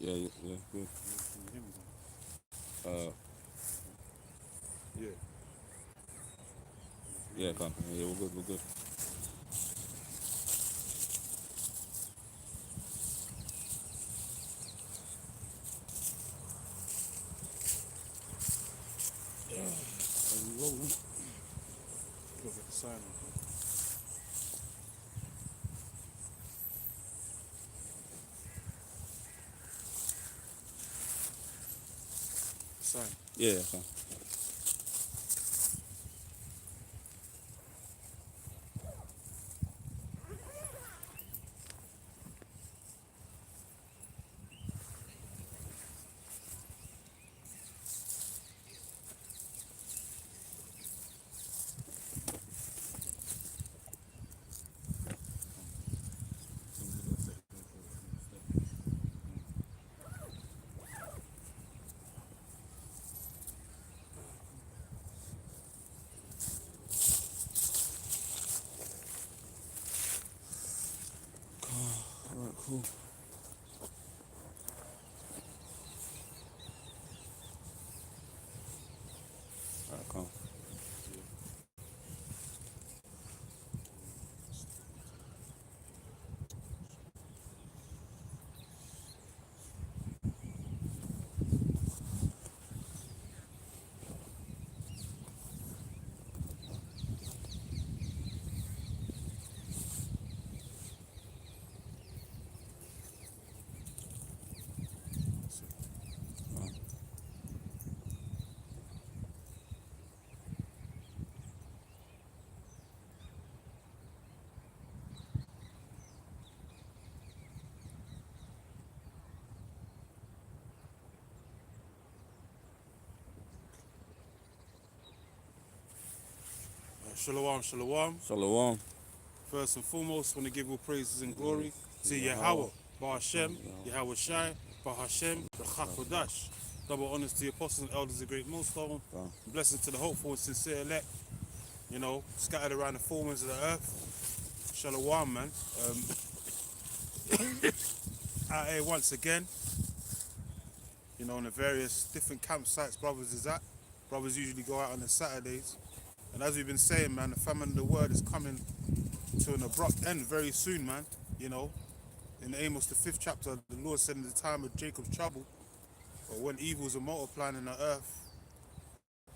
Yeah, good. Can you hear me? Uh, Yeah. yeah, come. Yeah, we're good, we're good. Are we rolling? Gotta get the sign on. Sign. Yeah, come. All right, cool. All right, come. Shalom, shalom. Shalom. First and foremost, want to give all praises and Yes, glory to Yahweh. Yahweh, Bar Hashem, Yahweh Shai, Bar Hashem, the Chakodash. Double honors to the apostles and elders of the great millstone. Come. Blessings to the hopeful and sincere elect, scattered around the four winds of the earth. Shalom, man. Out here once again, in the various different campsites brothers is at. Brothers usually go out on the Saturdays. And as we've been saying, man, the famine of the word is coming to an abrupt end very soon, man. In Amos, the 5th chapter, the Lord said in the time of Jacob's trouble, or when evils are multiplying in the earth,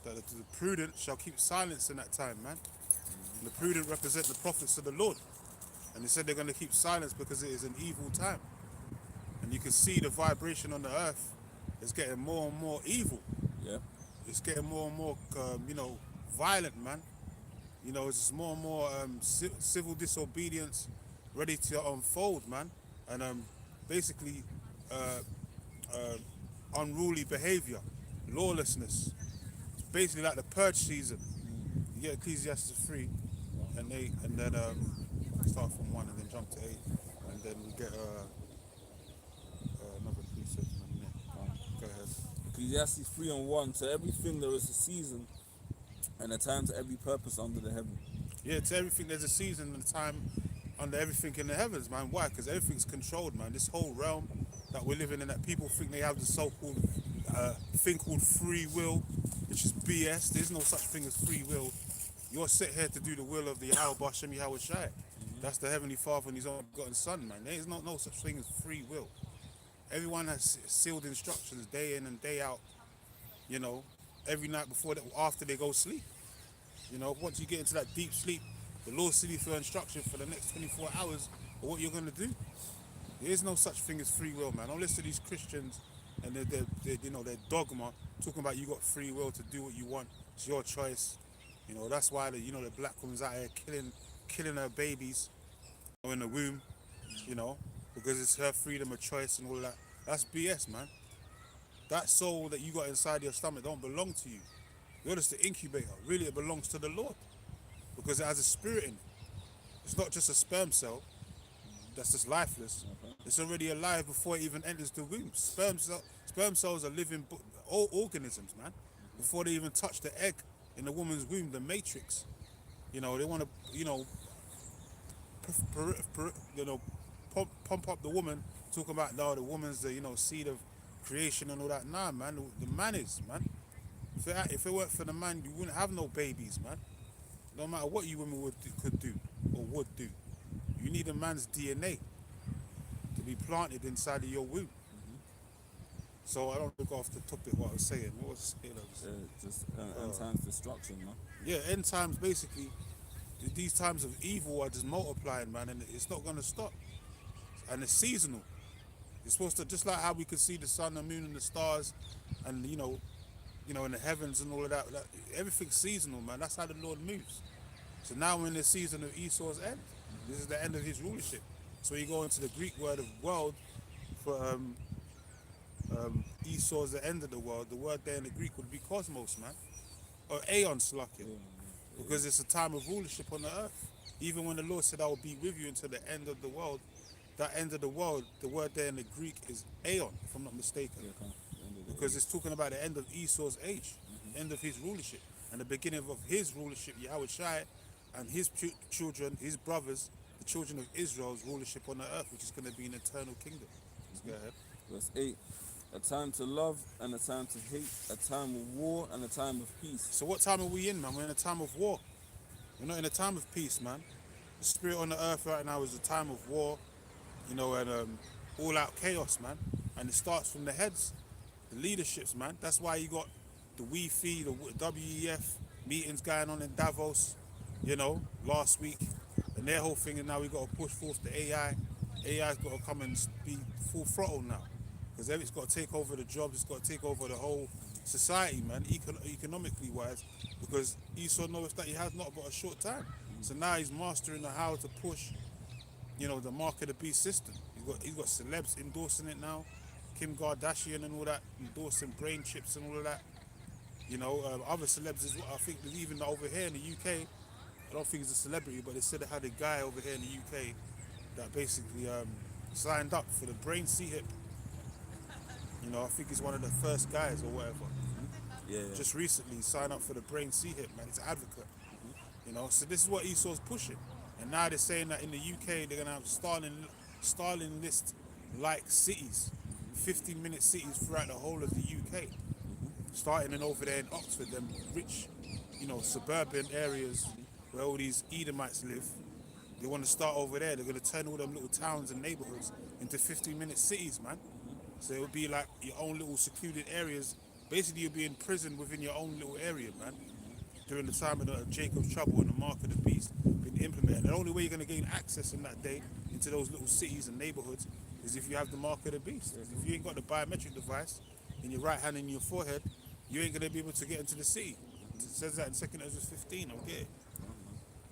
that the prudent shall keep silence in that time, man. And the prudent represent the prophets of the Lord. And they said they're going to keep silence because it is an evil time. And you can see the vibration on the earth is getting more and more evil. Yeah. It's getting more and more, violent, man. It's just more and more civil disobedience ready to unfold, man. And basically, uh, unruly behavior, lawlessness. It's basically like the purge season. You get Ecclesiastes 3, and then start from 1 and then jump to 8, and then we get another precept in a minute. Go ahead. Ecclesiastes 3 and 1. To everything there is a season and a time to every purpose under the heaven. Yeah, to everything there's a season and a time under everything in the heavens, man. Why? Because everything's controlled, man. This whole realm that we're living in, that people think they have the so-called thing called free will, which is BS. There's no such thing as free will. You're set here to do the will of the Yahweh Bashem Yahweh Shai. That's the Heavenly Father and His own begotten Son, man. There's no such thing as free will. Everyone has sealed instructions day in and day out, every night after they go sleep. Once you get into that deep sleep, the Lord sends you for instruction for the next 24 hours of what you're going to do. There is no such thing as free will, man. Don't listen to these Christians and their dogma talking about you got free will to do what you want. It's your choice. That's why the black woman's out here killing her babies in the womb, because it's her freedom of choice and all that. That's BS, man. That soul that you got inside your stomach don't belong to you. You're just the incubator. Really, it belongs to the Lord because it has a spirit in it. It's not just a sperm cell that's just lifeless. It's already alive before it even enters the womb. Sperm cells are living organisms, man. Before they even touch the egg in the woman's womb, the matrix. They want to, pump up the woman talking about now the woman's the seed of creation and all that. Nah, man, the man is, man. If it weren't for the man, you wouldn't have no babies, man. No matter what you women could do or would do, you need a man's DNA to be planted inside of your womb. So I don't go off the topic what I was saying. What was I saying? Just end times destruction, man. Yeah, end times basically. These times of evil are just multiplying, man, and it's not gonna stop. And it's seasonal. It's supposed to, just like how we could see the sun, the moon, and the stars, and in the heavens and all of that. Everything's seasonal, man. That's how the Lord moves. So now we're in the season of Esau's end. This is the end of his rulership. So you go into the Greek word of world for Esau's the end of the world. The word there in the Greek would be cosmos, man, or aeon, slakia, because it's a time of rulership on the earth. Even when the Lord said, "I will be with you until the end of the world," that end of the world, the word there in the Greek is aeon, if I'm not mistaken, because it's talking about the end of Esau's age, end of his rulership, and the beginning of his rulership, Yahweh Shai, and his children, his brothers, the children of Israel's rulership on the earth, which is going to be an eternal kingdom. Let's go ahead. Verse 8. A time to love and a time to hate, a time of war and a time of peace. So what time are we in, man? We're in a time of war. We're not in a time of peace, man. The spirit on the earth right now is a time of war, and all-out chaos, man. And it starts from the heads, the leaderships, man. That's why you got the WEFI, the WEF meetings going on in Davos, last week. And their whole thing is now we got to push forth the AI. AI's got to come and be full throttle now. Because it's got to take over the jobs, it's got to take over the whole society, man, economically wise. Because Esau knows that he has not got a short time. So now he's mastering how to push, the mark of the beast system. He's got celebs endorsing it now. Kim Kardashian and all that, endorsing brain chips and all of that. Other celebs as well. I think even over here in the UK, I don't think he's a celebrity, but they said they had a guy over here in the UK that basically signed up for the brain C-hip. I think he's one of the first guys or whatever. Yeah. Just recently signed up for the brain C-hip, man. He's an advocate. So this is what Esau's pushing. And now they're saying that in the UK they're going to have Starling list-like cities, 15-minute cities throughout the whole of the UK. Starting in over there in Oxford, them rich, suburban areas where all these Edomites live. They want to start over there. They're going to turn all them little towns and neighborhoods into 15-minute cities, man. So it would be like your own little secluded areas. Basically, you'll be in prison within your own little area, man. During the time of Jacob's trouble and the mark of the beast being implemented. The only way you're going to gain access in that day into those little cities and neighborhoods is if you have the mark of the beast. If you ain't got the biometric device in your right hand and your forehead, you ain't going to be able to get into the city. It says that in 2 Ezra 15. I'll get it.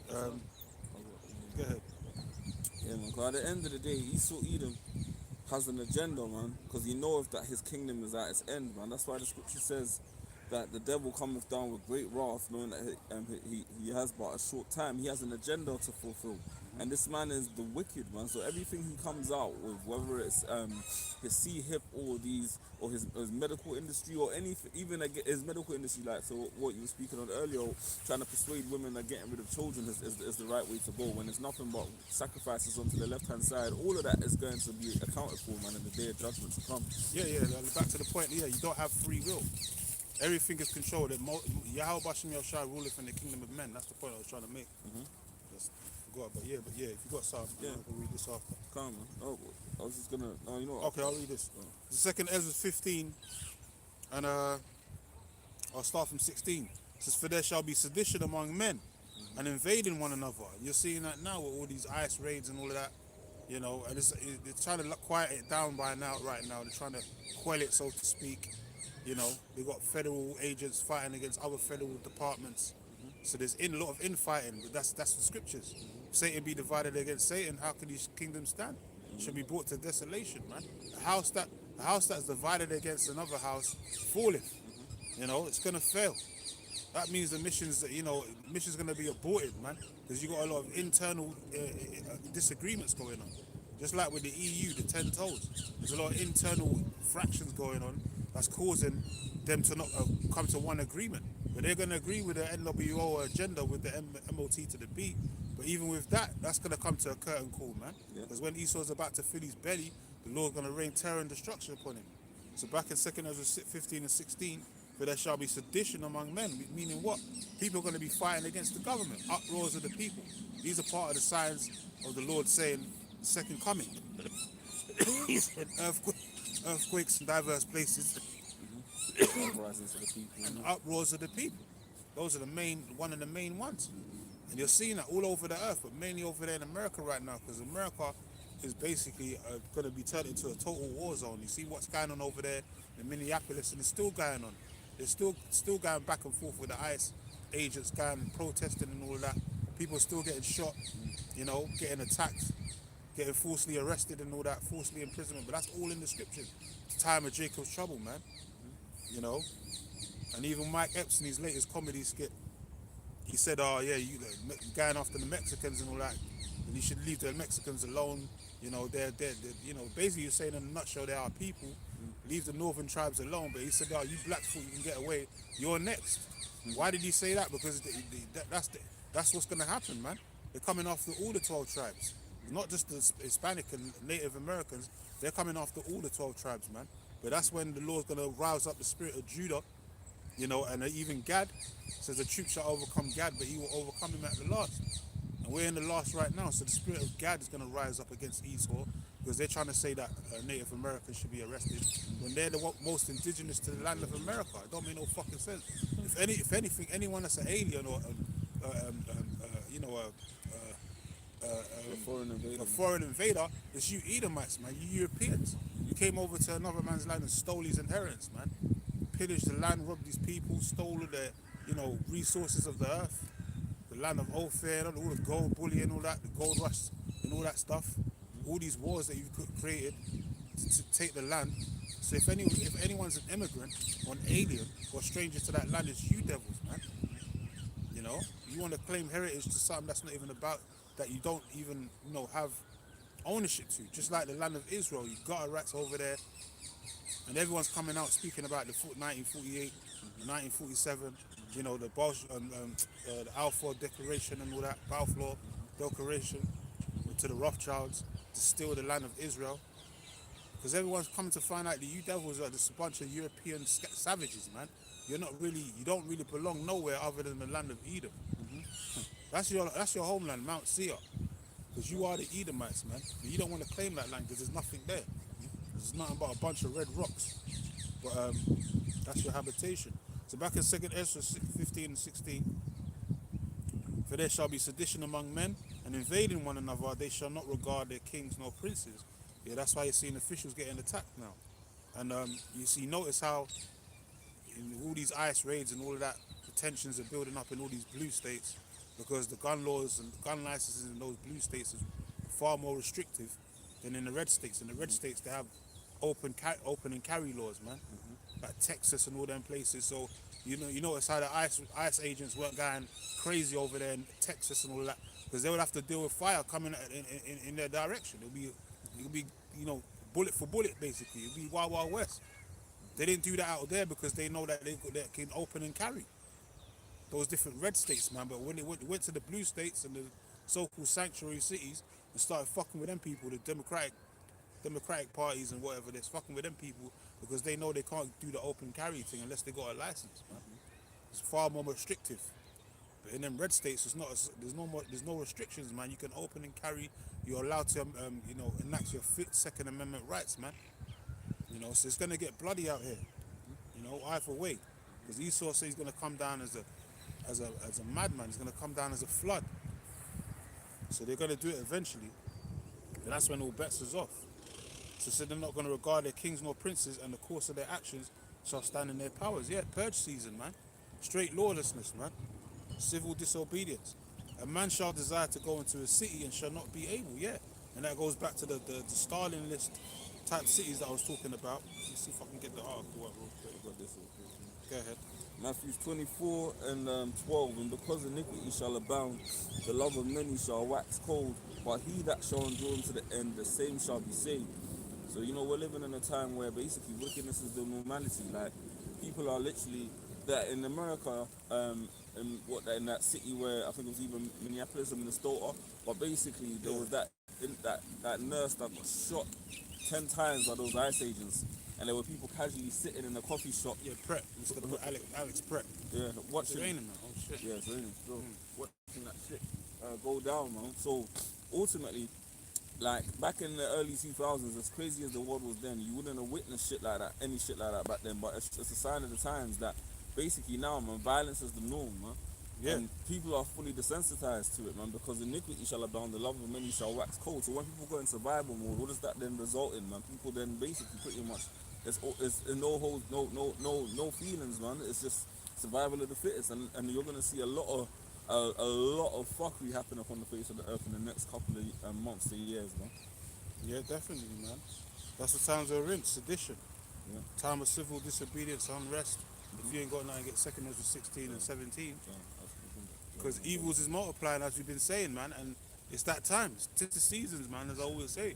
Go ahead. Yeah, man. Because at the end of the day, Esau Edom has an agenda, man, because he knows that his kingdom is at its end, man. That's why the scripture says that the devil cometh down with great wrath, knowing that he has but a short time. He has an agenda to fulfill, and this man is the wicked, man. So everything he comes out with, whether it's his C-hip or his medical industry or anything, even his medical industry, like so what you were speaking on earlier, trying to persuade women that getting rid of children is the right way to go, when it's nothing but sacrifices onto the left hand side. All of that is going to be accounted for, man, in the day of judgment to come. Yeah, back to the point, you don't have free will. Everything is controlled. Yahweh Bashem Yahushua ruleth in the kingdom of men. That's the point I was trying to make. Just forgot, but yeah, if you got something, I'll read this after. Come on, man. Oh, I was just gonna. No, you know what? Okay, I'll read this. The 2 Ezra 15, and I'll start from 16. It says, "For there shall be sedition among men, and invading one another." You're seeing that now with all these ICE raids and all of that, and they're trying to quiet it down right now. They're trying to quell it, so to speak. They got federal agents fighting against other federal departments. So there's a lot of infighting, but that's the scriptures. Satan be divided against Satan, how can his kingdom stand? Should be brought to desolation, man. A house that's divided against another house falleth. It's gonna fail. That means the mission's gonna be aborted, man, because you got a lot of internal disagreements going on. Just like with the EU, the 10 toes, there's a lot of internal fractions going on that's causing them to not come to one agreement. But they're going to agree with the NWO agenda with the MOT to the B. But even with that, that's going to come to a curtain call, man. Because when Esau's about to fill his belly the Lord's going to rain terror and destruction upon him. So back in 2nd Ezra 15 and 16, for there shall be sedition among men, meaning what? People are going to be fighting against the government, uproars of the people. These are part of the signs of the Lord saying the second coming. He said earthquakes in diverse places Uprising to the people. and uproars of the people. Those are one of the main ones. And you're seeing that all over the earth, but mainly over there in America right now, because America is basically going to be turned into a total war zone. You see what's going on over there in Minneapolis, and it's still going on. They're still going back and forth with the ICE agents going and protesting and all of that. People are still getting shot, you know, getting attacked, getting falsely arrested and all that, falsely imprisonment. But that's all in the scriptures. It's the time of Jacob's trouble, man. You know, and even Mike Epps in his latest comedy skit, he said, "Oh yeah, you going after the Mexicans and all that, and you should leave the Mexicans alone. You know, they're you know, basically you're saying in a nutshell, they are people. Leave the northern tribes alone." But he said, "Oh, you blacks thought you can get away. You're next." Why did he say that? Because that's what's going to happen, man. They're coming after all the 12 tribes, not just the Hispanic and Native Americans. They're coming after all the 12 tribes, man. But that's when the Lord's going to rouse up the spirit of Judah, you know, and even Gad says the troop shall overcome Gad, but he will overcome him at the last. And we're in the last right now, so the spirit of Gad is going to rise up against Esau, because they're trying to say that Native Americans should be arrested when they're the most indigenous to the land of America. It don't make no fucking sense. If anything, anyone that's an alien or you know, a foreign invader, it's you Edomites, man. You Europeans. You came over to another man's land and stole his inheritance, man. Pillaged the land, robbed these people, stole their, you know, resources of the earth, the land of Ophir, all the gold bullion, all that, the gold rush and all that stuff. All these wars that you've created to take the land. So if anyone's an immigrant or an alien or a stranger to that land, it's you devils, man. You know, you want to claim heritage to something that's not even about, that you don't even, you know, have ownership to. Just like the land of Israel, you got rats over there, and everyone's coming out speaking about the 1948, 1947, you know, the Balfour Declaration and all that, Balfour Declaration to the Rothschilds to steal the land of Israel. Because everyone's coming to find out that you devils are just a bunch of European savages, man. You don't really belong nowhere other than the land of Edom. That's your homeland, Mount Seir. Because you are the Edomites, man. And you don't want to claim that land because there's nothing there. There's nothing but a bunch of red rocks. But that's your habitation. So back in 2nd Ezra 15 and 16, for there shall be sedition among men, and invading one another, they shall not regard their kings nor princes. Yeah, that's why you're seeing officials getting attacked now. And notice how in all these ICE raids and all of that, the tensions are building up in all these blue states, because the gun laws and gun licenses in those blue states is far more restrictive than in the red states. In the red states, they have open and carry laws, man, like Texas and all them places. So you notice how the ICE agents weren't going crazy over there in Texas and all that, because they would have to deal with fire coming in their direction. It'll be you know, bullet for bullet, basically. It'll be Wild Wild West. They didn't do that out there because they know that they can open and carry those different red states, man. But when they went to the blue states and the so-called sanctuary cities and started fucking with them people, the democratic parties and whatever, they're fucking with them people because they know they can't do the open carry thing unless they got a license, man. It's far more restrictive. But in them red states, there's no restrictions, man. You can open and carry. You're allowed to, you know, enact your Second Amendment rights, man. You know, so it's gonna get bloody out here. You know, either way, because Esau says he's gonna come down as a madman. He's gonna come down as a flood. So they're gonna do it eventually, and that's when all bets is off. So they're not gonna regard their kings nor princes, and the course of their actions shall stand in their powers. Yeah, purge season, man. Straight lawlessness, man. Civil disobedience. A man shall desire to go into a city and shall not be able. Yeah, and that goes back to the Stalin list type cities that I was talking about. Let's see if I can get the article up real quick. Go ahead. Matthew 24 and 12, and because iniquity shall abound, the love of many shall wax cold, but he that shall endure unto the end, the same shall be saved. So, you know, we're living in a time where basically wickedness is the normality. Like, people are literally, that in America, in that city where I think it was even Minneapolis or Minnesota, but basically there was that that nurse that got shot 10 times by those ICE agents, and there were people casually sitting in a coffee shop. Yeah, Prep. Instead of Alex Prep. Yeah, It's watching. raining, man. Oh shit. Yeah, it's raining. So watching that shit go down, man. So ultimately, like back in the early 2000s, as crazy as the world was then, you wouldn't have witnessed shit like that, any shit like that back then. But it's a sign of the times that basically now, man, violence is the norm, man. Yeah. And people are fully desensitized to it, man, because iniquity shall abound, the love of many shall wax cold. So when people go in survival mode, what does that then result in, man? People then basically pretty much, it's no hold, no feelings, man. It's just survival of the fittest, and you're gonna see a lot of fuckery happen upon the face of the earth in the next couple of months to years, man. Yeah, definitely, man. That's the times we're in. Sedition. Yeah. Time of civil disobedience, unrest. If you ain't got nothing, get 2 Ezra 16 and 17. Because evils is multiplying, as we've been saying, man. And it's that time. Tis the seasons, man, as I always say.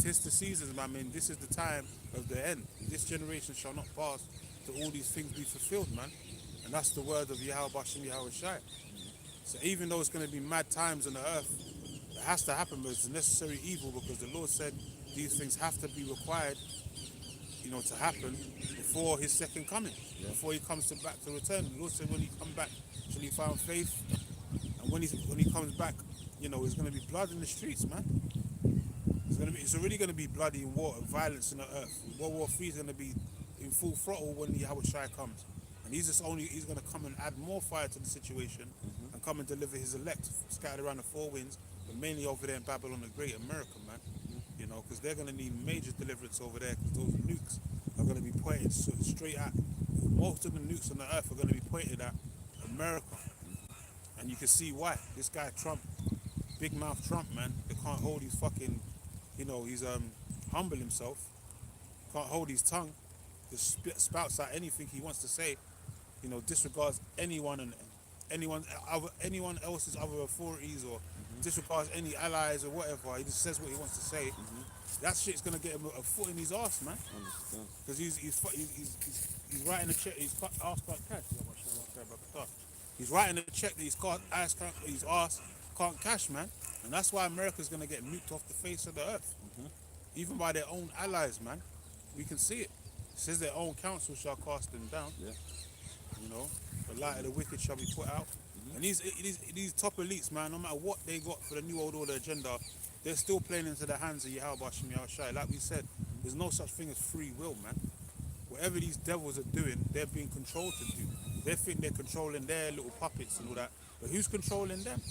Tis the seasons, man. I mean, this is the time of the end. This generation shall not pass till all these things be fulfilled, man. And that's the word of Yahweh Bashem Yahweh Shai. So even though it's going to be mad times on the earth, it has to happen, but it's a necessary evil because the Lord said these things have to be required, you know, to happen before his second coming, before he comes back to return. The Lord said when he come back, shall he find faith? And when he comes back, you know, there's going to be blood in the streets, man. It's already going to be bloody and war and violence in the earth. World War III is going to be in full throttle when Yahweh Shai comes. And he's going to come and add more fire to the situation and come and deliver his elect scattered around the four winds, but mainly over there in Babylon the Great, America, man. You know, because they're going to need major deliverance over there because those nukes are going to be pointed straight at, most of the nukes on the earth are going to be pointed at America. And you can see why. This guy Trump, big mouth Trump, man, they can't hold his fucking, you know, he's humble himself, can't hold his tongue, just spouts out anything he wants to say, you know, disregards anyone and anyone else's other authorities or disregards any allies or whatever. He just says what he wants to say. That shit's gonna get him a foot in his ass, man. Because he's writing a check. He's asked about cash. He's writing a check that his ass can't cash, man. And that's why America's gonna get nuked off the face of the earth, even by their own allies, man. We can see it. It says their own counsel shall cast them down. Yeah. You know, the light of the wicked shall be put out. And these top elites, man, no matter what they got for the New Old Order agenda, they're still playing into the hands of Yahweh Bashem Yahweh Shai. Like we said, there's no such thing as free will, man. Whatever these devils are doing, they're being controlled to do. They think they're controlling their little puppets and all that. But who's controlling them?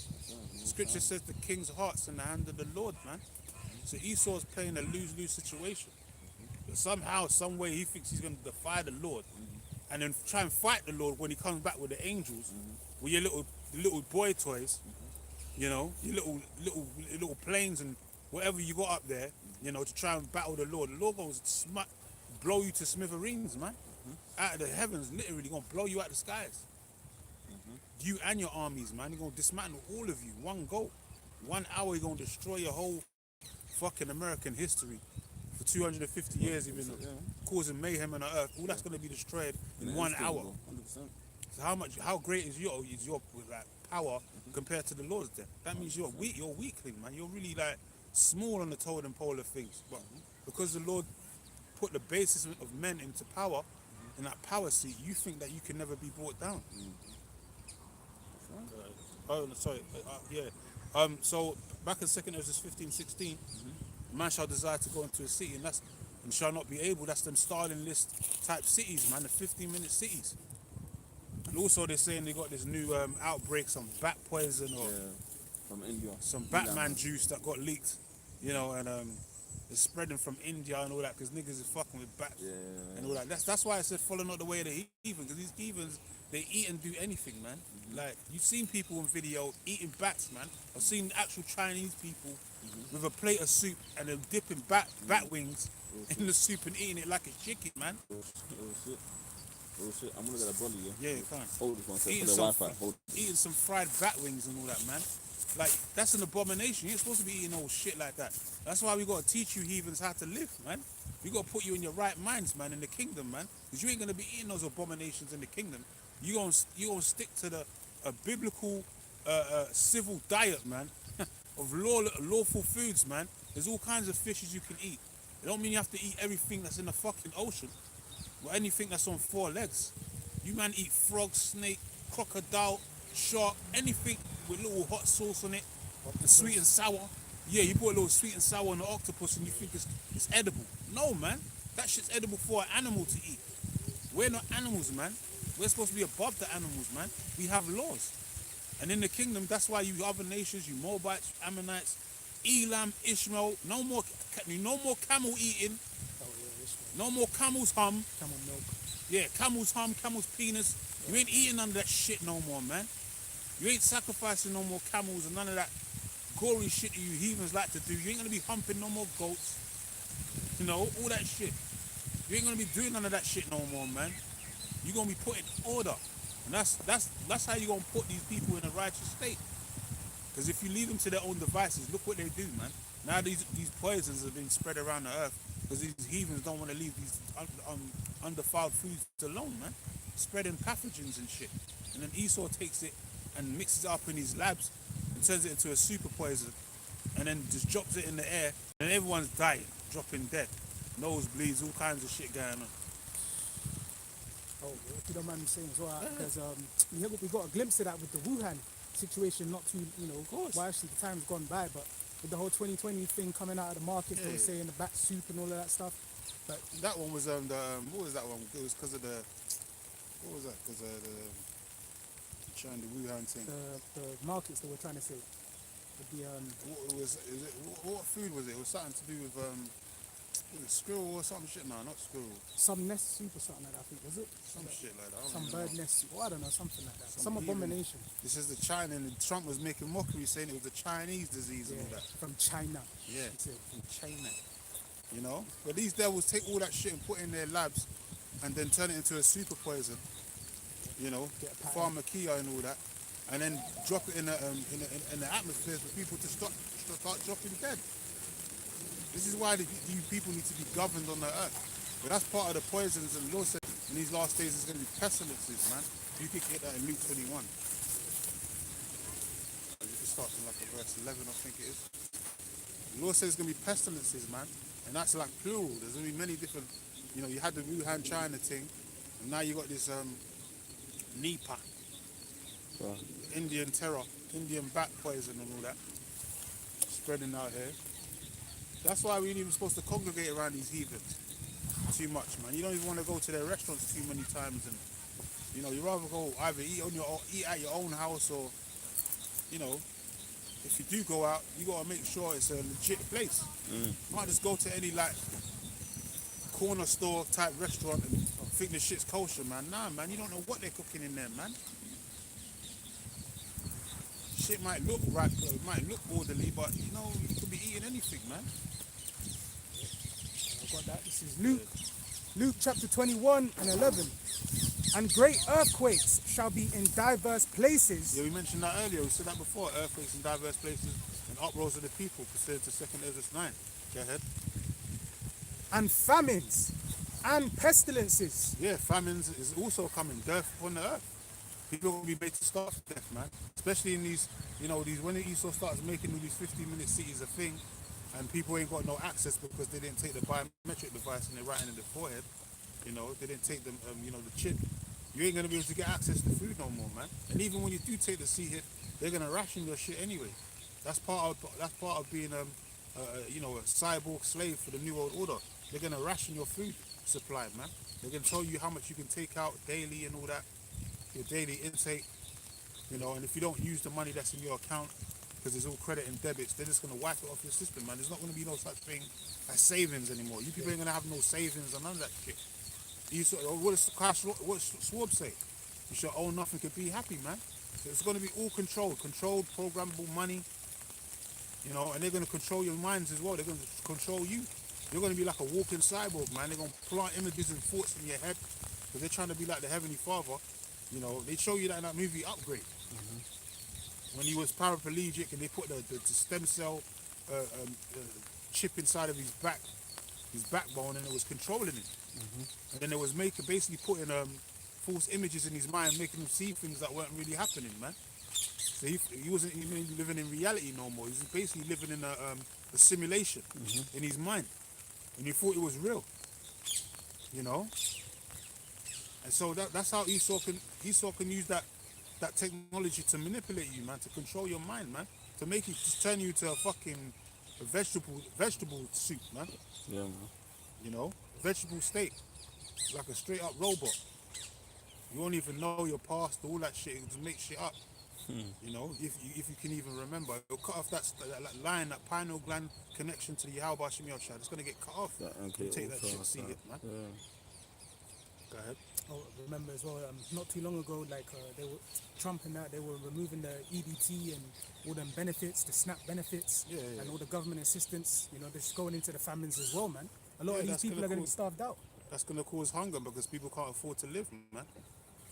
Scripture says the king's heart's in the hand of the Lord, man. So Esau's playing a lose-lose situation. But somehow, some way, he thinks he's going to defy the Lord and then try and fight the Lord when he comes back with the angels, with your little boy toys, you know, your little planes and whatever you got up there, you know, to try and battle the Lord. The Lord goes to blow you to smithereens, man. Out of the heavens, literally gonna blow you out the skies. You and your armies, man. He's gonna dismantle all of you. One go. 1 hour, he's gonna destroy your whole fucking American history. For 250 years, even causing mayhem on the earth. All that's gonna be destroyed in 1 hour. 100%. So how great is your like, power compared to the Lord's then? That means you're weakling, man. You're really like small on the totem pole of things. But because the Lord put the basis of men into power, in that power seat, you think that you can never be brought down. So back in 2 Ezra 15:16, man shall desire to go into a city and shall not be able. That's them Stalin list type cities, man, the 15-minute cities. And also they're saying they got this new outbreak, some bat poison or from India, some Batman juice that got leaked, you know, and it's spreading from India and all that because niggas is fucking with bats and all that. That's why I said follow not the way of the heathen, because these heathens, they eat and do anything, man. Like, you've seen people in video eating bats, man. I've seen actual Chinese people with a plate of soup and they're dipping bat wings in the soup and eating it like a chicken, man. Oh shit, I'm gonna get a brother, yeah? Yeah, you can. Hold this one second for the Wi-Fi. Eating some fried bat wings and all that, man. Like, that's an abomination. You ain't supposed to be eating all shit like that. That's why we gotta teach you heathens how to live, man. We gotta put you in your right minds, man, in the kingdom, man. Because you ain't gonna be eating those abominations in the kingdom. You gonna stick to the biblical civil diet, man. of lawful foods, man. There's all kinds of fishes you can eat. It don't mean you have to eat everything that's in the fucking ocean, or anything that's on 4 legs. You man eat frog, snake, crocodile, shark, anything with little hot sauce on it, the sweet and sour. Yeah, you put a little sweet and sour on the octopus and you think it's edible. No, man. That shit's edible for an animal to eat. We're not animals, man. We're supposed to be above the animals, man. We have laws. And in the kingdom, that's why you other nations, you Moabites, Ammonites, Elam, Ishmael, no more camel eating, no more camels hum. Camel milk. Yeah, camels hum, camels penis. You ain't eating none of that shit no more, man. You ain't sacrificing no more camels and none of that gory shit that you heathens like to do. You ain't gonna be humping no more goats. You know, all that shit. You ain't gonna be doing none of that shit no more, man. You're gonna be put in order. And that's how you're gonna put these people in a righteous state. Because if you leave them to their own devices, look what they do, man. Now these poisons have been spread around the earth because these heathens don't want to leave these undefiled foods alone, man. Spreading pathogens and shit. And then Esau takes it and mixes it up in his labs and turns it into a super poison and then just drops it in the air and everyone's dying, dropping dead. Nosebleeds, all kinds of shit going on. Oh, if you don't mind me saying as well, because we got a glimpse of that with the Wuhan situation not too, well, actually the time's gone by, but with the whole 2020 thing coming out of the market, they were saying the bat soup and all of that stuff. But that one was what was that one? It was because of the what was that? Because of the trying the Wuhan thing. The markets they were trying to say. With the what food was it? It was something to do with was it squirrel or some shit? No, not squirrel. Some nest soup or something like that, I think, was it? Some shit like that. Some bird nest soup. Well, I don't know, something like that. Some abomination. This is the China, and Trump was making mockery saying it was a Chinese disease and all that. From China. Yeah, from China. You know? But these devils take all that shit and put it in their labs and then turn it into a super poison. You know, pharmacia and all that. And then drop it in the atmosphere for people to start dropping dead. This is why you people need to be governed on the earth. But that's part of the poisons, and the Lord said in these last days there's going to be pestilences, man. You can get that in Luke 21. It starts from like verse 11, I think it is. The Lord says there's going to be pestilences, man. And that's like plural. There's going to be many different, you had the Wuhan China thing, and now you got this Nipah, Indian terror, Indian bat poison and all that spreading out here. That's why we ain't even supposed to congregate around these heathens too much, man. You don't even want to go to their restaurants too many times, and you rather go either eat at your own house, or if you do go out, you gotta make sure it's a legit place. You can't just go to any like corner store type restaurant and think the shit's kosher, man. Nah, man, you don't know what they're cooking in there, man. Shit might look right, it might look orderly, but you could be eating anything, man. I got that. This is Luke chapter 21 and 11. And great earthquakes shall be in diverse places. Yeah, we mentioned that earlier. We said that before. Earthquakes in diverse places and uproars of the people, pursuant to 2 Ezra 9. Go ahead. And famines and pestilences. Yeah, famines is also coming. Death upon the earth. People are going to be made to starve to death, man. Especially in these, when Esau starts making all these 15-minute cities a thing, and people ain't got no access because they didn't take the biometric device and they're writing in their forehead. They didn't take the chip. You ain't gonna be able to get access to food no more, man. And even when you do take the C-hit, they're gonna ration your shit anyway. That's part of being a cyborg slave for the New World Order. They're gonna ration your food supply, man. They're gonna tell you how much you can take out daily and all that, your daily intake. And if you don't use the money that's in your account, because it's all credit and debits, they're just gonna wipe it off your system, man. There's not gonna be no such thing as savings anymore. You people ain't gonna have no savings and none of that shit. What does Schwab say? You should own nothing to be happy, man. So it's going to be all controlled, programmable money, and they're going to control your minds as well. They're going to control you. You're going to be like a walking cyborg, man. They're going to plant images and thoughts in your head because they're trying to be like the Heavenly Father. They show you that in that movie Upgrade. When he was paraplegic and they put the stem cell chip inside of his backbone, and it was controlling him. And then it was basically putting false images in his mind, making him see things that weren't really happening, man. So he wasn't even living in reality no more. He was basically living in a simulation in his mind, and he thought it was real. You know, and so that's how Esau can use that technology to manipulate you, man, to control your mind, man, to make you just turn you to a fucking vegetable soup, man. Yeah, man. You know, vegetable state, like a straight up robot. You won't even know your past, all that shit. It just make shit up. You know, if you can even remember, it'll cut off that line, that pineal gland connection to the Yahweh Shemi Shad. It's gonna get cut off. You take that shit, see it, man. Yeah. Go ahead. Oh, remember as well, not too long ago, like they were Trump and that they were removing the EBT and all them benefits, the SNAP benefits, and all the government assistance. You know, they're just going into the famines as well, man. A lot of these people are going to be starved out. That's going to cause hunger because people can't afford to live, man.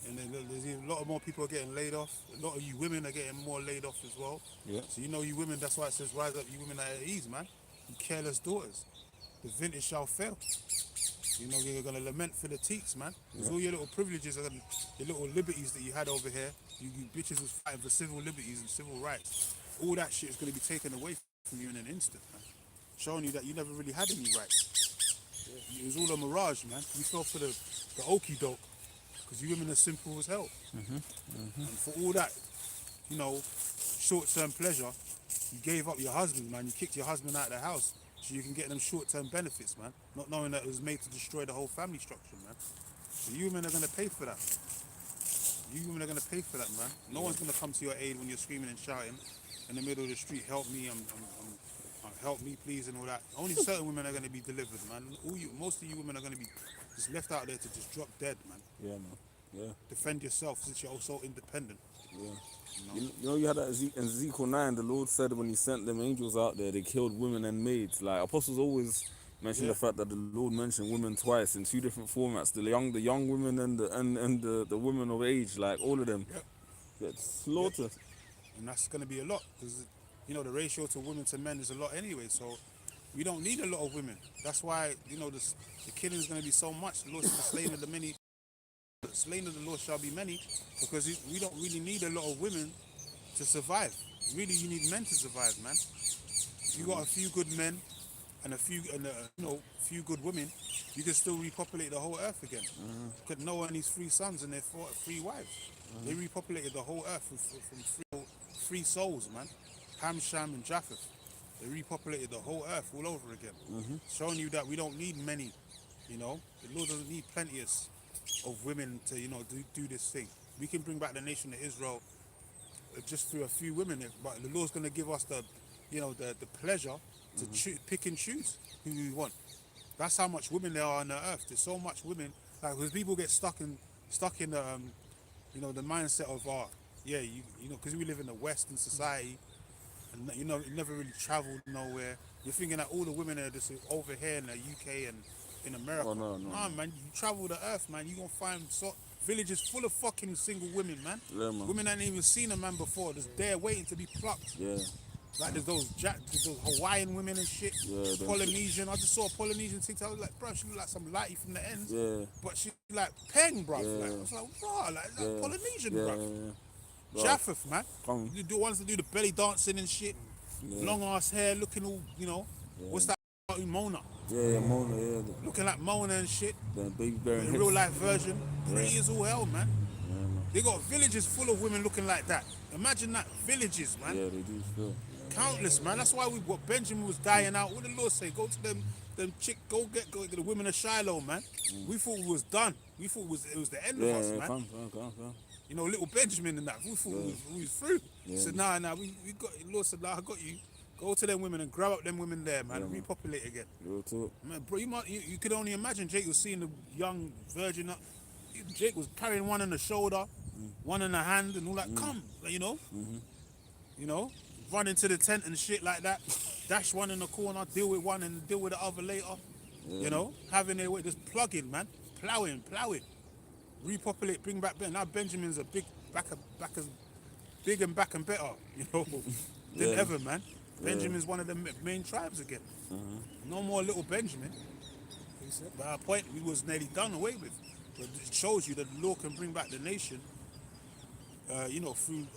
And then there's a lot more people are getting laid off. A lot of you women are getting more laid off as well. Yeah. So you know, you women, that's why it says rise up, you women are at ease, man. You careless daughters. The vintage shall fail. You know, you're going to lament for the teats, man. Because all your little privileges, your little liberties that you had over here, you bitches was fighting for civil liberties and civil rights. All that shit is going to be taken away from you in an instant, man. Showing you that you never really had any rights. It was all a mirage, man. You fell for the okie doke because you women are simple as hell. And for all that, you know, short-term pleasure, you gave up your husband, man. You kicked your husband out of the house so you can get them short-term benefits, man. Not knowing that it was made to destroy the whole family structure, man. So you women are going to pay for that. You women are going to pay for that, man. No one's going to come to your aid when you're screaming and shouting in the middle of the street, help me, help me, please, and all that. Only certain women are going to be delivered, man. Most of you women are going to be just left out there to just drop dead, man. Yeah, man. Yeah. Defend yourself since you're so independent. Yeah. You know, you had that in Ezekiel 9, the Lord said when he sent them angels out there, they killed women and maids. Like, apostles always mention the fact that the Lord mentioned women twice in two different formats. The young women and the women of age, like all of them get slaughtered. And that's going to be a lot because, you know, the ratio to women to men is a lot anyway. So we don't need a lot of women. That's why, you know, the killing is going to be so much. The Lord said the slain of the many, the slain of the Lord shall be many, because we don't really need a lot of women to survive. Really, you need men to survive, man. If you got a few good men and a few good women, you can still repopulate the whole earth again. Because Noah and his 3 sons and their 3 wives, they repopulated the whole earth from 3 souls, man. Ham, Sham, and Japheth. They repopulated the whole earth all over again. Showing you that we don't need many, you know. The Lord doesn't need plenteous of women to, you know, do this thing. We can bring back the nation of Israel just through a few women, but the Lord's going to give us the pleasure to pick and choose who we want. That's how much women there are on the earth. There's so much women. Like, when people get stuck in the you know, the mindset of you know, because we live in a Western society, and you know, you never really traveled nowhere. You're thinking that all the women are just over here in the UK and in America. Oh, no. Nah, man, you travel the earth, man. You gonna find villages full of fucking single women, man. Yeah, man. Women ain't even seen a man before, just there waiting to be plucked. Yeah. Like there's those Hawaiian women and shit. Yeah, Polynesian. I just saw a Polynesian TikTok. I was like, bro, she look like some lighty from the ends. Yeah. But she like peng, bro. Yeah. Like, I was like, bro, like Polynesian, Yeah, bro. yeah. Japheth, man. Come. You do ones that do the belly dancing and shit. Yeah. Long ass hair, looking all, you know. Yeah. What's that? Mona. Yeah, Mona, yeah. Looking like Mona and shit. The baby bearing The real life version. Pretty as all hell, man. Yeah, man. They got villages full of women looking like that. Imagine that. Villages, man. Yeah, they do still. Countless, man. That's why what Benjamin was dying out. What did the Lord say? Go to them go get the women of Shiloh, man. We thought we was done. We thought it was the end of us, man. Come. You know, little Benjamin and that. We thought we was through. Yeah. He said, nah, we got. The Lord said, nah, I got you. Go to them women and grab up them women there, man, and repopulate again. Real talk. Man, bro, you could only imagine Jake was seeing the young virgin up. Jake was carrying one on the shoulder, one in the hand, and all that. Come, you know, you know, run into the tent and shit like that. Dash one in the corner, deal with one and deal with the other later. Yeah. You know, having their way, just plugging, man, plowing, repopulate, bring back Ben. Now Benjamin's a big back as big and back and better, you know, than ever, man. Benjamin's one of the main tribes again. No more little Benjamin. By our point, we was nearly done away with. But it shows you that the Lord can bring back the nation through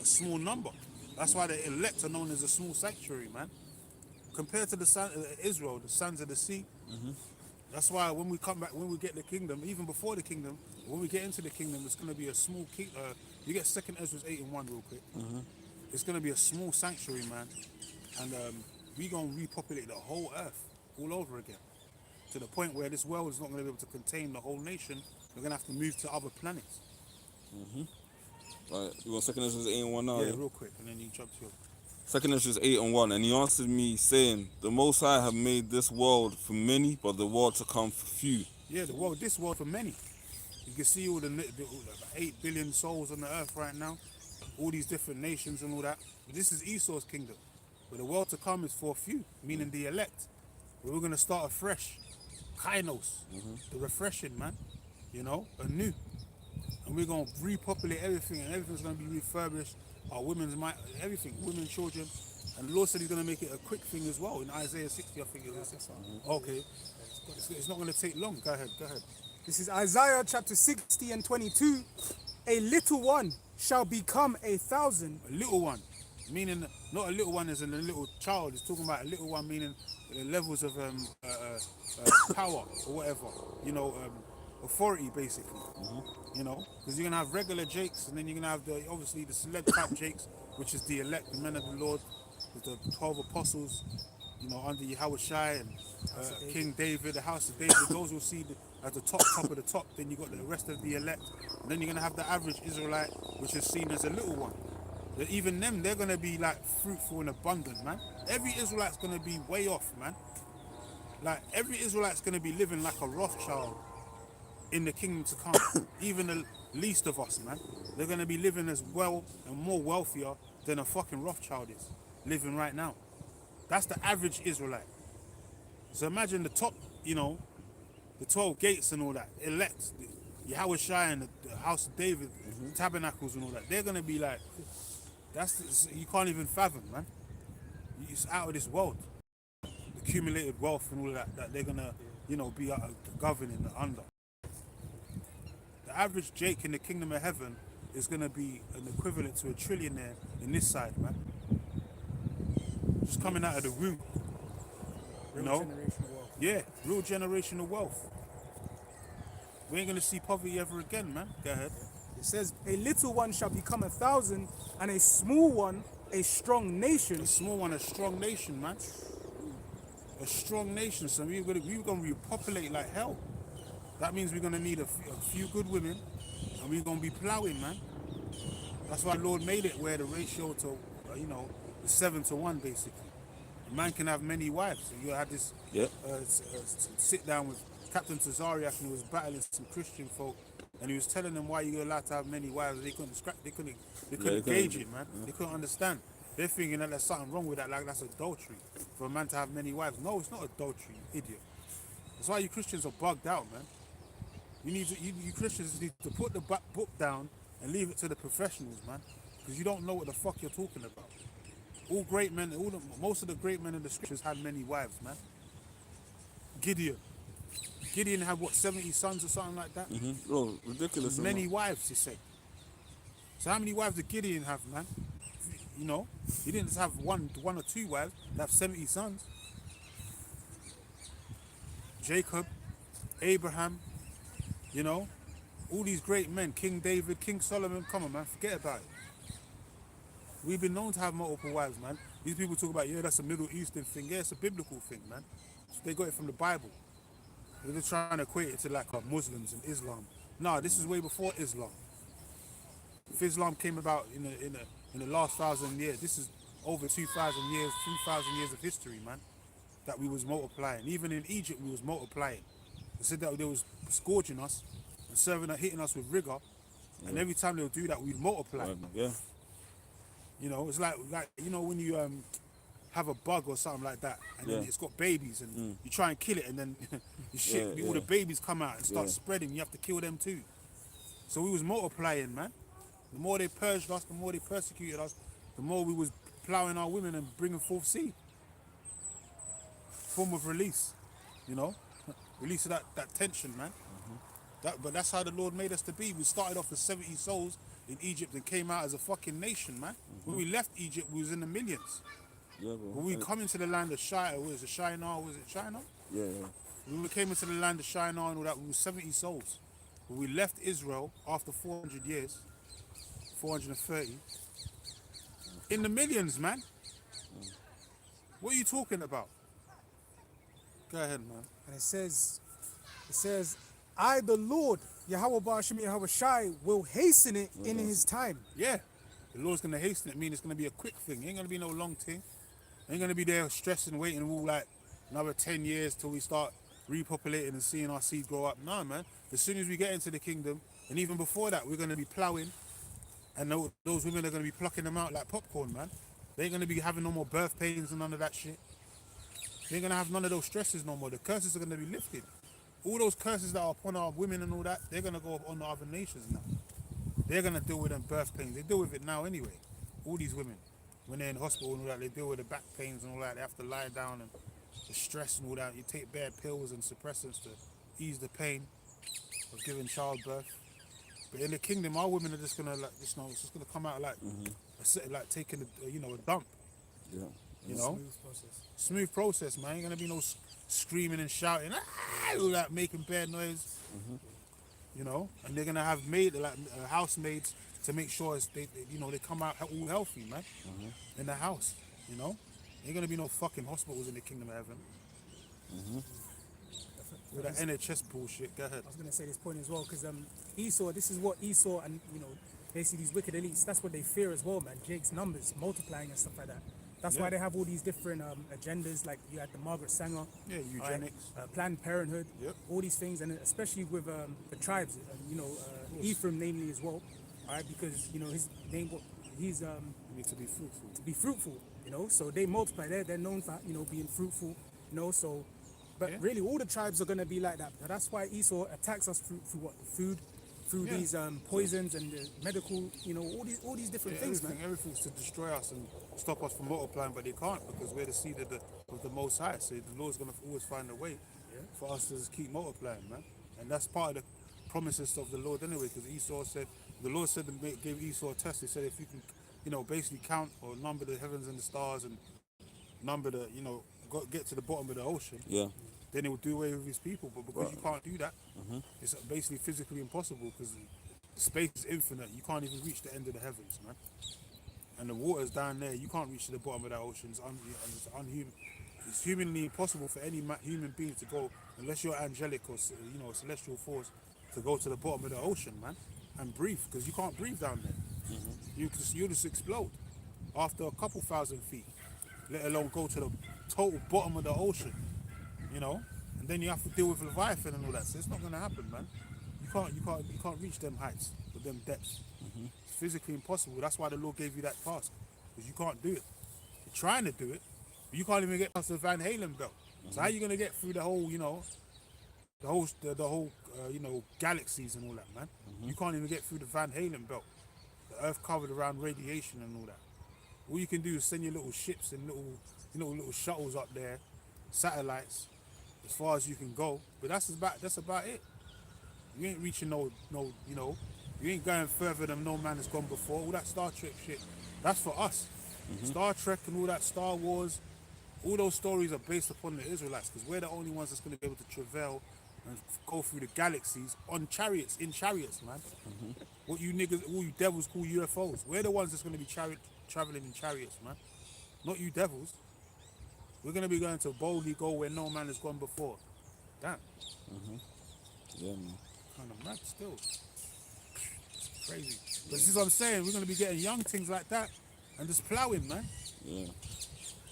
a small number. That's why the elect are known as a small sanctuary, man. Compared to the Israel, the sons of the sea. That's why when we come back, when we get the kingdom, even before the kingdom, when we get into the kingdom, it's going to be a small you get 2nd Ezra 8:1 real quick. It's going to be a small sanctuary, man, and we going to repopulate the whole earth all over again, to the point where this world is not going to be able to contain the whole nation. We're going to have to move to other planets. Right, you want 2nd Ezra 8:1 now? Yeah, real quick, and then you jump to your... 2nd Ezra 8:1, and he answered me, saying, The Most High have made this world for many, but the world to come for few. Yeah, this world for many. You can see all the 8 billion souls on the earth right now, all these different nations and all that. But this is Esau's kingdom. But the world to come is for a few, meaning the elect. Where we're going to start afresh. Kainos, the refreshing, man. Anew. And we're going to repopulate everything, and everything's going to be refurbished. Our everything, women, children. And the Lord said he's going to make it a quick thing as well. In Isaiah 60, I think it is. Okay. It's not going to take long. Go ahead. This is Isaiah chapter 60 and 22. A little one shall become 1,000. A little one, meaning not a little one as in a little child. It's talking about a little one meaning the levels of power or whatever. Authority basically. Because you're gonna have regular Jakes, and then you're gonna have obviously the celeb type Jakes, which is the elect, the men of the Lord, with the 12 apostles. Under Yahushua and King David, the house of David. Those will see at the top of the top. Then you got the rest of the elect. And then you're gonna have the average Israelite, which is seen as a little one. But even them, they're gonna be like fruitful and abundant, man. Every Israelite's gonna be way off, man. Like every Israelite's gonna be living like a Rothschild in the kingdom to come. Even the least of us, man. They're gonna be living as well and more wealthier than a fucking Rothschild is living right now. That's the average Israelite. So imagine the top, the 12 gates and all that, elect, Yahushua and the house of David, tabernacles and all that. They're going to be like, you can't even fathom, man. It's out of this world. Accumulated wealth and all that they're going to, be governing under. The average Jake in the kingdom of heaven is going to be an equivalent to a trillionaire in this side, man. Just coming out of the womb. Generational wealth. Yeah, real generational wealth. We ain't gonna see poverty ever again, man. Go ahead. It says, a little one shall become 1,000, and a small one a strong nation. A small one, a strong nation, man. A strong nation. So we're gonna repopulate like hell. That means we're gonna need a few good women, and we're gonna be plowing, man. That's why the Lord made it where the ratio to, 7-to-1 basically. A man can have many wives. So you had this sit down with Captain Tazariak, and he was battling some Christian folk, and he was telling them why you're allowed to have many wives. They couldn't gauge it, man. They couldn't understand. They're thinking that there's something wrong with that, like that's adultery for a man to have many wives. No, it's not adultery, you idiot. That's why you Christians are bugged out, man. You Christians need to put the book down and leave it to the professionals, man, because you don't know what the fuck you're talking about. All great men, most of the great men in the scriptures had many wives, man. Gideon had what, 70 sons or something like that? Oh, ridiculous. Many wives, he said. So how many wives did Gideon have, man? He didn't just have one or two wives. They have 70 sons. Jacob, Abraham, all these great men, King David, King Solomon. Come on, man, forget about it. We've been known to have multiple wives, man. These people talk about, that's a Middle Eastern thing. Yeah, it's a biblical thing, man. So they got it from the Bible. They're just trying to equate it to like Muslims and Islam. No, this is way before Islam. If Islam came about in the last 1,000 years, this is over 2,000 years, 3,000 years of history, man, that we was multiplying. Even in Egypt, we was multiplying. They said that they was scourging us and hitting us with rigor, and every time they'll do that, we'd multiply. Yeah. It's like when you have a bug or something like that, and then it's got babies, and you try and kill it, and then all the babies come out and start spreading. You have to kill them too. So we was multiplying, man. The more they purged us, the more they persecuted us, the more we was plowing our women and bringing forth seed. Form of release, release of that tension, man. But that's how the Lord made us to be. We started off with 70 souls in Egypt and came out as a fucking nation, man. When we left Egypt, we was in the millions. Yeah, bro. When we come into the land of Shinar, was it Shinar? Was it Shinar? Yeah. When we came into the land of Shinar and all that, we were 70 souls. When we left Israel after 400 years, 430, in the millions, man. What are you talking about? Go ahead, man. And it says, I, the Lord, Yahweh Ba'ashim Yahweh Shai, will hasten it in his time. Yeah. The Lord's going to hasten it, mean it's going to be a quick thing. It ain't going to be no long thing. Ain't going to be there stressing, waiting all like another 10 years till we start repopulating and seeing our seed grow up. No, man. As soon as we get into the kingdom, and even before that, we're going to be plowing, and those women are going to be plucking them out like popcorn, man. They ain't going to be having no more birth pains and none of that shit. They ain't going to have none of those stresses no more. The curses are going to be lifted. All those curses that are upon our women and all that, they're going to go up on the other nations now. They're going to deal with them birth pains. They deal with it now anyway. All these women, when they're in hospital and all that, they deal with the back pains and all that. They have to lie down and the stress and all that. You take bad pills and suppressants to ease the pain of giving childbirth. But in the kingdom, our women are just going to, like, it's just going to come out like, like taking a dump. Yeah. You know? Smooth process. Smooth process, man. Ain't going to be no screaming and shouting, all that, making bad noise. You know, and they're gonna have housemaids to make sure they come out all healthy, man, in the house. You know, ain't gonna be no fucking hospitals in the kingdom of heaven. With that NHS bullshit. Go ahead. I was going to say this point as well, because Esau, this is what Esau and, basically these wicked elites, that's what they fear as well, man. Jake's numbers, multiplying and stuff like that. That's why they have all these different agendas, like you had the Margaret Sanger. Yeah, eugenics. Planned Parenthood. Yep. All these things, and especially with the tribes, Ephraim namely as well. All right, because, his name, he's... You need to be fruitful. To be fruitful, so they multiply. They're known for, being fruitful, so... But really, all the tribes are going to be like that. But that's why Esau attacks us through what? Food, through these poisons and the medical, all these different things, man. Everything's to destroy us and stop us from multiplying, but they can't because we're the seed of the Most High. So the Lord's going to always find a way for us to just keep multiplying, man. And that's part of the promises of the Lord anyway, because the Lord said, gave Esau a test. He said, if you can, basically count or number the heavens and the stars and number the, get to the bottom of the ocean. Yeah. Then it will do away with his people. But because you can't do that, it's basically physically impossible because space is infinite. You can't even reach the end of the heavens, man. And the water's down there. You can't reach to the bottom of that ocean. It's unhuman. It's humanly impossible for any human being to go, unless you're angelic or celestial force, to go to the bottom of the ocean, man, and breathe, because you can't breathe down there. You just explode after a couple thousand feet, let alone go to the total bottom of the ocean. And then you have to deal with Leviathan and all that. So it's not going to happen, man. You can't reach them heights with them depths. It's physically impossible. That's why the Lord gave you that task, because you can't do it. You're trying to do it, but you can't even get past the Van Halen belt. So how are you going to get through the whole, the whole galaxies and all that, man? You can't even get through the Van Halen belt. The Earth covered around radiation and all that. All you can do is send your little ships and little shuttles up there, satellites, as far as you can go, but that's about it. You ain't reaching you ain't going further than no man has gone before. All that Star Trek shit, that's for us. Star Trek and all that Star Wars, all those stories are based upon the Israelites, because we're the only ones that's going to be able to travail and go through the galaxies in chariots, man. What you niggas, all you devils call UFOs. We're the ones that's going to be traveling in chariots, man. Not you devils. We're going to be going to boldly go where no man has gone before. Damn. Yeah, man. Kind of mad still. It's crazy. But this is what I'm saying. We're going to be getting young things like that and just plowing, man. Yeah.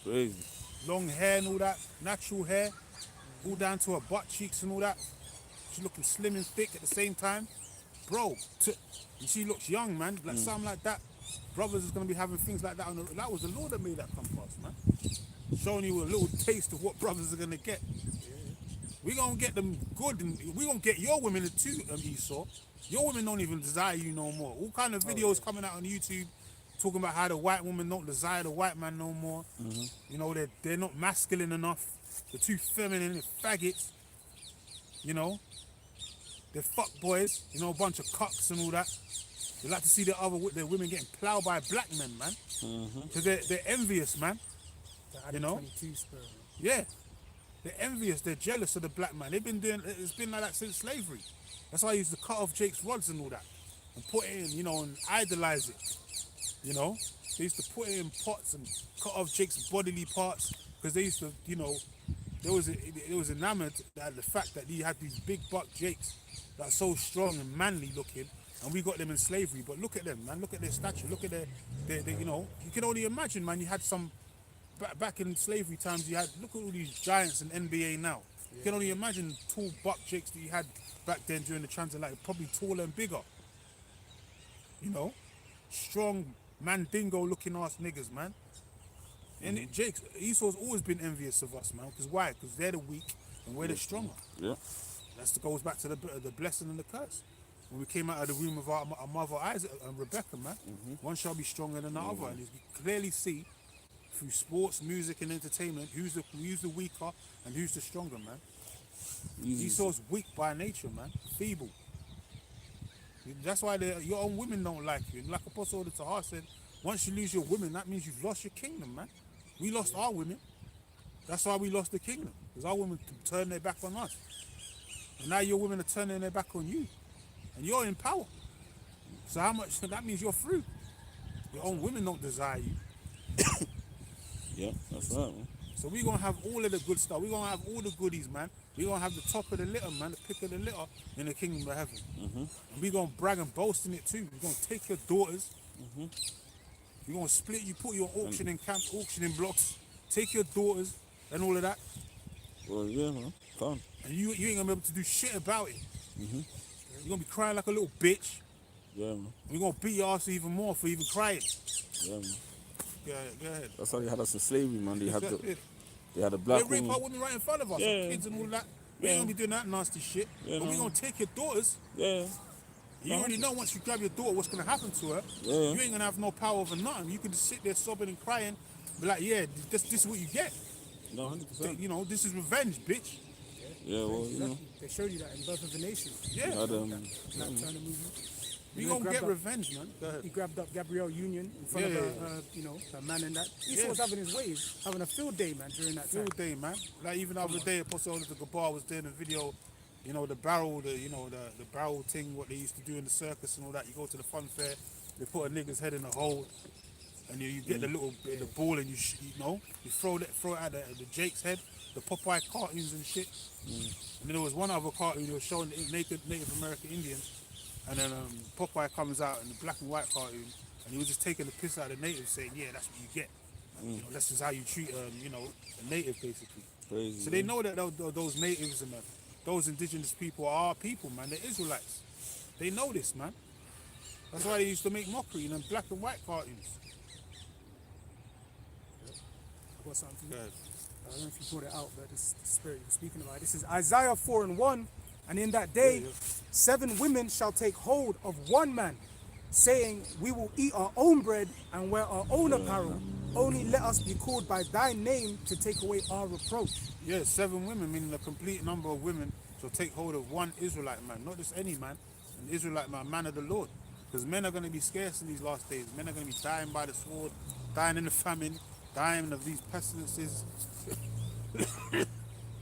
Crazy. Long hair and all that. Natural hair. All down to her butt cheeks and all that. She's looking slim and thick at the same time. Bro, and she looks young, man. Like something like that. Brothers is going to be having things like that. That was the Lord that made that come past, man. Showing you a little taste of what brothers are going to get. We're going to get them good, and we're going to get your women too, Esau. Your women don't even desire you no more. All kind of videos coming out on YouTube talking about how the white woman don't desire the white man no more. They're not masculine enough. They're too feminine, they're faggots. They're fuck boys, you know, a bunch of cucks and all that. They like to see their women getting ploughed by black men, man. Because they're envious, man. You know? 22 spirit, man. Yeah. They're envious, they're jealous of the black man. It's been like that since slavery. That's why I used to cut off Jake's rods and all that. And put it in, you know, and idolize it. You know? They used to put it in pots and cut off Jake's bodily parts. Because they used to, you know, it was enamored at the fact that he had these big buck Jakes that are so strong and manly looking, and we got them in slavery. But look at them, man. Look at their stature. Look at their you know, you can only imagine, man. You had some back in slavery times. You had, look at all these giants in NBA now. You can only imagine tall buck Jakes that you had back then during the transatlantic, probably taller and bigger. You know, strong mandingo looking ass niggas, man. And Esau's always been envious of us, man. Because why? Because they're the weak and we're the stronger. Yeah. That goes back to the blessing and the curse. When we came out of the womb of our mother Isaac and Rebecca, man, one shall be stronger than the other. And you clearly see through sports, music, and entertainment who's the weaker and who's the stronger, man. Esau's weak by nature, man, feeble. That's why your own women don't like you. And like Apostle Tahar said, once you lose your women, that means you've lost your kingdom, man. We lost our women. That's why we lost the kingdom. Because our women turned their back on us. And now your women are turning their back on you. And you're in power. So how much, that means you're free. Your own women don't desire you. Yeah, that's right, man. So we're going to have all of the good stuff. We're going to have all the goodies, man. We're going to have the top of the litter, man, the pick of the litter in the kingdom of heaven. And we're going to brag and boast in it too. We're going to take your daughters. You're going to split, you put your auctioning blocks, take your daughters and all of that. Well, yeah, man. Fun. And you ain't going to be able to do shit about it. You're going to be crying like a little bitch. Yeah, man. We're going to beat your ass even more for even crying. Yeah, man. Go ahead. That's how they had us in slavery, man. They had a They black rape woman. our women right in front of us, Yeah. our kids and all that. We ain't going to be doing that nasty shit. Yeah, but no. we're going to take your daughters. Yeah. You already know once you grab your daughter what's going to happen to her. Yeah. You ain't going to have no power over nothing. You can just sit there sobbing and crying. Be like, yeah, this is what you get. No, 100%. You know, this is revenge, bitch. Yeah, well, you know. They showed you that in Birth of a Nation. Yeah. Had, That Turner movie. We gonna get revenge, man. Go ahead. He grabbed up Gabrielle Union in front of her man and that. Esau was having his ways, having a field day, man, during that time. Field day, man. Like even the other day, Apostle Gabar was doing a video, you know, the barrel thing, what they used to do in the circus and all that. You go to the fun fair, they put a nigga's head in a hole, and you get the little bit of the ball and you throw it at the Jake's head, the Popeye cartoons and shit. And then there was one other cartoon that was showing the Native American Indians. And then Popeye comes out in the black and white cartoon, and he was just taking the piss out of the natives, saying, "Yeah, that's what you get. You know, that's just how you treat, a native, basically." Crazy, so they know that those natives and those indigenous people are our people, man. They're Israelites. They know this, man. That's why they used to make mockery in them black and white cartoons. I got something for you. Go ahead. I don't know if you brought it out, but this is the spirit you're speaking about. This is Isaiah 4:1. And in that day, 7 women shall take hold of one man, saying, we will eat our own bread and wear our own apparel. Only let us be called by thy name to take away our reproach. Yeah, 7 women, meaning a complete number of women, shall take hold of one Israelite man, not just any man, an Israelite man of the Lord. Because men are going to be scarce in these last days. Men are going to be dying by the sword, dying in the famine, dying of these pestilences,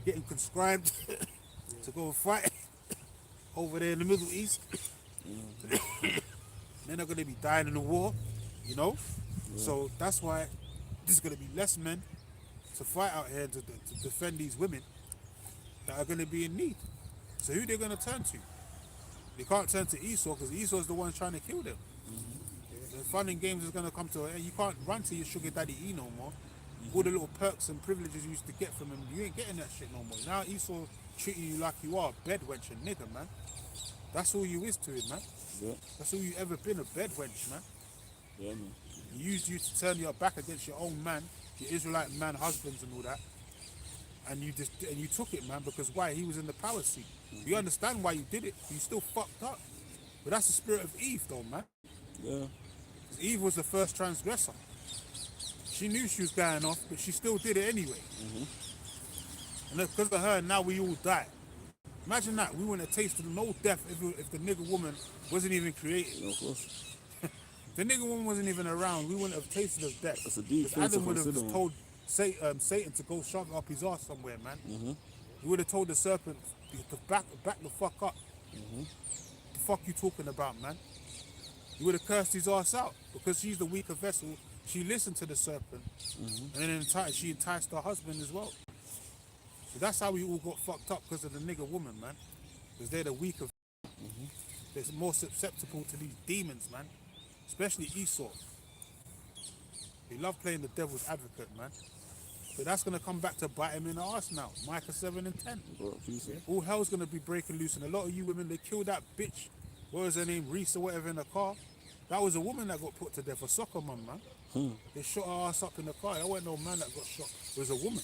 getting conscribed to go and fight over there in the Middle East. Men are going to be dying in the war, you know? So that's why there's going to be less men to fight out here to defend these women that are going to be in need. So who they're going to turn to? They can't turn to Esau because Esau is the one trying to kill them. The fun and games is going to come to you can't run to your sugar daddy E no more. All the little perks and privileges you used to get from him, you ain't getting that shit no more. Now Esau treating you like you are a bed wench and nigga, man. That's all you is to him, man. Yeah. That's all you ever been, a bed wench, man. Yeah, man. He used you to turn your back against your own man, your Israelite man husbands and all that. And you took it, man, because why? He was in the power seat. You understand why you did it. You still fucked up. But that's the spirit of Eve, though, man. Yeah. 'Cause Eve was the first transgressor. She knew she was going off, but she still did it anyway. And because of her, now we all die. Imagine that. We wouldn't have tasted no death if the nigger woman wasn't even created. Yeah, of course. If the nigger woman wasn't even around, we wouldn't have tasted of death. That's a deep thing to Adam would have consider, just man. told Satan to go shove it up his ass somewhere, man. He would have told the serpent to back the fuck up. The fuck you talking about, man? He would have cursed his ass out because she's the weaker vessel. She listened to the serpent, and then she enticed her husband as well. So that's how we all got fucked up because of the nigger woman, man. Because they're the weaker. They're more susceptible to these demons, man. Especially Esau. He loved playing the devil's advocate, man. But that's going to come back to bite him in the arse now. Micah 7 and 10. Bro, peace, yeah. All hell's going to be breaking loose. And a lot of you women, they killed that bitch. What was her name? Reese or whatever in the car. That was a woman that got put to death. A soccer mum, man. They shot her ass up in the car. That wasn't no man that got shot. It was a woman.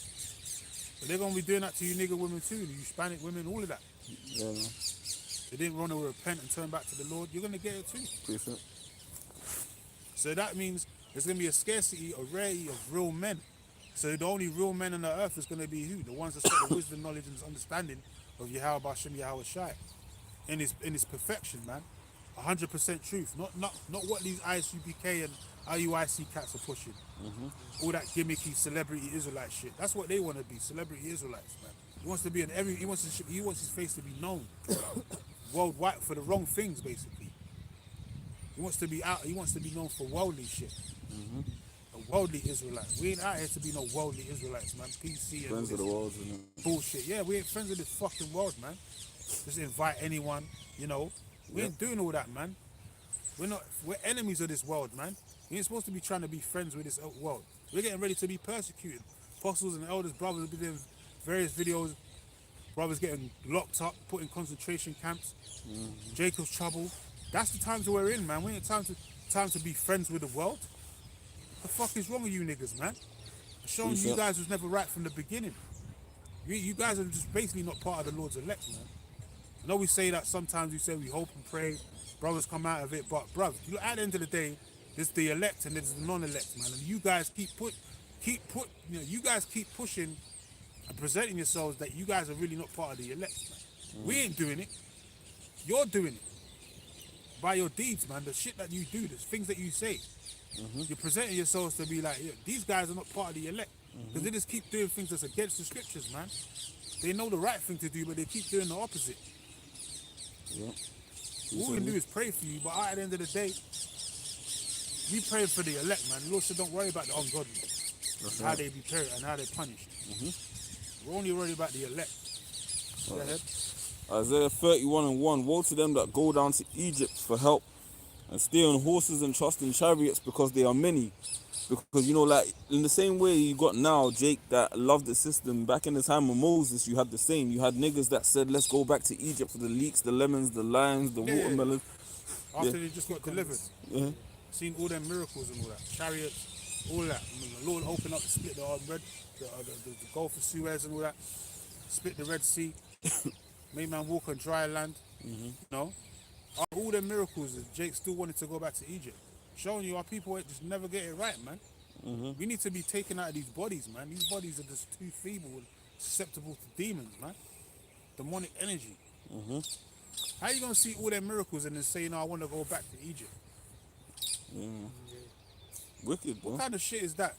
But they're going to be doing that to you nigger women too. You Hispanic women, all of that. Yeah, man. They didn't want to repent and turn back to the Lord. You're going to get it too. Peace, yeah. So that means there's going to be a scarcity, a rarity of real men. So the only real men on the earth is going to be who? The ones that's got the wisdom, knowledge, and understanding of Yahweh Bashem, Yahweh Shai. In his perfection, man. 100% truth. Not what these ISUPK and IUIC cats are pushing. All that gimmicky celebrity Israelite shit. That's what they want to be, celebrity Israelites, man. He wants to be in every. He wants his face to be known worldwide for the wrong things, basically. He wants to be out. He wants to be known for worldly shit. A worldly Israelite. We ain't out here to be no worldly Israelites, man. PC and Friends of the world, you know. bullshit. Yeah, we ain't friends with this fucking world, man. Just invite anyone, you know. We ain't doing all that, man. We're enemies of this world, man. We ain't supposed to be trying to be friends with this world. We're getting ready to be persecuted. Apostles and elders, brothers will be doing various videos. Brothers getting locked up, put in concentration camps. Jacob's trouble. That's the times we're in, man. We ain't time to be friends with the world. The fuck is wrong with you niggas, man? I'm showing you guys was never right from the beginning. You guys are just basically not part of the Lord's elect, man. I know we say that sometimes. We say we hope and pray, brothers come out of it, but bruv, at the end of the day, there's the elect and there's the non-elect, man. And you guys you guys keep pushing and presenting yourselves that you guys are really not part of the elect, man. We ain't doing it. You're doing it by your deeds, man. The shit that you do, the things that you say. You're presenting yourselves to be like, yeah, these guys are not part of the elect because they just keep doing things that's against the scriptures, man. They know the right thing to do, but they keep doing the opposite. Yeah. All we can do is pray for you, but at the end of the day, we pray for the elect, man. The Lord said don't worry about the ungodly. That's how right. they be perished and how they're punished. We're only worried about the elect. Go ahead. Isaiah 31 and 1. Woe to them that go down to Egypt for help and stay on horses and trust in chariots because they are many. Because, you know, like, in the same way you got now, Jake, that loved the system, back in the time of Moses, you had the same. You had niggas that said, let's go back to Egypt for the leeks, the lemons, the limes, the watermelons. After they just got delivered. Seen all them miracles and all that. Chariots, all that. The Lord opened up, split the Gulf of Suez and all that. Split the Red Sea. Made man walk on dry land. You know? After all them miracles, Jake still wanted to go back to Egypt. Showing you our people just never get it right, man. We need to be taken out of these bodies, man. These bodies are just too feeble and susceptible to demons, man. Demonic energy. How you gonna see all them miracles and then say, no, I want to go back to Egypt? Wicked, bro. What kind of shit is that?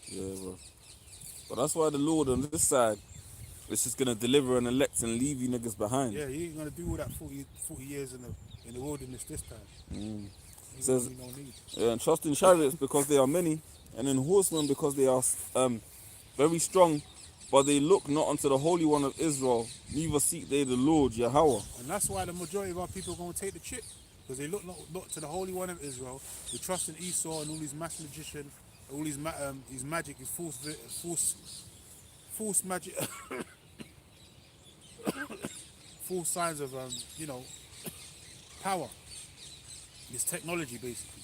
Yeah, bro. But that's why the Lord on this side is just gonna deliver and elect and leave you niggas behind. Yeah, he ain't gonna do all that 40 years in the wilderness this time. Says, no need. yeah, and trust in chariots because they are many, and in horsemen because they are very strong, but they look not unto the Holy One of Israel, neither seek they the Lord, Yahweh. And that's why the majority of our people are going to take the chip, because they look not to the Holy One of Israel. They trust in Esau and all these mass magician, all these magic, his false magic, false signs of power. It's technology, basically.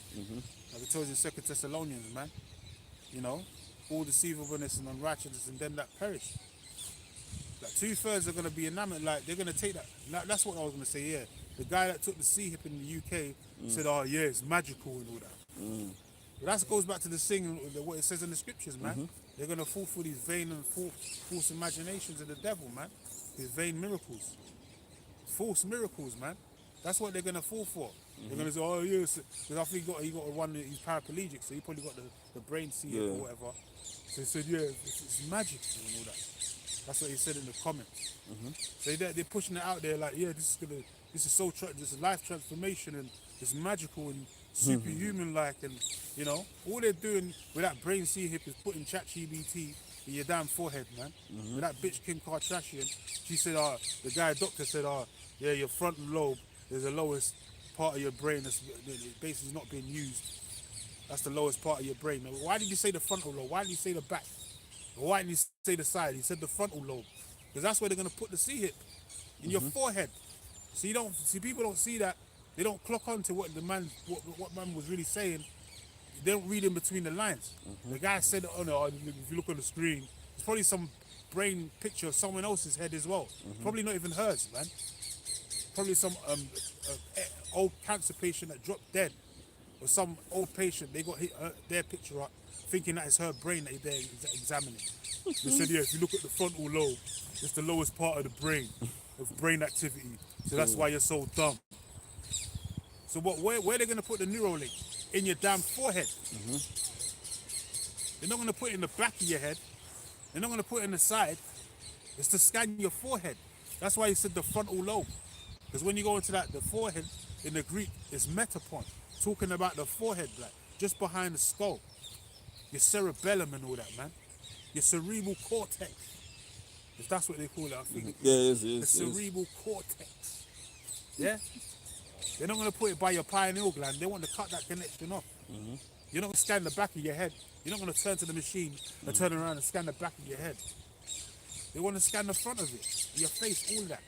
Like it tells you in 2 Thessalonians, man. You know, all deceivableness and unrighteousness and them that perish. Like 2/3 are going to be enamored. Like they're going to take that. That's what I was going to say. Yeah, the guy that took the sea hip in the UK said, "Oh yeah, it's magical and all that." That goes back to the thing, what it says in the scriptures, man. They're going to fall for these vain and false imaginations of the devil, man. These vain miracles. False miracles, man. That's what they're going to fall for. They're going to say, oh, yes. Because I think he got one, he's paraplegic, so he probably got the brain seed or whatever. So he said, yeah, it's magic and all that. That's what he said in the comments. So they're pushing it out there like, yeah, this is life transformation and it's magical and superhuman-like, and you know, all they're doing with that brain seed hip is putting ChatGPT in your damn forehead, man. With that bitch Kim Kardashian, she said, the doctor said, yeah, your frontal lobe is the lowest part of your brain that's basically not being used. That's the lowest part of your brain. Now, why did you say the frontal lobe? Why did you say the back? Why didn't he say the side? He said the frontal lobe. Because that's where they're going to put the C-hip, in your forehead. So people don't see that. They don't clock on to what man was really saying. They don't read in between the lines. The guy said, if you look on the screen, it's probably some brain picture of someone else's head as well. Probably not even hers, man. Probably some old cancer patient that dropped dead. Or some old patient, they got their picture up, thinking that it's her brain that they're examining. They said, yeah, if you look at the frontal lobe, it's the lowest part of the brain, of brain activity. So that's why you're so dumb. So where are they going to put the Neuralink? In your damn forehead. They're not going to put it in the back of your head. They're not going to put it in the side. It's to scan your forehead. That's why he said the frontal lobe. Because when you go into the forehead, in the Greek, it's metapon. Talking about the forehead, like, just behind the skull. Your cerebellum and all that, man. Your cerebral cortex. If that's what they call it, I think. Yeah, it is. The cerebral cortex. Yeah? They're not going to put it by your pineal gland. They want to cut that connection off. You're not going to scan the back of your head. You're not going to turn to the machine and turn around and scan the back of your head. They want to scan the front of it, your face, all that.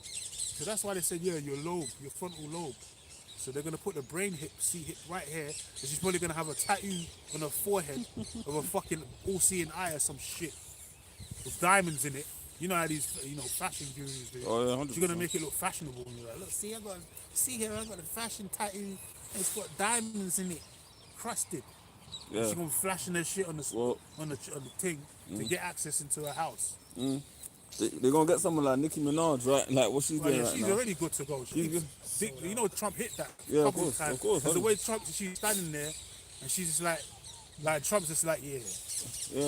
So that's why they said, yeah, your lobe, your frontal lobe. So they're going to put the brain hip, C-hip right here. And she's probably going to have a tattoo on her forehead of a fucking all-seeing eye or some shit with diamonds in it. You know how these, fashion gurus do. Oh, yeah, 100%. She's going to make it look fashionable. And you're like, look, see, I got a fashion tattoo. And it's got diamonds in it, crusted. Yeah. She's going to be flashing her shit on the thing to get access into her house. They're going to get someone like Nicki Minaj, right? Like what she's doing right she's now. already good to go. You know Trump hit that Yeah, couple of times. course. The way she's standing there and she's just like Trump's just like, yeah.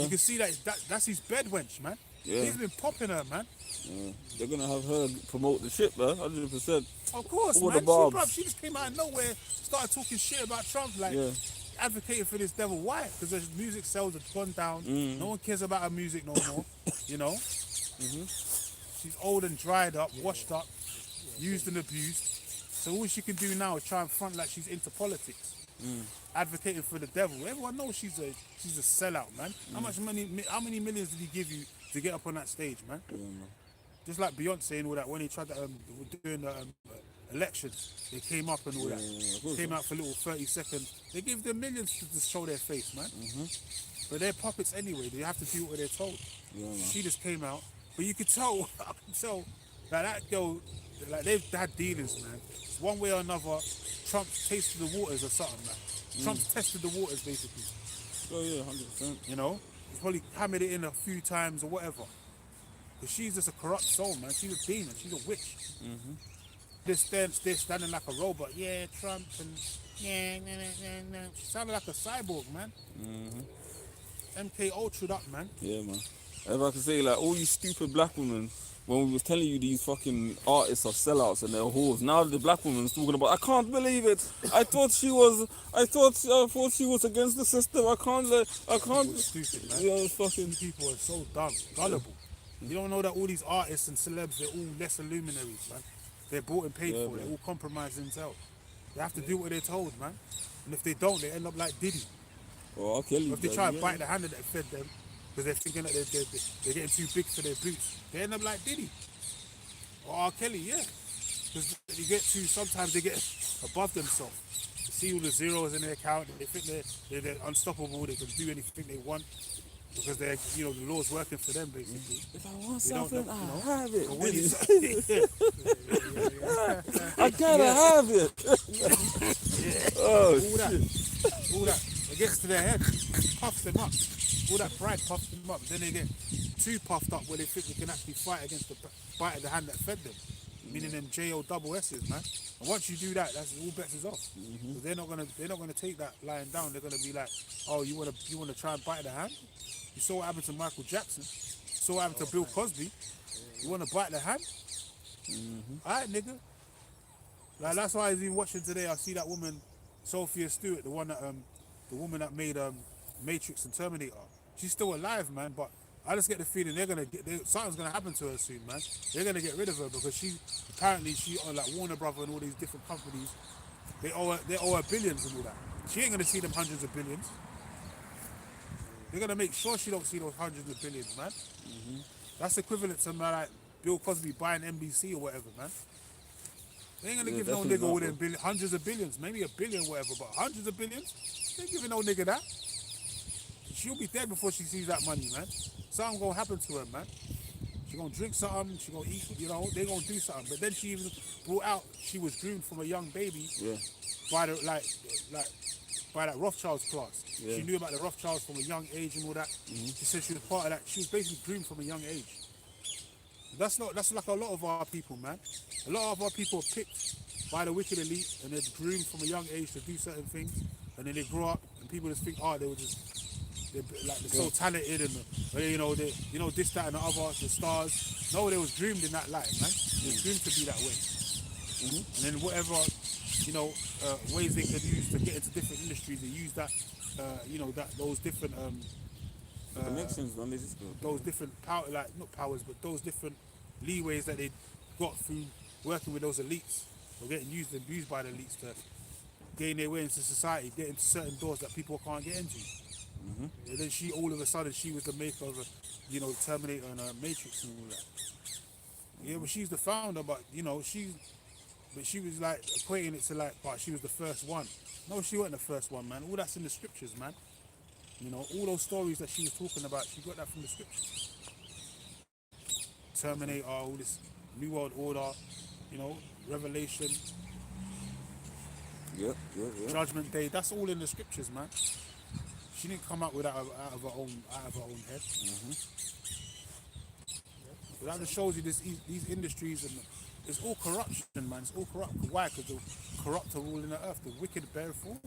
You can see that's his bed wench, man. Yeah. He's been popping her, man. Yeah. They're going to have her promote the shit, man, 100%. Of course, all man. The barbs. She just came out of nowhere, started talking shit about Trump, advocating for this devil. Why? Because the music sales have gone down. No one cares about her music no more, you know? She's old and dried up, washed up, used and abused. So all she can do now is try and front like she's into politics, advocating for the devil. Everyone knows she's a sellout, man. How many millions did he give you to get up on that stage, man? Yeah, man. Just like Beyonce and all that, when he tried to doing the elections, they came up and all that. Came out for a little 30 seconds. They give them millions to show their face, man. But they're puppets anyway. They have to do what they're told. Yeah, man. She just came out. But you could tell, that girl, like they've had dealings, man. One way or another, Trump tasted the waters or something, man. Trump's tested the waters, basically. Oh, yeah, 100%. You know? He's probably hammered it in a few times or whatever. But she's just a corrupt soul, man. She's a demon. She's a witch. They're standing like a robot. Yeah, Trump and nah. She sounded like a cyborg, man. MK Ultra'd up, man. Yeah, man. If I could say, like, all you stupid black women, when we was telling you these fucking artists are sellouts and they're whores, now the black woman's talking about, I can't believe it. I thought she was against the system. I can't. It's stupid, man. Yeah, fucking people are so dumb, gullible. You don't know that all these artists and celebs, they're all lesser luminaries, man. They're bought and paid for. They're all compromised themselves. They have to do what they're told, man. And if they don't, they end up like Diddy. Or R. Kelly. Or if they try and bite the hand that fed them, because they're thinking that they're getting too big for their boots, they end up like Diddy. Or R. Kelly, yeah. Because sometimes they get above themselves. They see all the zeros in their account, and they think they're unstoppable, they can do anything they want. Because they're, the law's working for them, basically. If I want something, I have it. I gotta have it. Oh, all that. It gets to their head, puffs them up. All that pride puffs them up. Then they get too puffed up where they think they can actually fight against the bite of the hand that fed them. Meaning them JOSS's, man. And once you do that, that's all bets is off. So they're not gonna take that lying down. They're gonna be like, oh, you wanna try and bite the hand? You saw what happened to Michael Jackson. You saw what happened to Bill Cosby. You wanna bite the hand? Alright, nigga. Like that's why I was even watching today. I see that woman, Sophia Stewart, the woman that made Matrix and Terminator. She's still alive, man. But I just get the feeling something's gonna happen to her soon, man. They're gonna get rid of her because she on like Warner Brother and all these different companies. They owe her billions and all that. She ain't gonna see them hundreds of billions. They're gonna make sure she don't see those hundreds of billions, man. That's equivalent to like Bill Cosby buying NBC or whatever, man. They ain't gonna give no nigga within hundreds of billions, maybe a billion, whatever, but hundreds of billions, they ain't giving no nigga that. She'll be dead before she sees that money, man. Something gonna happen to her, man. She gonna drink something, she gonna eat, they gonna do something. But then she even brought out she was groomed from a young baby by the by that Rothschild's class. Yeah. She knew about the Rothschilds from a young age and all that. She said she was part of that. She was basically groomed from a young age. That's like a lot of our people, man. A lot of our people are picked by the wicked elite and they're groomed from a young age to do certain things, and then they grow up and people just think, oh, they're so talented and this, that, and the other, the stars. No, they was groomed in that light, man. They was groomed to be that way. And then whatever ways they could use to get into different industries, they use that, those different connections, man. Those different powers, but those different leeways that they got through working with those elites or getting used and abused by the elites to gain their way into society, get into certain doors that people can't get into. And then all of a sudden she was the maker of Terminator and Matrix and all that. Yeah, but she's the founder, but she was like equating it to like, but she was the first one. No, she wasn't the first one, man. All that's in the scriptures, man. All those stories that she was talking about, she got that from the scriptures. Terminator, all this New World Order, Revelation, Judgment Day. That's all in the scriptures, man. She didn't come up with that out of her own head. But that just shows you these industries, and it's all corruption, man. It's all corrupt. Why? Because the corrupt are ruling the earth. The wicked bear fall.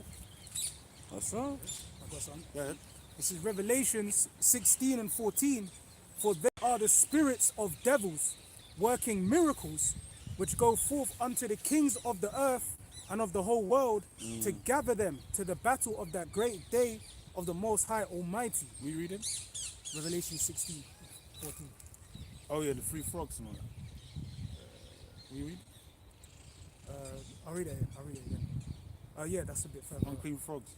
That's right. I got something. Go ahead. This is Revelations 16 and 14. For there are the spirits of devils working miracles, which go forth unto the kings of the earth and of the whole world to gather them to the battle of that great day of the Most High Almighty. We reading? Revelation 16, 14. Oh yeah, the three frogs and all that. We read? I'll read it again. Yeah, that's a bit further. Unclean frogs.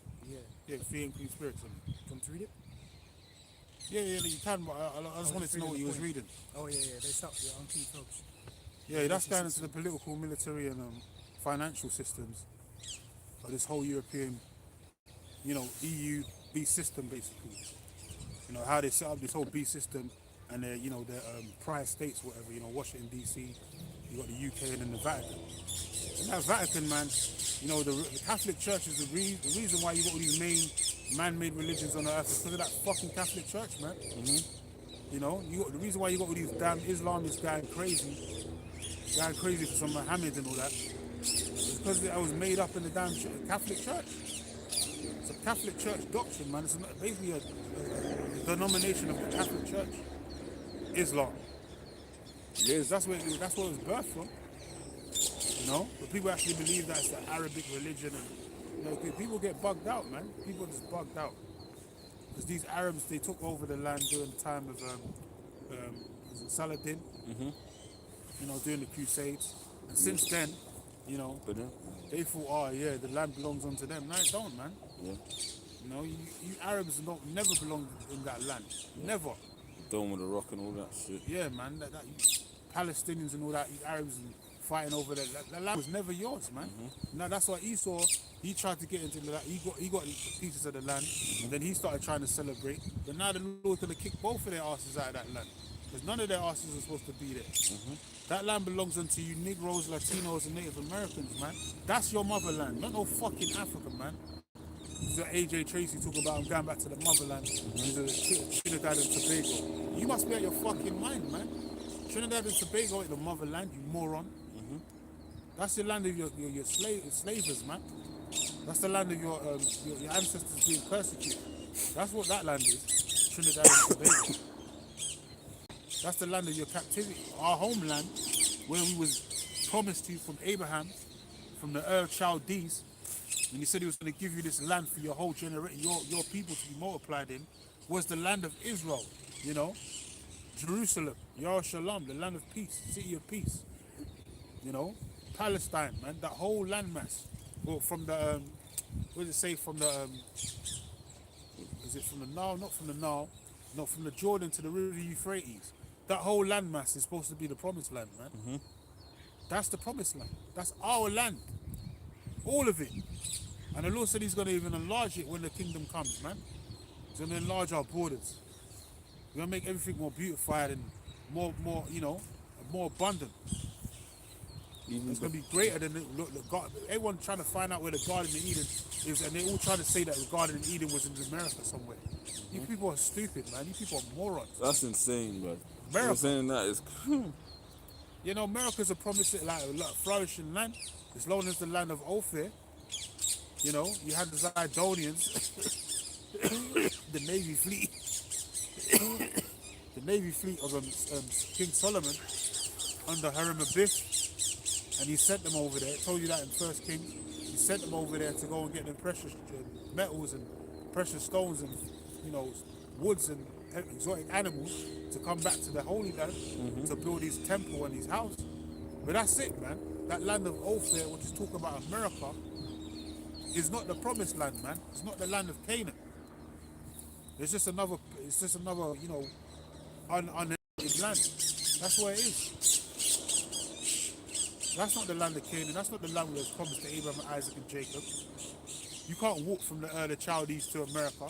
Yeah, three unclean spirits on it. Do you want to read it? Yeah, you can, but I just wanted to know what you was reading. Oh yeah, they start with unclean frogs. Yeah, that's down into the political, military and financial systems of this whole European, EU beast system basically. How they set up this whole beast system, and their prior states, whatever. Washington DC, you got the UK, and then the Vatican. And that Vatican, man, the Catholic Church is the reason why you got all these man-made religions on the earth is because of that fucking Catholic Church, man. You got the reason why you got all these damn Islamists going crazy for some Muhammad and all that. It's because it was made up in the damn Catholic Church. It's a Catholic Church doctrine, man. It's basically a denomination of the Catholic Church, Islam. Yes, that's where it was birthed from. But people actually believe that it's the Arabic religion, and people get bugged out, man. People just bugged out because these Arabs, they took over the land during the time of was it Saladin, during the Crusades, and since then, they thought, the land belongs onto them. No, it don't, man. You Arabs never belonged in that land, never. Dome with the rock and all that shit. Yeah, man. That Palestinians and all that, you Arabs fighting over that land was never yours, man. Now that's why Esau, he tried to get into that. He got pieces of the land, and then he started trying to celebrate. But now the Lord's gonna kick both of their asses out of that land, because none of their asses are supposed to be there. That land belongs unto you Negroes, Latinos, and Native Americans, man. That's your motherland, not no fucking Africa, man. This is AJ Tracy talking about I'm going back to the motherland. He's a Trinidad and Tobago. You must be out your fucking mind, man. Trinidad and Tobago ain't the motherland, you moron. That's the land of your slavers, man. That's the land of your ancestors being persecuted. That's what that land is, Trinidad and Tobago. That's the land of your captivity. Our homeland, where we was promised to you from Abraham, from the Chaldees, and he said he was going to give you this land for your whole generation, your people to be multiplied in, was the land of Israel, you know? Jerusalem, Yerushalayim, the land of peace, city of peace, you know? Palestine, man, that whole landmass. Well, from the, what does it say, from the, is it from the Nile? Not from the Nile, no, from the Jordan to the river Euphrates. That whole landmass is supposed to be the promised land, man. That's the promised land. That's our land. All of it. And the Lord said he's going to even enlarge it when the kingdom comes, man. He's going to enlarge our borders. We're going to make everything more beautified and more, you know, more abundant. It's going to be greater than the God. Everyone trying to find out where the Garden of Eden is, and they're all trying to say that the Garden of Eden was in America somewhere. You people are stupid, man. You people are morons. That's insane, bro. America. You're saying that is... You know, America's a promising, like a flourishing land. It's known as the land of Ophir. You know, you had the Zidonians, the Navy fleet, the Navy fleet of King Solomon under Hiram Abiff, and he sent them over there. I told you that in First Kings. He sent them over there to go and get them precious metals and precious stones and, you know, woods and exotic animals to come back to the Holy Land to build his temple and his house. But that's it, man. That land of Ophir, which is talking about America, is not the promised land, man. It's not the land of Canaan. It's just another, you know, uninhabited land. That's where it is. That's not the land of Canaan. That's not the land that was promised to Abraham, Isaac, and Jacob. You can't walk from the Chaldees to America.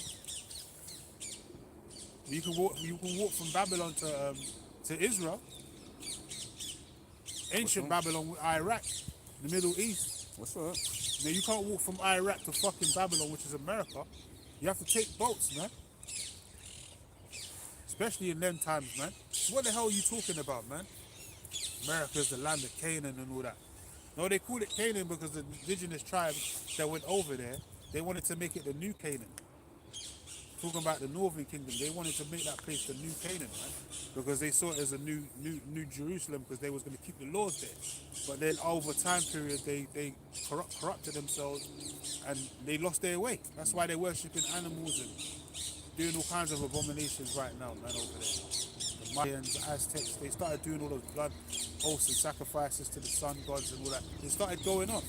You can walk from Babylon to Israel. Ancient Babylon, Iraq, the Middle East. What's that? Now you can't walk from Iraq to fucking Babylon, which is America. You have to take boats, man. Especially in them times, man. What the hell are you talking about, man? America's the land of Canaan and all that. No, they call it Canaan because the indigenous tribes that went over there, they wanted to make it the new Canaan. Talking about the Northern Kingdom, they wanted to make that place the new Canaan, man, because they saw it as a new Jerusalem because they was going to keep the laws there. But then over time period, they corrupted themselves and they lost their way. That's why they're worshipping animals and doing all kinds of abominations right now, man, over there. The Mayans, the Aztecs, they started doing all those blood oaths and sacrifices to the sun gods and all that. They started going off.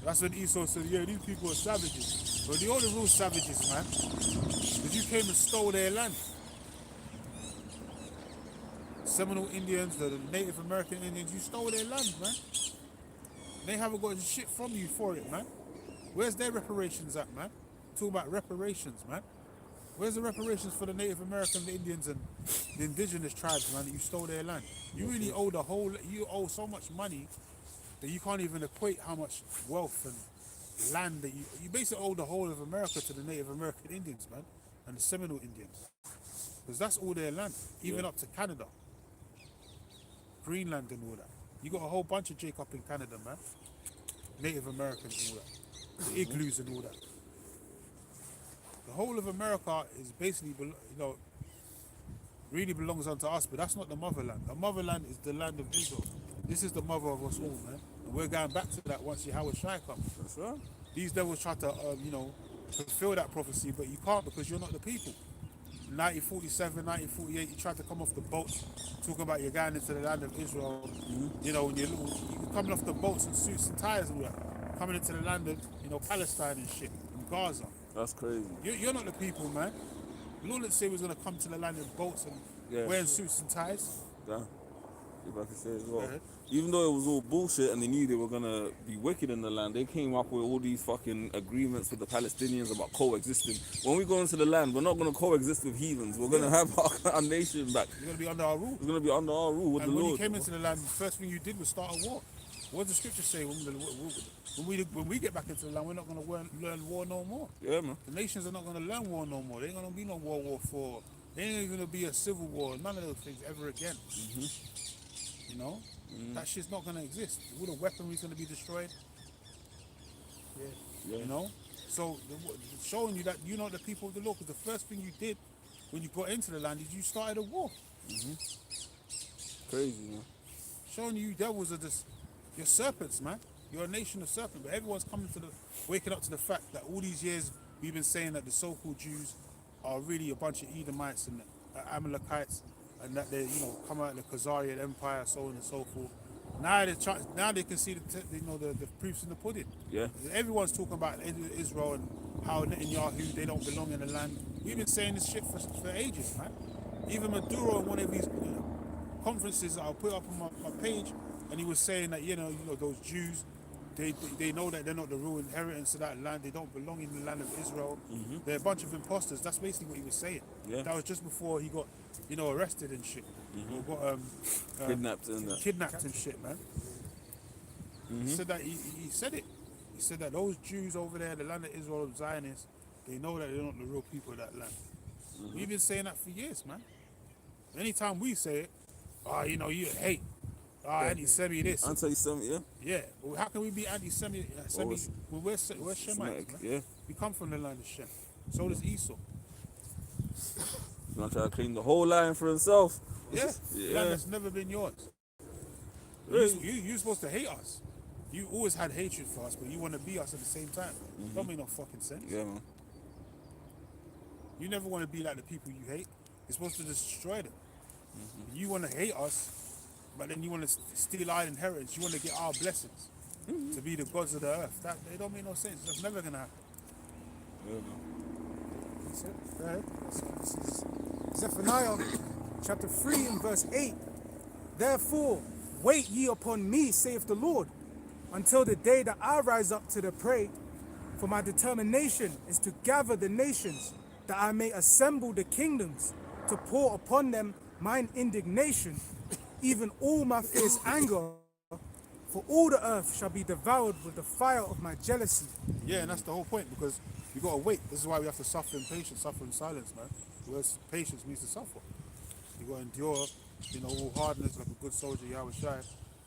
That's when Esau said, yeah, these people are savages. But they're all the real savages, man. Because you came and stole their land. Seminole Indians, the Native American Indians, you stole their land, man. They haven't got shit from you for it, man. Where's their reparations at, man? Talking about reparations, man. Where's the reparations for the Native American, the Indians, and the indigenous tribes, man, that you stole their land? You really owe you owe so much money that you can't even equate how much wealth and land that you basically owe the whole of America to the Native American Indians, man, and the Seminole Indians. Because that's all their land, even up to Canada. Greenland and all that. You got a whole bunch of Jacob in Canada, man. Native Americans and all that. The igloos and all that. The whole of America is basically, you know, really belongs unto us, but that's not the motherland. The motherland is the land of Israel. This is the mother of us all, man. And we're going back to that once Yahweh Shai comes. That's right. These devils try to, you know, fulfill that prophecy, but you can't because you're not the people. 1947, 1948, you tried to come off the boats, talking about you're going into the land of Israel. You know, when you're coming off the boats in suits and ties and all that, coming into the land of, you know, Palestine and shit, and Gaza. That's crazy. You're not the people, man. The Lord didn't say we was going to come to the land in boats and wearing suits and ties. Yeah. If I can say as well. Even though it was all bullshit and they knew they were going to be wicked in the land, they came up with all these fucking agreements with the Palestinians about coexisting. When we go into the land, we're not going to coexist with heathens. We're going to have our nation back. You're going to be under our rule. We're going to be under our rule with and the when Lord. you came into the land, the first thing you did was start a war. What does the scripture say? When we get back into the land, we're not going to learn war no more. Yeah, man. The nations are not going to learn war no more. There ain't going to be no World War IV. There ain't even going to be a civil war. None of those things ever again. You know? That shit's not going to exist. All the weaponry's going to be destroyed. Yeah. You know? So, showing you that you know the people of the Lord, because the first thing you did when you got into the land is you started a war. Crazy, man. Showing you devils are just, you're serpents, man. You're a nation of serpents. But everyone's coming to waking up to the fact that all these years we've been saying that the so-called Jews are really a bunch of Edomites and Amalekites, and that they, come out of the Khazarian Empire, so on and so forth. Now they can see the proofs in the pudding. Yeah. Everyone's talking about Israel and how Netanyahu, they don't belong in the land. We've been saying this shit for ages, man. Even Maduro in one of these conferences that I'll put up on my page, and he was saying that those Jews, they know that they're not the real inheritance of that land. They don't belong in the land of Israel. They're a bunch of imposters. That's basically what he was saying. Yeah. That was just before he got arrested and shit. Or got kidnapped and shit, man. He said that he said it. He said that those Jews over there, the land of Israel, Zionists, they know that they're not the real people of that land. We've been saying that for years, man. Anytime we say it, you hate. Anti-Semitic this. Anti-Semitic, yeah. Yeah, but how can we be anti-Semitic? We're Shemites, man. Yeah. We come from the land of Shem. So does Esau. He's gonna try to claim the whole line for himself. Yeah. Yeah. Land that's never been yours. Really? You're supposed to hate us. You always had hatred for us, but you want to be us at the same time. Don't make no fucking sense. Yeah, man. You never want to be like the people you hate. You're supposed to destroy them. You want to hate us, but then you want to steal our inheritance. You want to get our blessings to be the gods of the earth. That they don't make no sense. That's never gonna happen. Yeah, man. That's it. Go ahead. This is Zephaniah chapter 3 and verse 8. Therefore, wait ye upon me, saith the Lord, until the day that I rise up to the prey. For my determination is to gather the nations, that I may assemble the kingdoms, to pour upon them mine indignation, even all my fierce anger, for all the earth shall be devoured with the fire of my jealousy. Yeah, and that's the whole point, because we gotta wait. This is why we have to suffer in patience, suffer in silence, man. Because patience means to suffer. You gotta endure, all hardness like a good soldier, Yahweh Shai.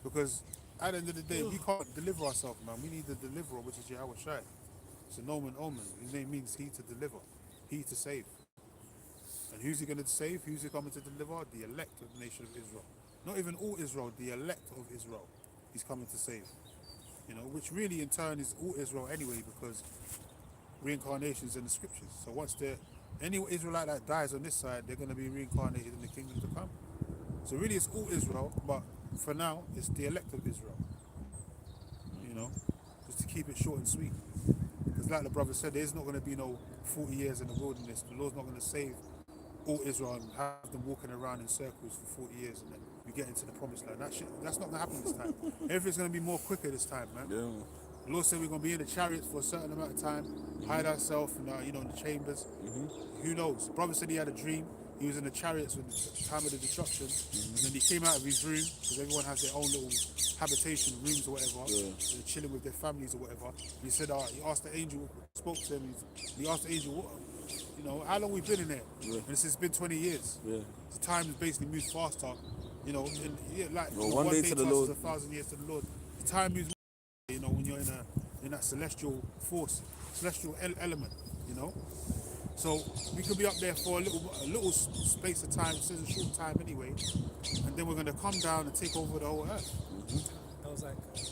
Because at the end of the day, we can't deliver ourselves, man. We need the deliverer, which is Yahweh Shai. It's a nomen omen. His name means he to deliver, he to save. And who's he going to save? Who's he coming to deliver? The elect of the nation of Israel. Not even all Israel, the elect of Israel he's coming to save. Which really in turn is all Israel anyway, because reincarnation's in the scriptures. So once any Israelite that dies on this side, they're going to be reincarnated in the kingdom to come. So really it's all Israel, but for now it's the elect of Israel. Just to keep it short and sweet. Because like the brother said, there's not going to be no 40 years in the wilderness. The Lord's not going to save all Israel and have them walking around in circles for 40 years and then we get into the promised land. That's not going to happen this time. Everything's going to be more quicker this time, man. Yeah. The Lord said we're going to be in the chariots for a certain amount of time, hide ourselves in the chambers. Who knows? The brother said he had a dream. He was in the chariots at the time of the destruction, and then he came out of his room, because everyone has their own little habitation rooms or whatever. They're chilling with their families or whatever. And he said, he asked the angel, spoke to him, he asked the angel, how long we been in there? And he said, it's been 20 years. Yeah. The time has basically moved faster. One day to the Lord. 1,000 years to the Lord. The time moves, when you're in that celestial force, celestial element, So we could be up there for a little space of time. It says a short time anyway, and then we're going to come down and take over the whole earth. That was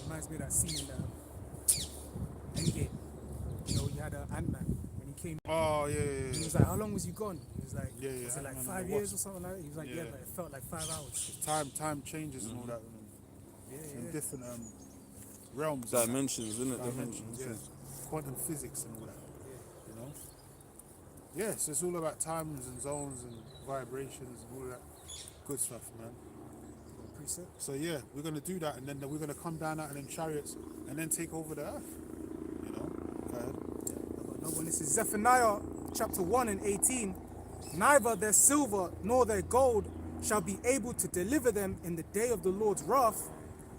reminds me of that scene in Endgame. You had Ant-Man when he came. Oh yeah. He was like, "How long was you gone?" He was like, "Was it like Ant-Man 5 years or something like that?" He was like, "Yeah, but it felt like 5 hours." Time changes and all that. In different realms. Dimensions, isn't it? Dimensions, yeah. Quantum physics and all that. Yes, it's all about times and zones and vibrations and all that good stuff, man. Precept. So yeah, we're going to do that, and then we're going to come down out of them chariots and then take over the earth. Go ahead. Another one, this is Zephaniah chapter 1 and 18. Neither their silver nor their gold shall be able to deliver them in the day of the Lord's wrath,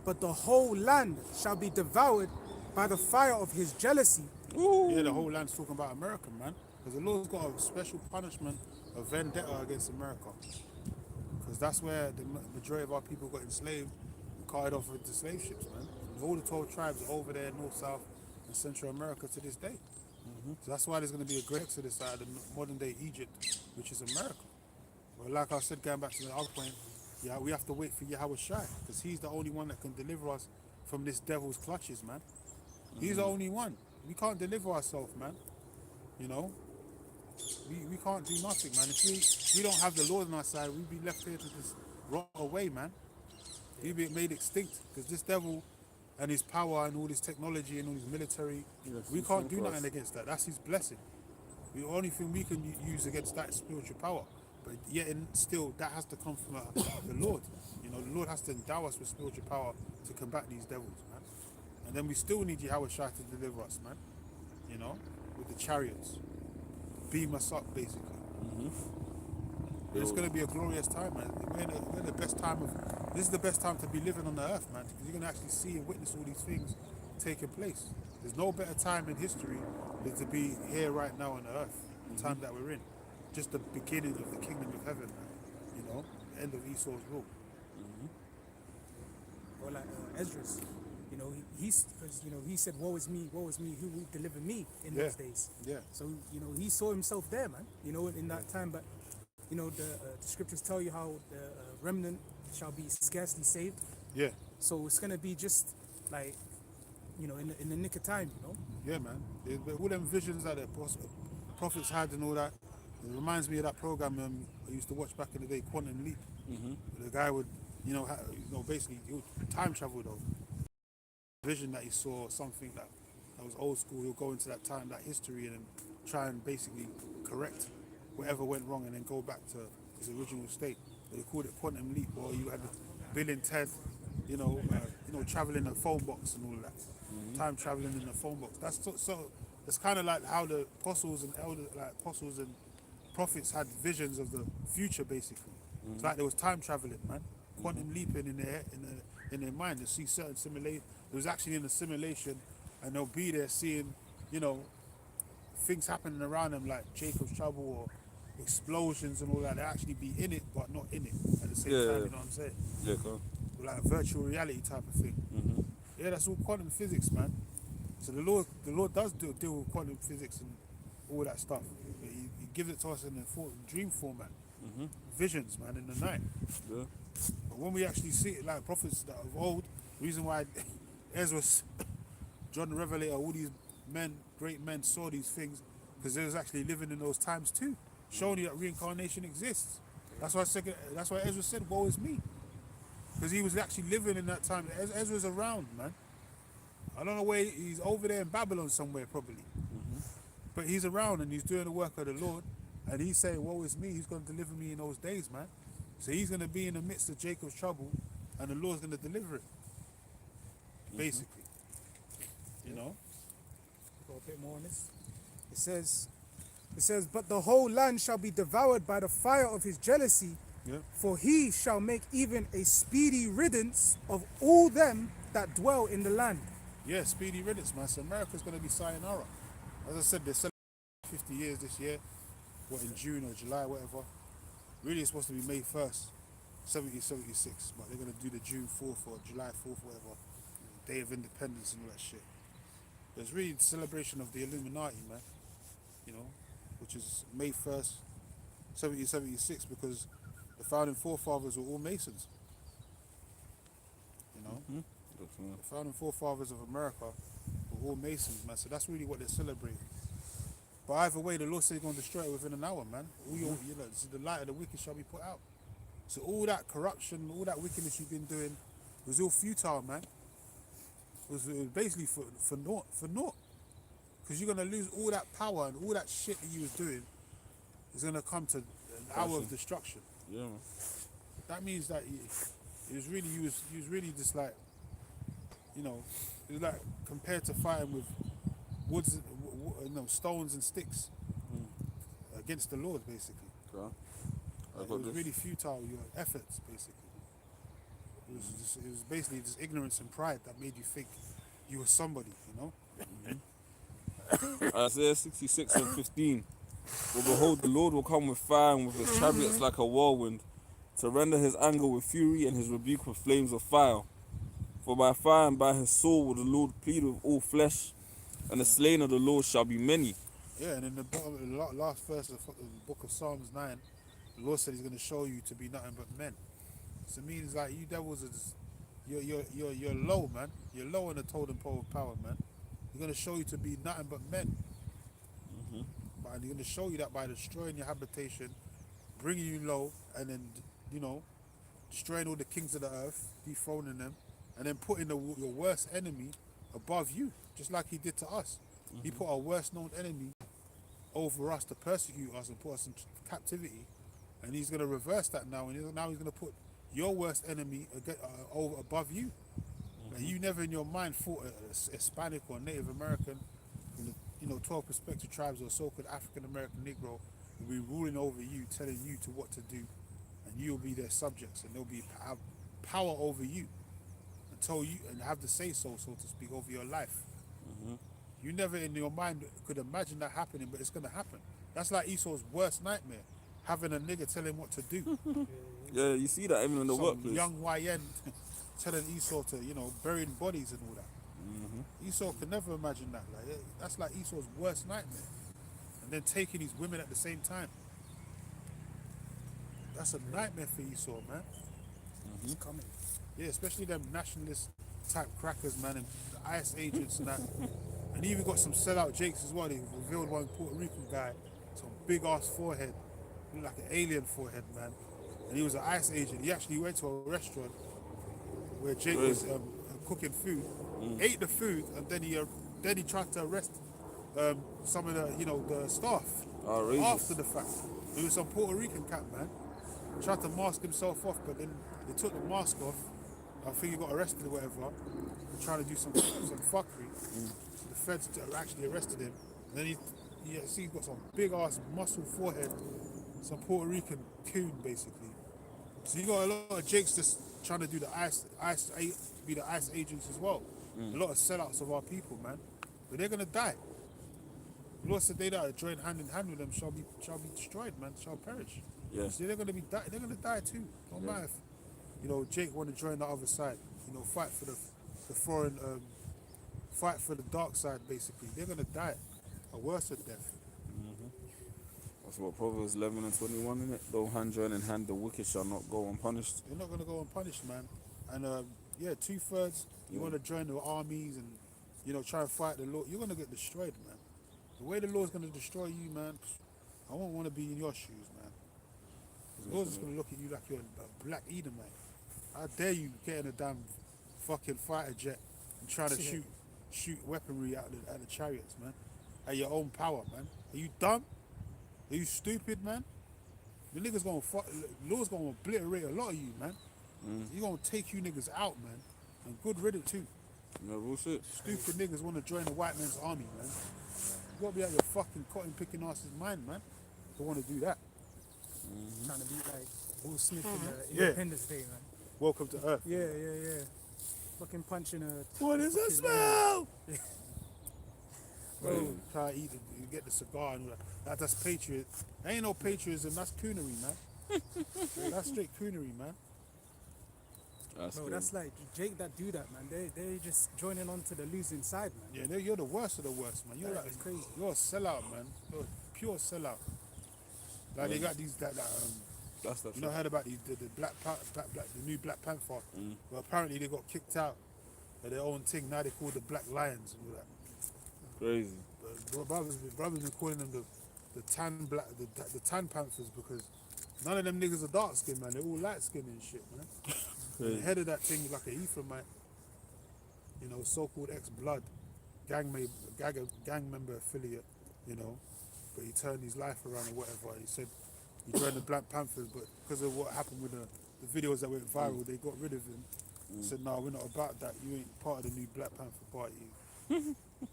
but the whole land shall be devoured by the fire of his jealousy. Yeah, the whole land's talking about America, man. Because the Lord's got a special punishment, a vendetta against America. Because that's where the majority of our people got enslaved and carted off into slave ships, man. And all the 12 tribes are over there, North, South, and Central America to this day. So that's why there's going to be a great exodus out of the modern day Egypt, which is America. But like I said, going back to the other point, yeah, we have to wait for Yahweh Shai, because he's the only one that can deliver us from this devil's clutches, man. He's the only one. We can't deliver ourselves, man. You know? We can't do nothing, man. If we don't have the Lord on our side, we'd be left here to just rot away, man. We'd be made extinct, because this devil and his power and all his technology and all his military, we can't do nothing against that. That's his blessing. The only thing we can use against that is spiritual power. But yet and still, that has to come from the Lord. You know, the Lord has to endow us with spiritual power to combat these devils, man. And then we still need Yahweh Shai to deliver us, man. You know, with the chariots. Beam us up, basically. It's going to be a glorious time, man. We're in the best time of... This is the best time to be living on the earth, man. Because you're going to actually see and witness all these things taking place. There's no better time in history than to be here right now on the earth, the time that we're in. Just the beginning of the kingdom of heaven, man. You know, the end of Esau's rule. Or like Ezra's, you know, he said, woe is me, who will deliver me in those days. Yeah. So, you know, he saw himself there, man, you know, in that time. But, you know, the scriptures tell you how the remnant shall be scarcely saved. Yeah. So it's going to be just like, you know, in the nick of time, you know? Yeah, man. All them visions that the prophets had and all that, it reminds me of that program I used to watch back in the day, Quantum Leap. The guy would, basically, he would time travel though. Vision that he saw, something that was old school, he'll go into that time, that history, and then try and basically correct whatever went wrong and then go back to his original state. They called it Quantum Leap, or you had Bill and Ted, traveling in a phone box and all of that. Time traveling in a phone box. That's so it's kind of like how the apostles and apostles and prophets had visions of the future, basically. It's like there was time traveling, man. Quantum leaping in their mind to see certain simulation. It was actually in a simulation, and they'll be there seeing, things happening around them, like Jacob's trouble or explosions and all that. They actually be in it, but not in it at the same time. You know what I'm saying? Yeah, cool. Like a virtual reality type of thing. Yeah, that's all quantum physics, man. So the Lord does deal with quantum physics and all that stuff. But he gives it to us in the dream format. Visions, man, in the night. Yeah. But when we actually see it, like prophets that of old, the reason why Ezra, John the Revelator, all these men, great men, saw these things because they was actually living in those times too, showing you that reincarnation exists. That's why Ezra said, "Woe is me," because he was actually living in that time. Ezra's around, man. I don't know where he's over there in Babylon somewhere, probably. But he's around and he's doing the work of the Lord, and he's saying, "Woe is me." He's going to deliver me in those days, man. So he's going to be in the midst of Jacob's trouble, and the Lord's going to deliver it. Basically, you know. Go a bit more on this. It says, but the whole land shall be devoured by the fire of his jealousy, for he shall make even a speedy riddance of all them that dwell in the land. Yeah, speedy riddance, man. So America's going to be sayonara. As I said, they're celebrating 50 years this year, in June or July, whatever. Really, it's supposed to be May 1st, 1776, but they're going to do the June 4th or July 4th, whatever, Day of Independence and all that shit. But it's really the celebration of the Illuminati, man, which is May 1st, 1776, because the founding forefathers were all Masons, The founding forefathers of America were all Masons, man, so that's really what they're celebrating. But either way, the Lord said he's going to destroy it within an hour, man. So the light of the wicked shall be put out. So all that corruption, all that wickedness you've been doing was all futile, man. It was basically for naught. Because you're going to lose all that power and all that shit that you was doing is going to come to an hour of destruction. Yeah, man. That means that you was really just like, it was like compared to fighting with woods, stones and sticks against the Lord, basically. Okay. It was really futile, your efforts, basically. It it was basically this ignorance and pride that made you think you were somebody, you know. Isaiah 66:15. For behold, the Lord will come with fire and with his chariots like a whirlwind, to render his anger with fury and his rebuke with flames of fire. For by fire and by his sword will the Lord plead with all flesh, and the slain of the Lord shall be many. Yeah, and in the bottom, the last verse of the book of Psalms 9, the Lord said He's going to show you to be nothing but men. So it means like you devils are just, you're low, man. You're low on the totem pole of power, man. He's going to show you to be nothing but men. But He's going to show you that by destroying your habitation, bringing you low, and then, you know, destroying all the kings of the earth, dethroning them, and then putting your worst enemy above you, just like He did to us. He put our worst known enemy over us to persecute us and put us in captivity, and He's going to reverse that now, and now He's going to put your worst enemy over above you. And you never in your mind thought a Hispanic or Native American, you know, 12 prospective tribes or so-called African American Negro will be ruling over you, telling you to what to do, and you'll be their subjects, and they'll have power over you until you and have the say so to speak, over your life. You never in your mind could imagine that happening, but it's going to happen. That's like Esau's worst nightmare, having a nigga tell him what to do. Yeah, you see that even in the Some workplace. young YN telling Esau to, you know, burying bodies and all that. Esau could never imagine that. Like, that's like Esau's worst nightmare. And then taking his women at the same time. That's a nightmare for Esau, man. It's coming. Yeah, especially them nationalist type crackers, man, and the ICE agents and that. And he even got some sellout Jakes as well. They revealed one Puerto Rican guy, some big ass forehead, looked like an alien forehead, man. And he was an ICE agent. He actually went to a restaurant where Jake was cooking food, ate the food, and then he tried to arrest some of the, you know, the staff after the fact. He was some Puerto Rican cat, man. Tried to mask himself off, but then they took the mask off. I think he got arrested or whatever, trying to do some fuckery. So the feds actually arrested him. And then he's got some big ass muscle forehead, some Puerto Rican coon basically. So you got a lot of Jakes just trying to do the be the ICE agents as well. A lot of sellouts of our people, man. But they're gonna die. The Lord said they that join hand in hand with them shall be destroyed, man, shall perish. Yeah. So they're gonna die too. No matter if, you know, Jake want to join the other side, you know, fight for the foreign, fight for the dark side basically. They're gonna die a worse death. That's what Proverbs 11:21, isn't it? Though hand join in hand, the wicked shall not go unpunished. They're not gonna go unpunished, man. And 2/3 you want to join the armies and, you know, try and fight the Lord, you're gonna get destroyed, man. The way the Lord's gonna destroy you, man, I won't want to be in your shoes, man. The Lord's just gonna look at you like you're a black Edomite. How dare you get in a damn fucking fighter jet and trying to shoot weaponry out the chariots, man, at your own power, man. Are you dumb? Are you stupid, man? The niggas gonna Lord's gonna obliterate a lot of you, man. He gonna take you niggas out, man. And good riddance too. No bullshit. Stupid niggas wanna join the white man's army, man. You gotta be out your fucking cotton picking asses mind, man. To wanna do that. Trying to be like Will Smith in the Independence Day, man. Welcome to Earth. Yeah. Fucking punching a... What is that smell? Bro, try to eat it, you get the cigar and all that. That's patriot. That ain't no patriotism, that's coonery, man. Yeah, that's straight coonery, man. Bro, that's like Jake that do that, man. They just joining on to the losing side, man. Yeah, you're the worst of the worst, man. You're That like is crazy. You're a sellout, man. You're a pure sellout. Like they got these That's you know, heard about the new Black Panther. Well, apparently they got kicked out of their own thing. Now they call the Black Lions and all that. crazy. Brothers been calling them the tan Panthers because none of them niggas are dark skinned, man. They're all light skinned and shit, man. The head of that thing is like an Ephraimite, you know, so-called ex-blood gang member affiliate, you know, but he turned his life around or whatever. He said he joined the Black Panthers, but because of what happened with the videos that went viral, they got rid of him. He said, no, we're not about that. You ain't part of the new Black Panther Party.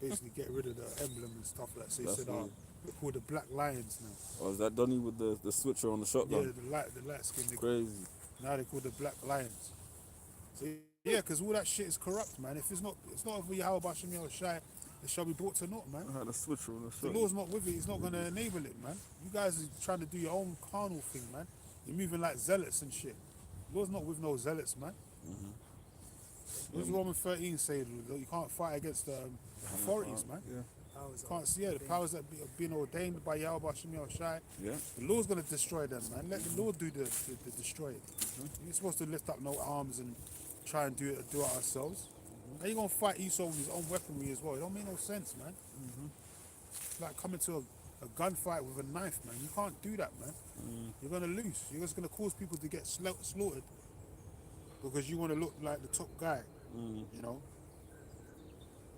Basically get rid of the emblem and stuff like that. So he said, we're called the Black Lions now. Oh, is that Donny with the switcher on the shotgun? Yeah, the light skin. Crazy. Now they call the Black Lions. So yeah, because all that shit is corrupt, man. If it's not of Yahweh Bashem Shai, it shall be brought to naught, man. I had a switch on The law's not with it, it's not gonna enable it, man. You guys are trying to do your own carnal thing, man. You're moving like zealots and shit. The law's not with no zealots, man. What does Romans 13 say? You can't fight against the authorities, man. Yeah. Can't see the powers that are being ordained by Yahweh Bashem Shai. Yeah. The Lord's gonna destroy them, man. Let the Lord do the destroying. You're supposed to lift up no arms and try and do it ourselves. How you gonna fight Esau with his own weaponry as well? It don't make no sense, man. It's like coming to a gunfight with a knife, man. You can't do that, man. You're gonna lose. You're just gonna cause people to get slaughtered because you want to look like the top guy. You know,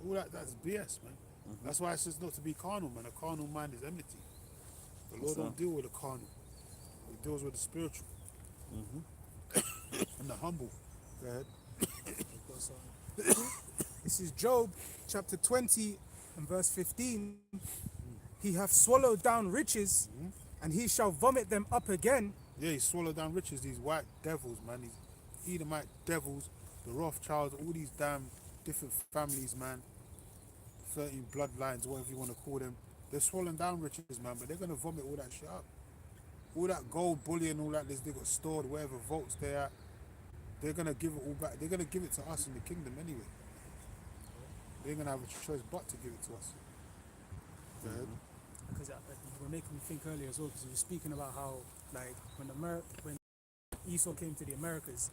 all that's BS, man. That's why it says not to be carnal, man. A carnal mind is enmity. The Lord don't deal with the carnal. He deals with the spiritual and the humble. Go ahead. This is Job chapter 20 and verse 15. He hath swallowed down riches, and he shall vomit them up again. Yeah, he swallowed down riches, these white devils, man. These Edomite devils, the Rothschilds, all these damn different families, man. 13 bloodlines, whatever you want to call them. They're swallowing down riches, man, but they're going to vomit all that shit up. All that gold bullion, all that they got stored, wherever votes they're at, they're going to give it all back. They're going to give it to us in the kingdom anyway. They ain't going to have a choice but to give it to us. Go ahead. Because you were making me think earlier as well, because you were speaking about how, like, when Esau came to the Americas,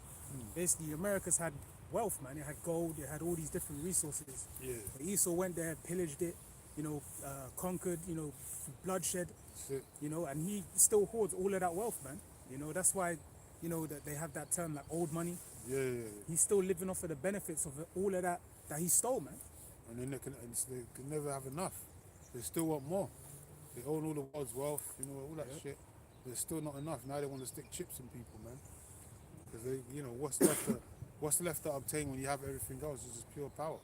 basically the Americas had wealth, man. It had gold, it had all these different resources. Yeah. But Esau went there, pillaged it, conquered, bloodshed, and he still hoards all of that wealth, man. That's why, that they have that term like old money. Yeah. He's still living off of the benefits of all of that he stole, man. And then they can never have enough. They still want more. They own all the world's wealth, all that shit. There's still not enough. Now they want to stick chips in people, man. Because they, what's left to obtain when you have everything else is just pure power.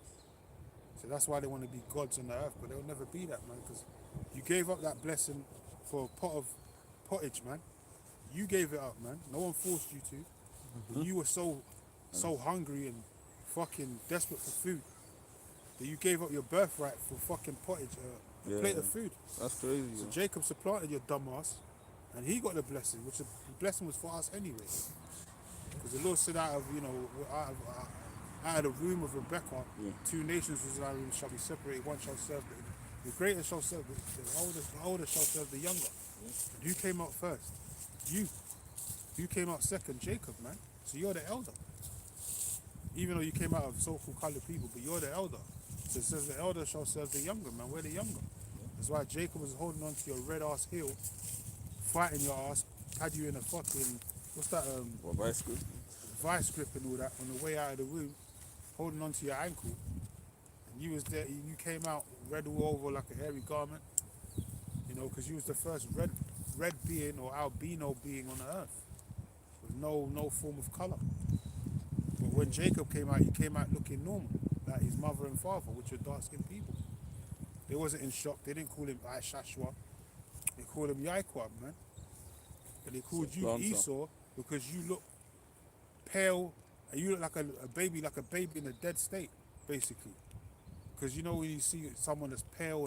So that's why they want to be gods on the earth, but they'll never be that, man. Because you gave up that blessing for a pot of pottage, man. You gave it up, man. No one forced you to. But you were so hungry and fucking desperate for food that you gave up your birthright for fucking pottage, a plate of food. That's crazy. So Jacob supplanted your dumb ass, and he got the blessing, which the blessing was for us anyway. Because the Lord said out of the womb of Rebecca, 2 nations was in our womb shall be separated, one shall serve the greater shall serve the older shall serve the younger. And who came out first? You came out second, Jacob, man. So you're the elder. Even though you came out of so-called colored people, but you're the elder. So it says the elder shall serve the younger, man. We're the younger. That's why Jacob was holding on to your red ass heel, fighting your ass, had you in a fucking, what's that, vice grip? Vice grip and all that on the way out of the womb, holding on to your ankle. And you was there, you came out red all over like a hairy garment, because you was the first red being or albino being on the earth with no form of color. But when Jacob came out, he came out looking normal, like his mother and father, which were dark-skinned people. They wasn't in shock. They didn't call him Aishashwa. They called him Yaquab, man. And they called you Esau because you look pale and you look like a baby in a dead state, basically. Because when you see someone that's pale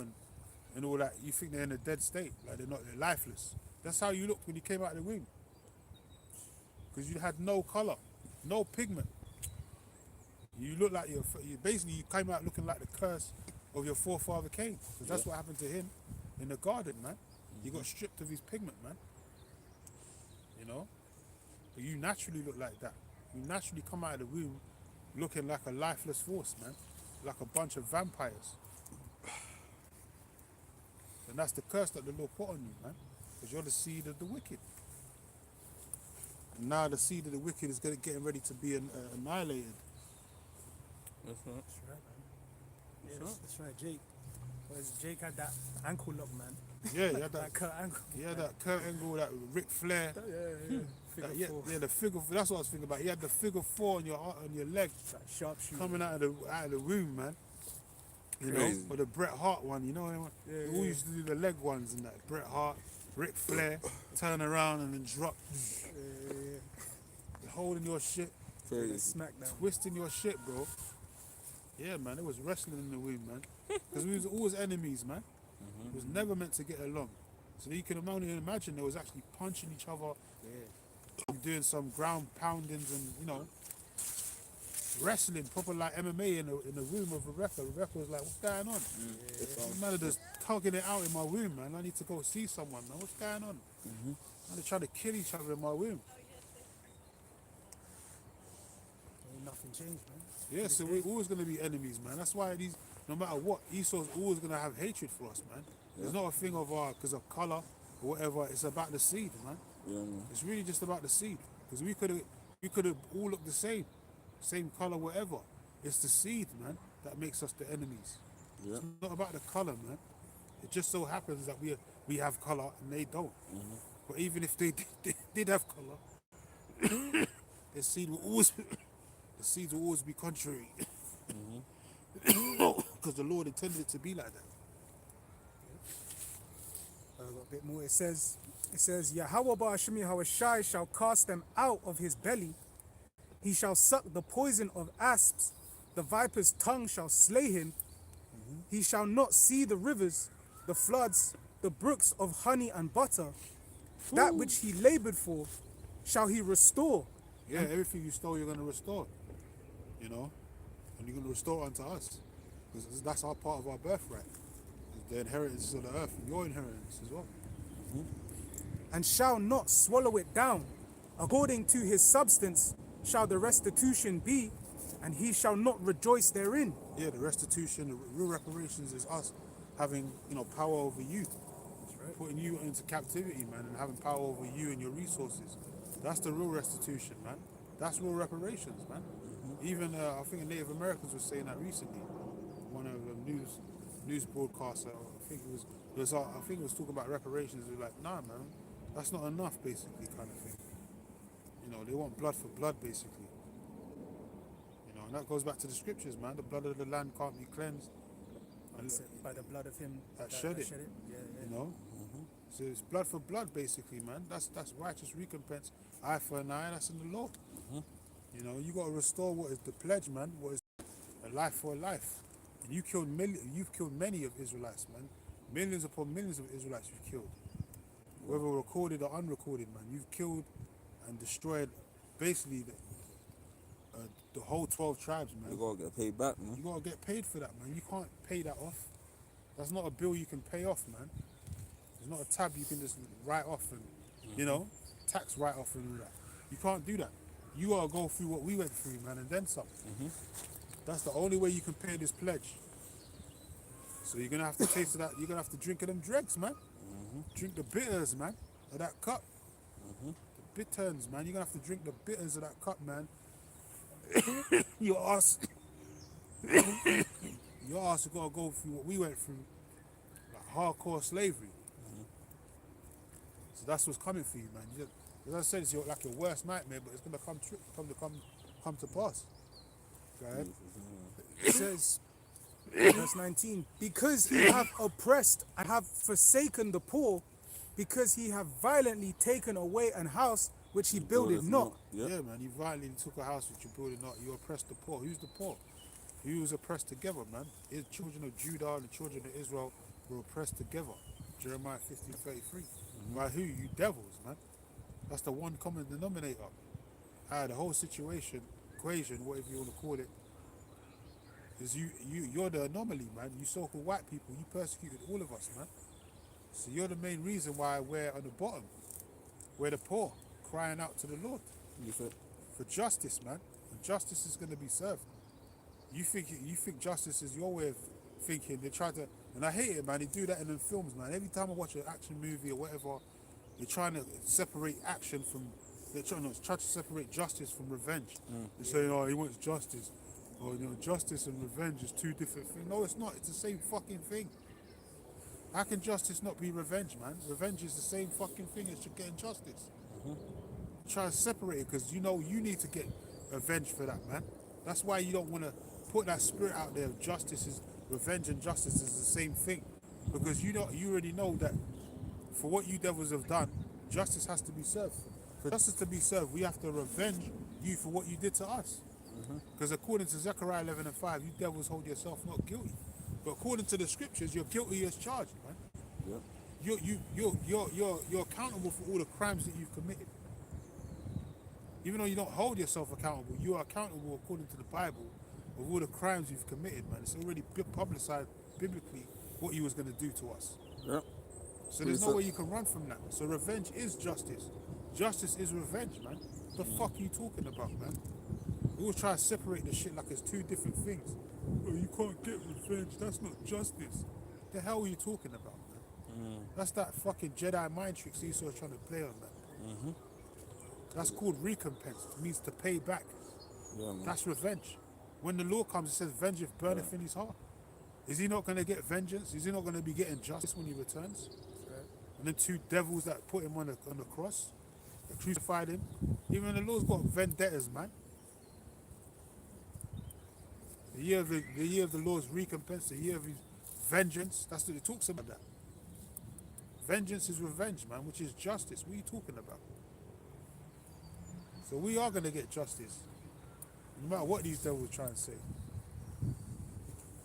and all that, you think they're in a dead state, like they're lifeless. That's how you looked when you came out of the womb. Because you had no color, no pigment. You look like you came out looking like the curse of your forefather Cain. Because that's what happened to him in the garden, man. He got stripped of his pigment, man. But you naturally look like that. You naturally come out of the womb looking like a lifeless force, man. Like a bunch of vampires. And that's the curse that the Lord put on you, man. Because you're the seed of the wicked. And now the seed of the wicked is getting ready to be annihilated. That's right. That's right, man. That's right, Jake. Whereas Jake had that ankle lock, man. Yeah, he had that Kurt Angle. He had that Kurt Angle, that Ric Flair. Figure four. The figure. That's what I was thinking about. He had the figure 4 on your leg, That sharpshooter. coming out of the womb, man. Crazy. Or the Bret Hart one. They all used to do the leg ones and that. Bret Hart, Ric Flair, turn around and then drop. Holding your shit. crazy. Smackdown. twisting your shit, bro. Yeah, man, it was wrestling in the womb, man. Because we was always enemies, man. It was never meant to get along. So you can only imagine they was actually punching each other, doing some ground poundings and, you know, wrestling, proper like MMA in the room of Rebecca. Rebecca was like, what's going on? Man, they're just tugging it out in my womb, man. I need to go see someone, man. What's going on? Man, they're trying to kill each other in my womb. Ain't nothing changed, man. Yeah, so we're always going to be enemies, man. That's why no matter what, Esau's always going to have hatred for us, man. It's not a thing of because of color or whatever. It's about the seed, man. Yeah, man. It's really just about the seed. Because we could have all looked the same color, whatever. It's the seed, man, that makes us the enemies. Yeah. It's not about the color, man. It just so happens that we have color and they don't. But even if they did have color, the seeds will always be contrary. Because the Lord intended it to be like that. Got a bit more. It says, Yahweh Ba'ashmi Hawashai shall cast them out of his belly. He shall suck the poison of asps. The viper's tongue shall slay him. He shall not see the rivers, the floods, the brooks of honey and butter. That which he labored for shall he restore. Yeah, everything you stole, you're going to restore. You know? And you're going to restore unto us. Because that's our part of our birthright. It's the inheritance of the earth, and your inheritance as well. And shall not swallow it down. According to his substance shall the restitution be, and he shall not rejoice therein. Yeah, the restitution, the real reparations is us having, you know, power over you. That's right. Putting you into captivity, man, and having power over you and your resources. That's the real restitution, man. That's real reparations, man. Even I think Native Americans were saying that recently. One of the news broadcaster, I think it was talking about reparations. They're like, nah, man, that's not enough, basically, kind of thing. You know, they want blood for blood, basically. You know, and that goes back to the scriptures, man. The blood of the land can't be cleansed By the blood of him that shed it. Yeah. You know, so it's blood for blood, basically, man. That's righteous recompense, eye for an eye. That's in the law. You know, you got to restore what is the pledge, man. What is a life for a life. And you've killed many of Israelites, man. Millions upon millions of Israelites you've killed, whether recorded or unrecorded, man. You've killed and destroyed basically the whole 12 tribes, man. You gotta get paid back, man. You gotta get paid for that, man. You can't pay that off. That's not a bill you can pay off, man. It's not a tab you can just write off and, you know, tax write off and all that. You can't do that. You gotta go through what we went through, man, and then some. That's the only way you can pay this pledge. So you're gonna have to taste of that. You're gonna have to drink of them dregs, man. Drink the bitters, man, of that cup. The bitters, man. You're gonna have to drink the bitters of that cup, man. Your ass has gotta go through what we went through, like hardcore slavery. So that's what's coming for you, man. As I said, it's like your worst nightmare, but it's gonna come to pass. Go ahead. It says, verse 19, because he have oppressed and have forsaken the poor, because he have violently taken away an house which he builded not. Yeah, man, you violently took a house which you builded not. You oppressed the poor. Who's the poor? Who was oppressed together, man? The children of Judah and the children of Israel were oppressed together. Jeremiah 15:33. By who? You devils, man. That's the one common denominator. The whole situation, equation, whatever you want to call it, is you're the anomaly, man. You so-called white people, you persecuted all of us, man. So you're the main reason why we're on the bottom. We're the poor, crying out to the Lord for justice, man. And justice is going to be served. You think justice is your way of thinking. They try to, and I hate it, man. They do that in the films, man. Every time I watch an action movie or whatever, they're trying to separate action from. They're trying to separate justice from revenge. They're saying, "Oh, he wants justice," or you know, justice and revenge is two different things. No, it's not. It's the same fucking thing. How can justice not be revenge, man? Revenge is the same fucking thing as getting justice. Try to separate it because you know you need to get revenge for that, man. That's why you don't want to put that spirit out there of justice is revenge and justice is the same thing, because you already know that for what you devils have done, justice has to be served. For justice to be served, we have to revenge you for what you did to us. Because according to Zechariah 11:5, you devils hold yourself not guilty. But according to the scriptures, you're guilty as charged, man. Yep. You're accountable for all the crimes that you've committed. Even though you don't hold yourself accountable, you are accountable according to the Bible of all the crimes you've committed, man. It's already publicized biblically what you was going to do to us. Yep. So there's no way you can run from that. So revenge is justice. Justice is revenge, man. The fuck are you talking about, man? We always try to separate the shit like it's two different things. Well, you can't get revenge. That's not justice. The hell are you talking about, man? That's that fucking Jedi mind tricks Esau's trying to play on, man. That's called recompense. It means to pay back. Yeah, man. That's revenge. When the law comes, it says vengeance burneth in his heart. Is he not going to get vengeance? Is he not going to be getting justice when he returns? And the two devils that put him on the cross, that crucified him. Even the Lord's got vendettas, man. The year of the Lord's recompense, the year of his vengeance. That's what it talks about. That vengeance is revenge, man, which is justice. What are you talking about? So we are going to get justice, no matter what these devils try and say.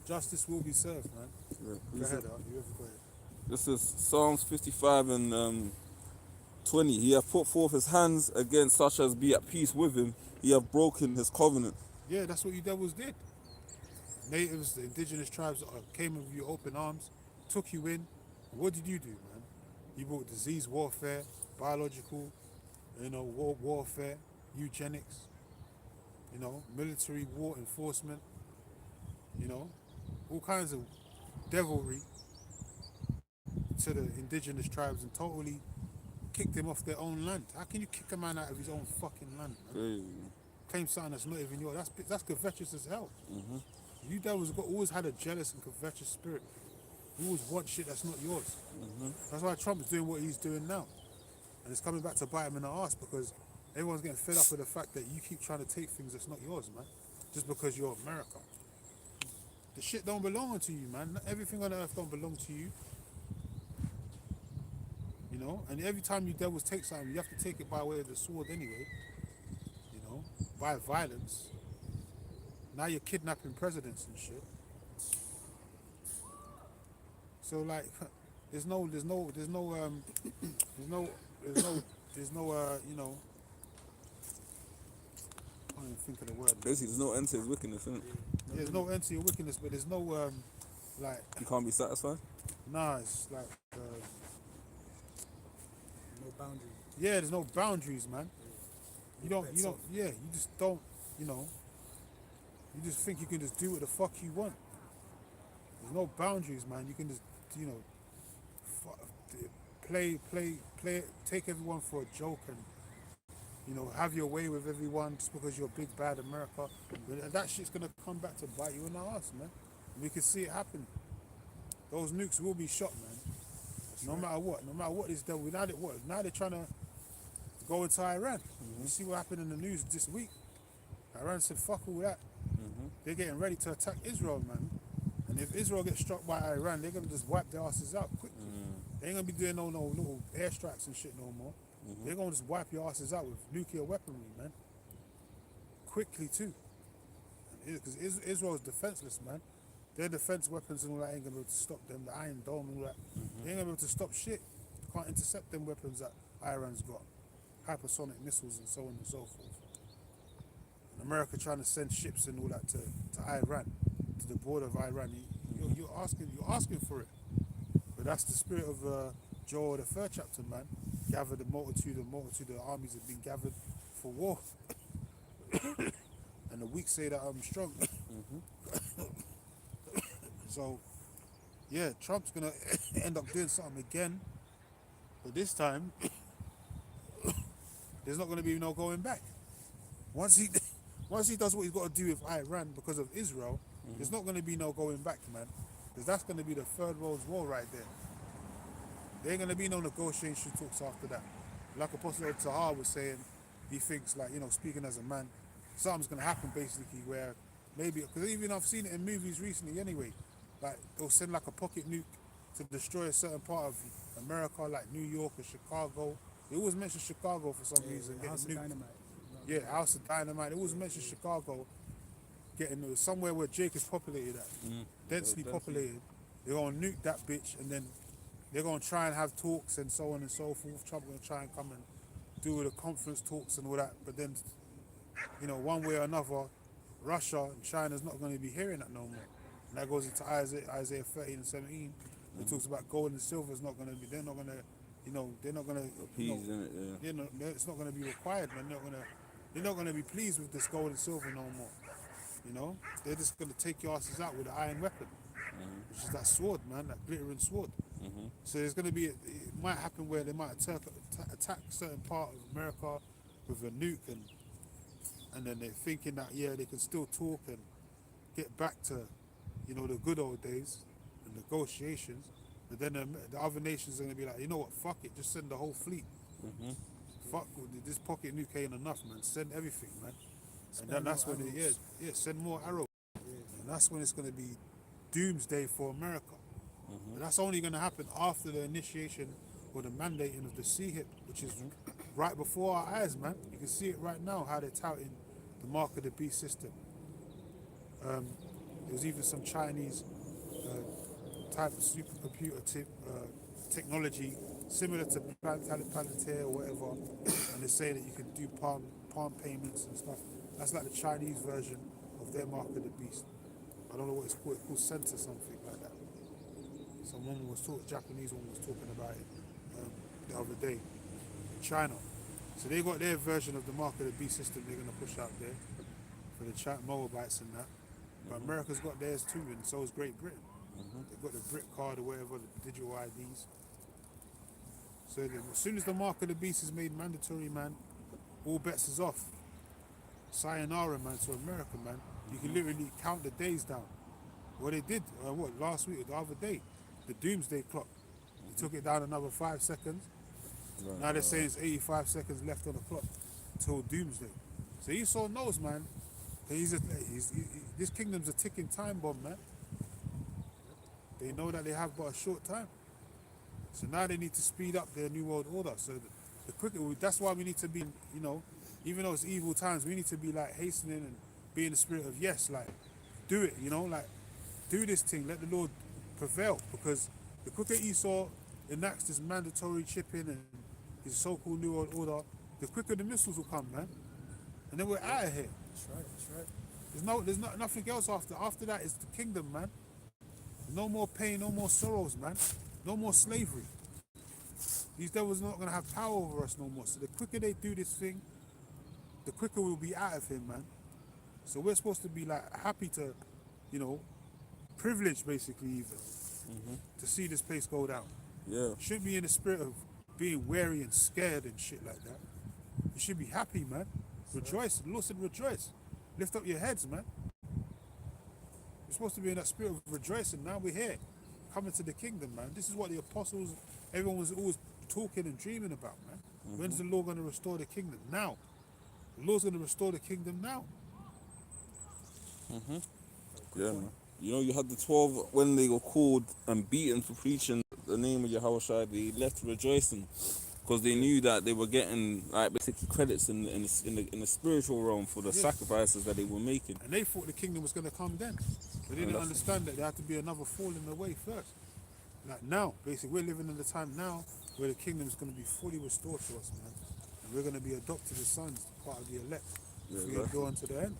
Justice will be served, man. Yeah. Go ahead, Art. You have to go ahead. This is Psalms 55 and 20. He hath put forth his hands against such as be at peace with him. He hath broken his covenant. Yeah, that's what you devils did. Natives, the indigenous tribes came with you open arms, took you in. What did you do, man? You brought disease warfare, biological, warfare, eugenics, military war enforcement, all kinds of devilry to the indigenous tribes and totally kicked them off their own land. How can you kick a man out of his own fucking land, man? Claim something that's not even yours. That's covetous as hell. You devils always had a jealous and covetous spirit. You always want shit that's not yours. That's why Trump's doing what he's doing now. And it's coming back to bite him in the arse because everyone's getting fed up with the fact that you keep trying to take things that's not yours, man. Just because you're America. The shit don't belong to you, man. Everything on earth don't belong to you. And every time you devils take something, you have to take it by way of the sword anyway. By violence. Now you're kidnapping presidents and shit. So like, there's no, I don't even think of the word. Basically, there's no end to his wickedness, isn't it? Yeah, there's no end to your wickedness, but there's no, like... You can't be satisfied? Nah, it's like... No boundaries. Yeah, there's no boundaries, man. You just don't, you just think you can just do what the fuck you want. There's no boundaries, man. You can just, play, take everyone for a joke and, have your way with everyone just because you're big bad America. And that shit's gonna come back to bite you in the ass, man. And we can see it happen. Those nukes will be shot, man. No matter what is done. Now they're trying to go into Iran. You see what happened in the news this week. Iran said, fuck all that. They're getting ready to attack Israel, man. And if Israel gets struck by Iran, they're going to just wipe their asses out quickly. They ain't going to be doing no little airstrikes and shit no more. They're going to just wipe your asses out with nuclear weaponry, man. Quickly, too. Because Israel's defenseless, man. Their defense weapons and all that ain't going to be able to stop them. The Iron Dome and all that. They ain't going to be able to stop shit. Can't intercept them weapons that Iran's got. Hypersonic missiles and so on and so forth. And America trying to send ships and all that to Iran, to the border of Iran. You're asking for it. But that's the spirit of Joel, the 3rd chapter, man. Gather the multitude of armies have been gathered for war. And the weak say that I'm strong. So, yeah, Trump's gonna end up doing something again. But this time, there's not going to be no going back. Once he does what he's got to do with Iran because of Israel, there's not going to be no going back, man. Because that's going to be the Third World War right there. There ain't going to be no negotiation talks after that. Like Apostle Tahar was saying, he thinks, like, speaking as a man, something's going to happen basically where maybe, because even I've seen it in movies recently anyway, like they'll send like a pocket nuke to destroy a certain part of America, like New York or Chicago. They always mention Chicago for some reason. Getting nuked. Yeah, House of Dynamite. It always mentioned Chicago getting somewhere where Jake is populated at, densely populated. They're gonna nuke that bitch, and then they're gonna try and have talks and so on and so forth. Trump gonna try and come and do the conference talks and all that, but then, one way or another, Russia and China's not going to be hearing that no more. And that goes into Isaiah 13 and 17. It talks about gold and silver is not going to be. They're not going to, they're not going to. Appease in it, yeah. It's not going to be required, man. They're not going to be pleased with this gold and silver no more. They're just going to take your asses out with an iron weapon, which is that sword, man, that glittering sword. So there's going to be, it might happen where they might attack a certain part of America with a nuke, and then they're thinking that, yeah, they can still talk and get back to, the good old days and negotiations. But then the other nations are going to be like, you know what, fuck it, just send the whole fleet. Fuck, this pocket nuke ain't enough, man. Send everything, man. And then that's when send more arrows. And that's when it's going to be doomsday for America. And that's only going to happen after the initiation or the mandating of the CHIP, which is right before our eyes, man. You can see it right now, how they're touting the mark of the beast system. There was even some Chinese type of supercomputer technology similar to Planetaire or whatever, and they say that you can do palm payments and stuff. That's like the Chinese version of their mark of the beast. I don't know what it's called. It's called Center something like that. Some woman was talking, Japanese woman was talking about it the other day in China. So they got their version of the mark of the beast system they're going to push out there for the Moabites and that. But America's got theirs too, and so is Great Britain. They've got the Brit card or whatever, the digital IDs. So as soon as the mark of the beast is made mandatory, man, all bets is off. Sayonara, man, to America, man. You can literally count the days down. What they did, last week or the other day, the doomsday clock. They took it down another 5 seconds. Now they're saying it's 85 seconds left on the clock till doomsday. So Esau knows, man, that this kingdom's a ticking time bomb, man. They know that they have but a short time. So now they need to speed up their new world order. So the quicker, that's why we need to be, even though it's evil times, we need to be like hastening and be in the spirit of yes, like do it, do this thing, let the Lord prevail. Because the quicker Esau enacts this mandatory chipping and his so-called new world order, the quicker the missiles will come, man. And then we're out of here. That's right. There's nothing else after. After that is the kingdom, man. No more pain, no more sorrows, man. No more slavery. These devils are not going to have power over us no more. So the quicker they do this thing, the quicker we'll be out of here, man. So we're supposed to be like happy to, privileged basically even, to see this place go down. Yeah. Shouldn't be in the spirit of being wary and scared and shit like that. You should be happy, man. Rejoice. The Lord said rejoice. Lift up your heads, man. We're supposed to be in that spirit of rejoicing. Now we're here, coming to the kingdom, man. This is what the apostles, everyone was always talking and dreaming about, man. When's the Lord going to restore the kingdom? Now. The Lord's going to restore the kingdom now. Yeah, man. You had the 12 when they were called and beaten for preaching the name of Yahushua. They left rejoicing because they knew that they were getting like basically credits in the spiritual realm for the sacrifices that they were making. And they thought the kingdom was going to come then. They didn't understand that there had to be another fall in the way first. Like now, basically, we're living in the time now where the kingdom is going to be fully restored to us, man. And we're going to be adopted as sons, part of the elect. Yeah, if we go on to the end.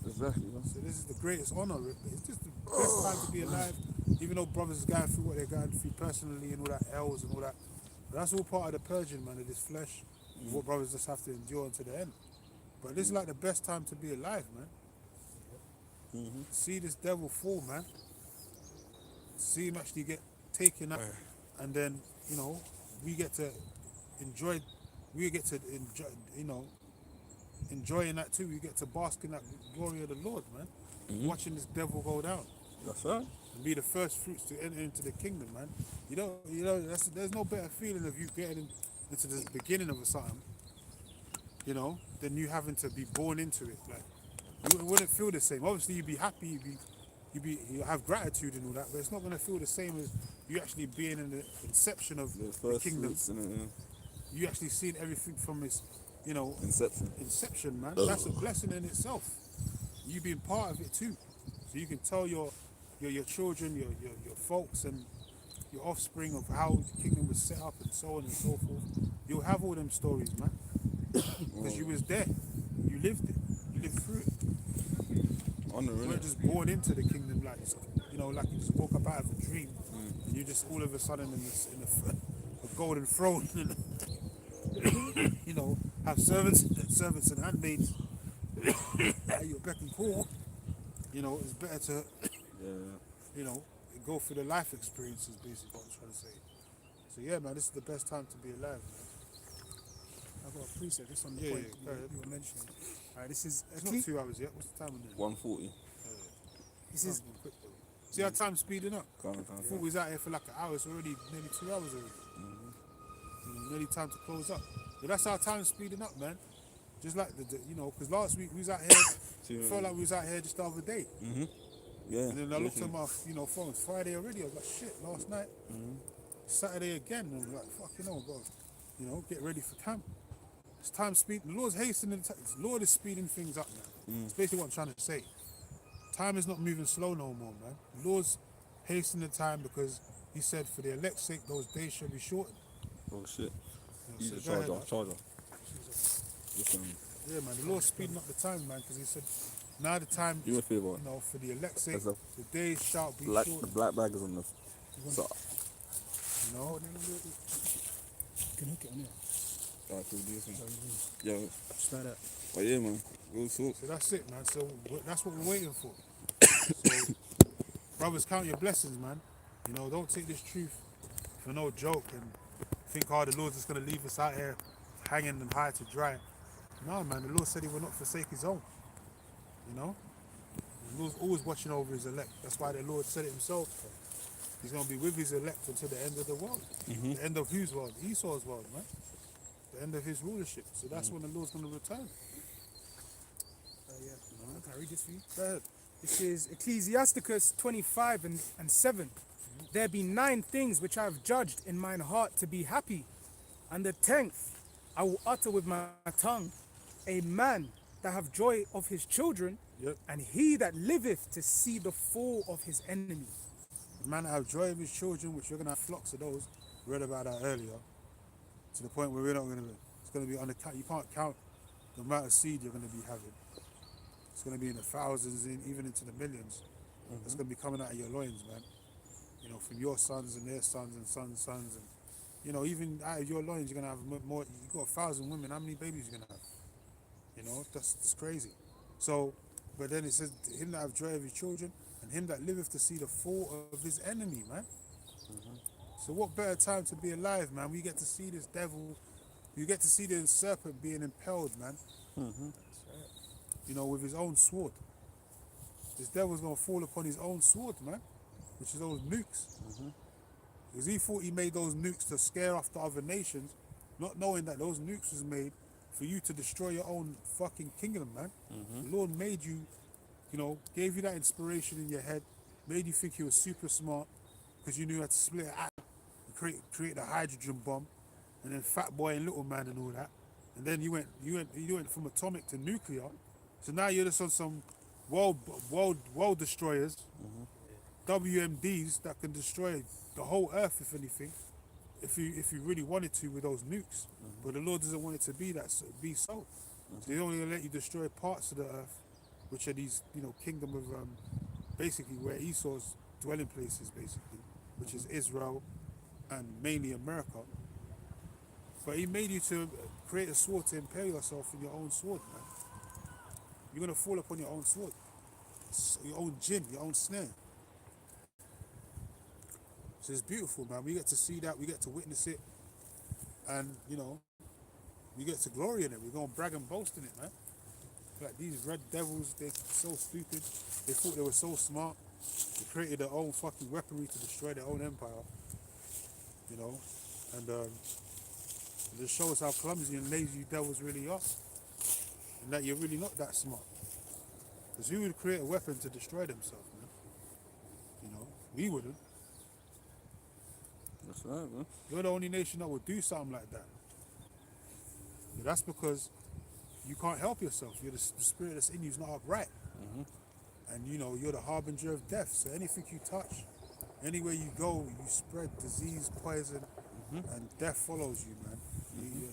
Exactly, man. So this is the greatest honor. It's just the best time to be alive, even though brothers are going through what they're going through personally and all that L's and all that. But that's all part of the purging, man, of this flesh. What brothers just have to endure unto the end. But this is like the best time to be alive, man. See this devil fall, man. See him actually get taken out. And then, we get to enjoy, enjoying that too. We get to bask in that glory of the Lord, man. Watching this devil go down. That's right. And be the first fruits to enter into the kingdom, man. There's no better feeling of you getting into the beginning of something, than you having to be born into it. Like, you wouldn't feel the same. Obviously, you'd be happy, you have gratitude and all that, but it's not going to feel the same as you actually being in the inception of the kingdom. You actually seeing everything from its you know, Inception. man. That's a blessing in itself. You being part of it too, so you can tell your children, your folks, and your offspring of how the kingdom was set up and so on and so forth. You'll have all them stories, man, because you was there, you lived it, you lived through it. Honor, You weren't just born into the kingdom like you just woke up out of a dream, and you just all of a sudden in a golden throne, you know, have servants and handmaids at your beck and call. You know, it's better to, you know, go through the life experiences, basically what I'm trying to say. So yeah, man, this is the best time to be alive, man. I've got a preset just on the Yeah, point yeah, you were mentioning. Alright, this is It's not 2 hours yet. What's the time on there? 140. this is Quick, though. See how time's speeding up? Can't. I thought we was out here for like an hour. It's already nearly 2 hours already. Nearly time to close up. But that's how time's speeding up, man. Just like you know, because last week we was out here. Felt like we was out here just the other day. Yeah. And then I looked at my phone. It's Friday already. I was like, shit. Last night, Saturday again. And I was like, fucking hell, God. Get ready for camp. It's time speeding. The Lord's hastening. The Lord is speeding things up, man. That's basically what I'm trying to say. Time is not moving slow no more, man. The Lord's hastening the time because He said, for the elect's sake, those days shall be shortened. Oh shit. You know, Use so the go ahead, charger. man. Just, Yeah, man. The Lord's speeding up the time, man, because He said, now the time, do me a favor. for the elect's sake, There's a the days shall be The shortened. black bag is on the. So, You know? you can hook it on here. alright, cool, do this one. Yeah. Just like that. But yeah, man. Real talk. So that's it, man. So that's what we're waiting for. So, brothers, count your blessings, man. Don't take this truth for no joke and think, the Lord's just going to leave us out here hanging and high to dry. No, man, the Lord said He will not forsake His own. The Lord's always watching over His elect. That's why the Lord said it Himself. He's going to be with His elect until the end of the world. The end of whose world? Esau's world, man. The end of his rulership. So that's when the Lord's going to return. Can I read this for you? Go ahead. This is Ecclesiasticus 25 and 7. There be 9 things which I have judged in mine heart to be happy, and the 10th I will utter with my tongue. A man that have joy of his children, Yep. and he that liveth to see the fall of his enemy. The man that have joy of his children, which you're going to have flocks of those. We read about that earlier. To the point where we're not going to, it's going to be on the count. You can't count the amount of seed you're going to be having. It's going to be in the thousands, even into the millions. It's going to be coming out of your loins, man. From your sons and their sons and sons' sons. And, even out of your loins, you're going to have more. You've got 1,000 women. How many babies you're going to have? That's crazy. So, but then it says, him that have joy of his children, and him that liveth to see the fall of his enemy, man. So what better time to be alive, man? We get to see this devil, you get to see the serpent being impaled, man. With his own sword. This devil's going to fall upon his own sword, man, which is those nukes. Because he thought he made those nukes to scare off the other nations, not knowing that those nukes was made for you to destroy your own fucking kingdom, man. The Lord made you, gave you that inspiration in your head, made you think you were super smart, because you knew how to split an atom, create a hydrogen bomb, and then Fat Boy and Little Man and all that. And then you went from atomic to nuclear. So now you're just on some world destroyers, WMDs that can destroy the whole earth, if anything, if you really wanted to with those nukes. But the Lord doesn't want it to be so. So He's only gonna let you destroy parts of the earth, which are these, kingdom of basically where Esau's dwelling places, basically, which is Israel and mainly America. But He made you to create a sword to impale yourself in your own sword, man. You're going to fall upon your own sword, your own gin, your own snare. So it's beautiful, man. We get to see that, we get to witness it, and, we get to glory in it. We're going to brag and boast in it, man. Like these red devils, they're so stupid. They thought they were so smart. They created their own fucking weaponry to destroy their own empire, and it just shows how clumsy and lazy you devils really are. And that you're really not that smart. Because who would create a weapon to destroy themselves, man? We wouldn't. That's right, man. You're the only nation that would do something like that. But that's because you can't help yourself. You're the spirit that's in you is not upright. And you know, you're the harbinger of death. So anything you touch, anywhere you go, you spread disease, poison, and death follows you, man. You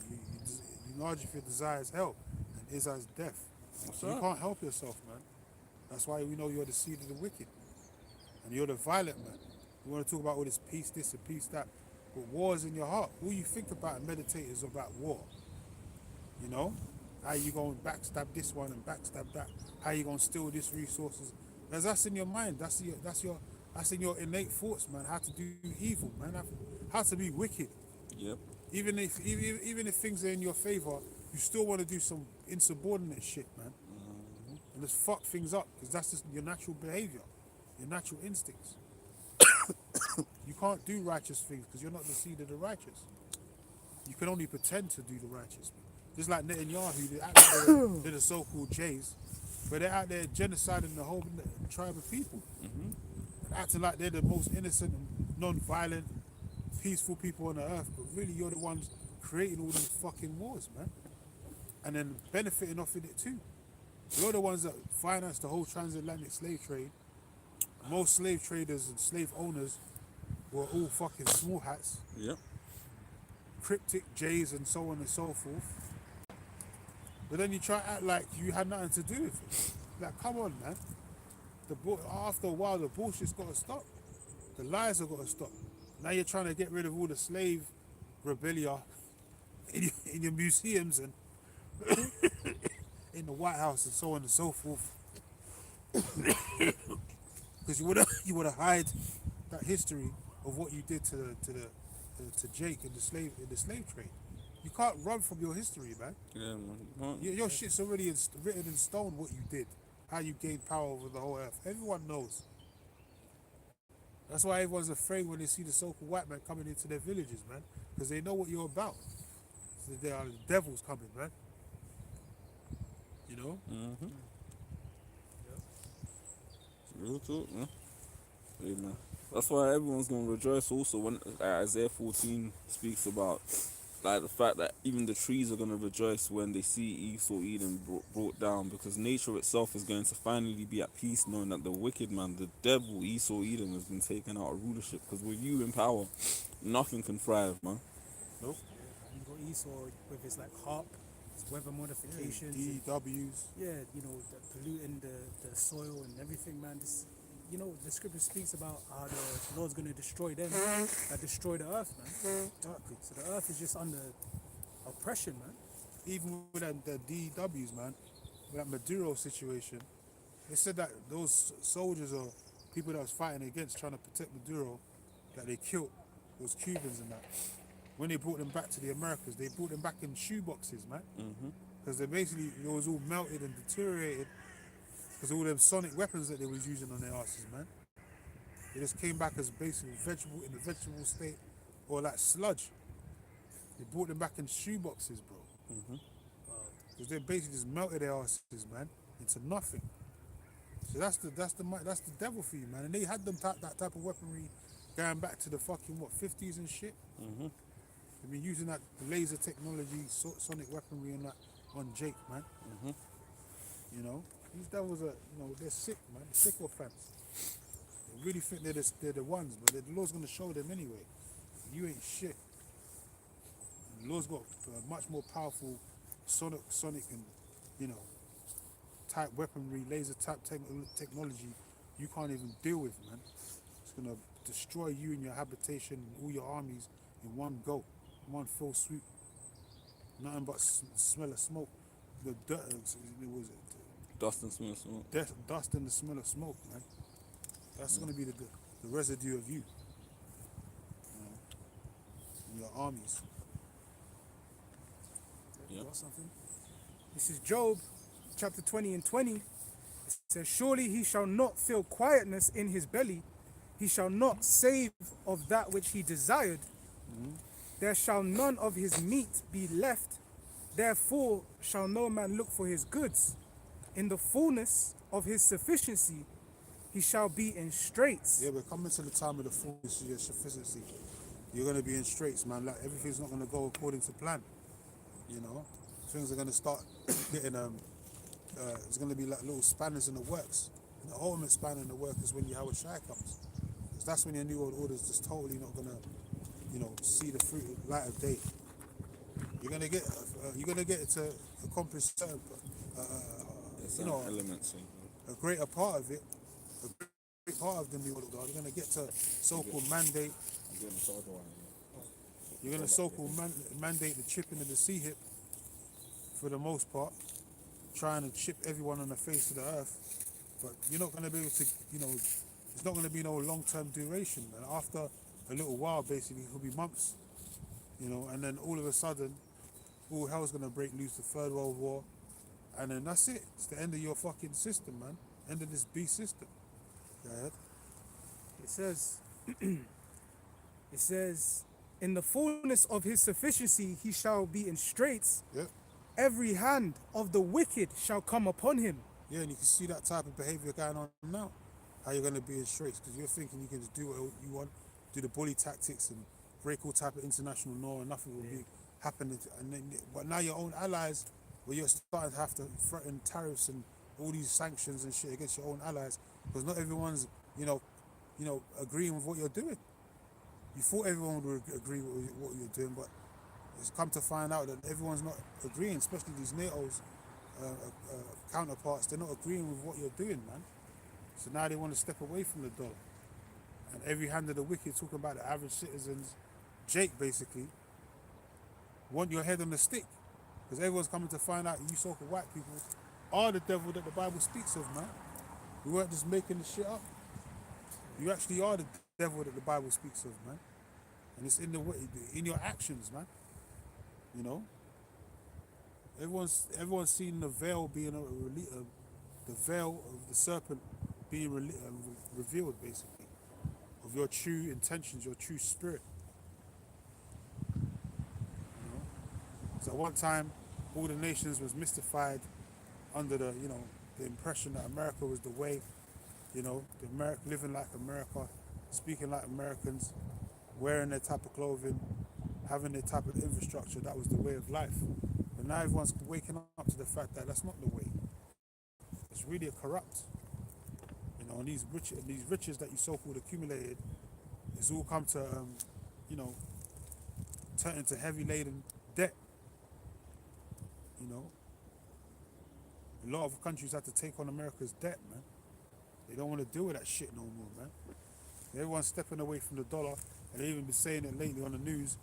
enlarge if your desire is hell, and is as death. That's So you right. can't help yourself, man. That's why we know you're the seed of the wicked. And you're the violent man. You want to talk about all this peace, this and peace, that. But war is in your heart. All you think about and meditate is about war. You know? How you going to backstab this one and backstab that? How you going to steal this resources? Because that's in your mind. That's in your innate thoughts, man. How to do evil, man. How to be wicked. Yep. Even if things are in your favor, you still want to do some insubordinate shit, man. And just fuck things up, because that's just your natural behavior, your natural instincts. You can't do righteous things because you're not the seed of the righteous. You can only pretend to do the righteous. Just like Netanyahu, they're the so-called Jays, but they're out there genociding the whole tribe of people. Acting like they're the most innocent and non-violent, peaceful people on the earth, but really you're the ones creating all these fucking wars, man. And then benefiting off in it too. You're the ones that finance the whole transatlantic slave trade. Most slave traders and slave owners were all fucking small hats, Yep. cryptic J's and so on and so forth. But then you try to act like you had nothing to do with it. Like, come on, man. After a while, the bullshit's got to stop. The lies have got to stop. Now you're trying to get rid of all the slave regalia in your museums and in the White House and so on and so forth. Because you wanna hide that history of what you did to Jake in the slave trade. You can't run from your history, man. Yeah, man. Your shit's already written in stone what you did, how you gained power over the whole earth. Everyone knows. That's why everyone's afraid when they see the so-called white man coming into their villages, man, because they know what you're about. So there are devils coming, man. You know? Real talk, man. Yeah, man. That's why everyone's gonna rejoice also when Isaiah 14 speaks about like the fact that even the trees are gonna rejoice when they see Esau Eden brought down, because nature itself is going to finally be at peace, knowing that the wicked man, the devil Esau Eden, has been taken out of rulership. Because with you in power, nothing can thrive, man. Nope. You got Esau with his like harp, his weather modifications. DWs. Yeah, you know, polluting the soil and everything, man. This, you know, the scripture speaks about how the Lord's going to destroy them that destroy the earth, man. So the earth is just under oppression, man. Even with the DWs, man, with that Maduro situation, they said that those soldiers or people that was fighting against trying to protect Maduro, that they killed those Cubans and that. When they brought them back to the Americas, they brought them back in shoeboxes, man. Because they basically, it was all melted and deteriorated because all them sonic weapons that they was using on their asses, man. They just came back as basically in a vegetable state or like sludge. They brought them back in shoeboxes, bro. Because they basically just melted their asses, man, into nothing. So that's the devil for you, man. And they had them that type of weaponry going back to the fucking 50s and shit. They've been using that laser technology, sonic weaponry and that on Jake, man. You know, these devils are, you know, they're sick, man. They're sycophants. They really think they're the ones, but the Lord's gonna show them anyway. You ain't shit. And the Lord's got much more powerful sonic and, you know, type weaponry, laser type technology you can't even deal with, man. It's gonna destroy you and your habitation and all your armies in one go, one fell swoop. Nothing but smell of smoke. The dirt, it was Dust and smell of smoke. dust and the smell of smoke, man. That's gonna be the residue of you, and your armies. You got something? This is Job, chapter 20 and 20. It says, surely he shall not feel quietness in his belly. He shall not save of that which he desired. There shall none of his meat be left. Therefore shall no man look for his goods. In the fullness of his sufficiency, he shall be in straits. Yeah, we're coming to the time of the fullness of your sufficiency. You're gonna be in straits, man. Like everything's not gonna go according to plan. You know, things are going to start getting there's going to be like little spanners in the works. And the ultimate spanner in the work is when Yahweh Shai comes, because that's when your new world order is just totally not going to, see the fruit light of day. You're going to get it to accomplish certain, elements. a greater part of it, a great part of the new world order. You're going to get to so-called mandate. You're going to so-called mandate the chipping of the sea hip for the most part, trying to chip everyone on the face of the earth. But you're not going to be able to, it's not going to be no long-term duration. And after a little while, basically, it could be months, and then all of a sudden, all hell's going to break loose, the Third World War, and then that's it. It's the end of your fucking system, man. End of this beast system. Go ahead. It says, in the fullness of his sufficiency, he shall be in straits. Yeah. Every hand of the wicked shall come upon him. Yeah, and you can see that type of behavior going on now. How you're going to be in straits, because you're thinking you can just do what you want, do the bully tactics and break all type of international law, and nothing will be happening. But now your own allies, where you're starting to have to threaten tariffs and all these sanctions and shit against your own allies, because not everyone's, agreeing with what you're doing. You thought everyone would agree with what you're doing, but it's come to find out that everyone's not agreeing, especially these NATO's counterparts. They're not agreeing with what you're doing, man. So now they want to step away from the dollar. And every hand of the wicked, talking about the average citizens, Jake basically, want your head on the stick. Because everyone's coming to find out you so-called white people are the devil that the Bible speaks of, man. We weren't just making the shit up. You actually are the devil that the Bible speaks of, man. And it's in your actions, man. Everyone's seen the veil being the veil of the serpent being revealed, basically, of your true intentions, your true spirit. So at one time, all the nations was mystified under the impression that America was the way, living like America, speaking like Americans, wearing their type of clothing, having their type of infrastructure. That was the way of life. But now everyone's waking up to the fact that that's not the way. It's really a corrupt. And these riches that you so-called accumulated, it's all come to, turn into heavy-laden debt. A lot of countries had to take on America's debt, man. They don't want to deal with that shit no more, man. Everyone's stepping away from the dollar, and they've even been saying it lately on the news.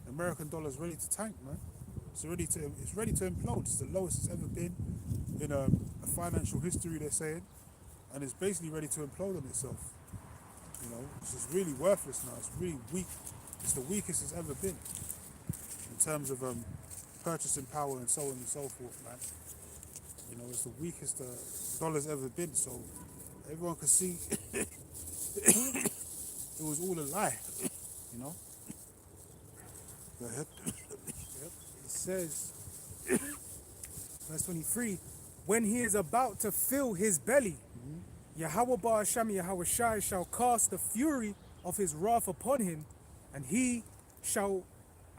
The American dollar's ready to tank, man. It's ready to implode. It's the lowest it's ever been in a financial history, they're saying, and it's basically ready to implode on itself. It's just really worthless now. It's really weak. It's the weakest it's ever been in terms of purchasing power and so on and so forth, man. It's the weakest the dollar's ever been. So everyone could see it was all a lie. Go ahead. It says, verse 23, when he is about to fill his belly, Yahweh Ba'asham Yahweh Shai shall cast the fury of his wrath upon him, and he shall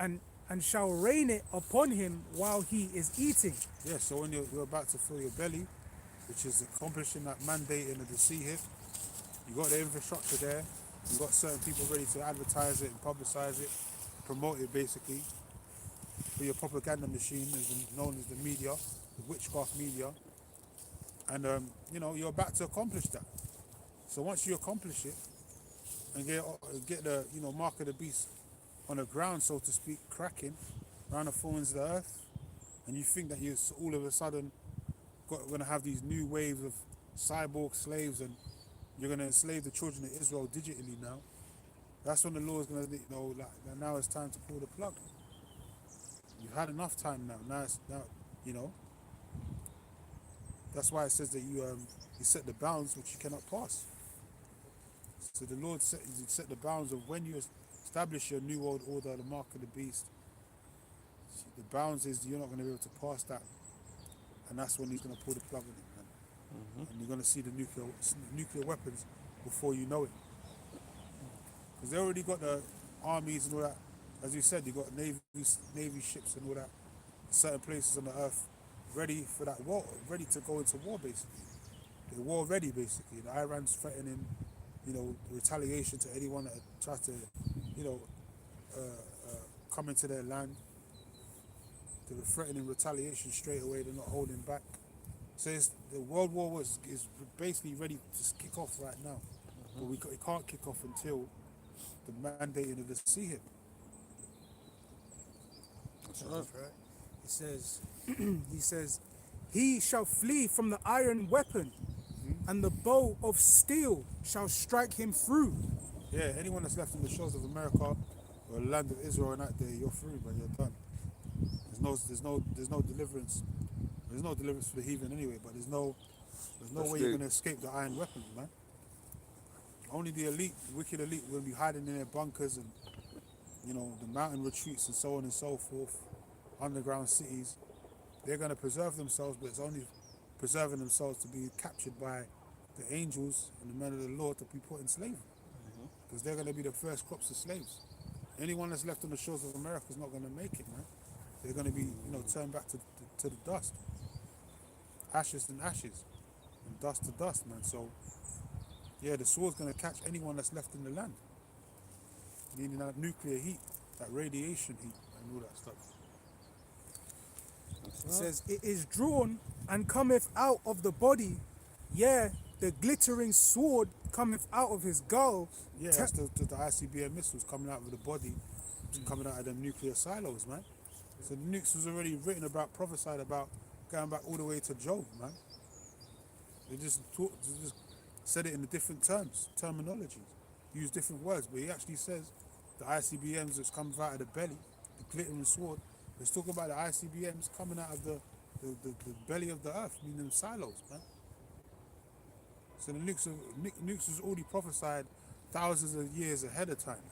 and shall rain it upon him while he is eating. Yeah, so when you're about to fill your belly, which is accomplishing that mandate in the sea hip, you got the infrastructure there, you got certain people ready to advertise it and publicize it, promote it basically, for your propaganda machine, known as the media, the witchcraft media, and you're about to accomplish that. So once you accomplish it and get the mark of the beast on the ground, so to speak, cracking around the four winds of the earth, and you think that you're all of a sudden going to have these new waves of cyborg slaves, and you're going to enslave the children of Israel digitally now. That's when the Lord's going to now it's time to pull the plug. You've had enough time now. That's why it says that you set the bounds which you cannot pass. So the Lord set the bounds of when you establish your new world order, the mark of the beast. The bounds is you're not going to be able to pass that, and that's when he's going to pull the plug on it, man. And you're going to see the nuclear weapons before you know it, because they already got the armies and all that. As you said, you got navy ships and all that. certain places on the earth ready for that war, ready to go into war basically. They're war ready basically. The Iran's threatening, retaliation to anyone that tries to, you know, come into their land. They were threatening retaliation straight away. They're not holding back. So the World War is basically ready to kick off right now, but it can't kick off until the mandating of the sea hit. That's That's right. It says, he says, he shall flee from the iron weapon, and the bow of steel shall strike him through. Yeah, anyone that's left in the shores of America or the land of Israel in that day, you're through, man. You're done. There's no deliverance. There's no deliverance for the heathen anyway. But there's no way you're gonna escape the iron weapons, man. Only the elite, the wicked elite, will be hiding in their bunkers and the mountain retreats and so on and so forth, underground cities. They're gonna preserve themselves, but it's only preserving themselves to be captured by the angels and the men of the Lord to be put in slavery. Because they're going to be the first crops of slaves. Anyone that's left on the shores of America is not going to make it, man. They're going to be, turned back to the dust. Ashes and ashes, and dust to dust, man. So, yeah, the sword's going to catch anyone that's left in the land. Meaning that nuclear heat, that radiation heat, and all that stuff. It says, it is drawn and cometh out of the body, yeah, the glittering sword cometh out of his gull. Yeah, that's the ICBM missiles coming out of the body, coming out of them nuclear silos, man. So the nukes was already written about, prophesied about, going back all the way to Job, man. They just said it in different terminologies, used different words, but he actually says the ICBMs that's coming out of the belly, the glittering sword. Let's talk about the ICBMs coming out of the belly of the earth, meaning the silos, man. So the nukes was already prophesied thousands of years ahead of time.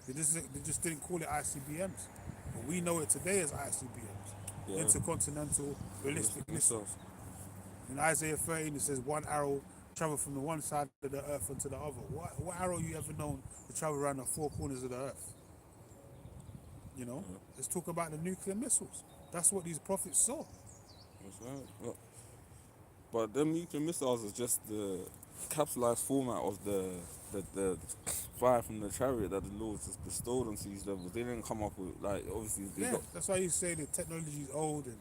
They just didn't call it ICBMs. But we know it today as ICBMs. Yeah. Intercontinental Ballistic Missiles. In Isaiah 13 it says one arrow travel from the one side of the earth onto the other. What arrow you ever known to travel around the four corners of the earth? Let's talk about the nuclear missiles. That's what these prophets saw. That's right. Well, but them nuclear missiles is just the capsulized format of the fire from the chariot that the Lord just bestowed onto these levels. They didn't come up with, obviously they got... That's why you say the technology is old and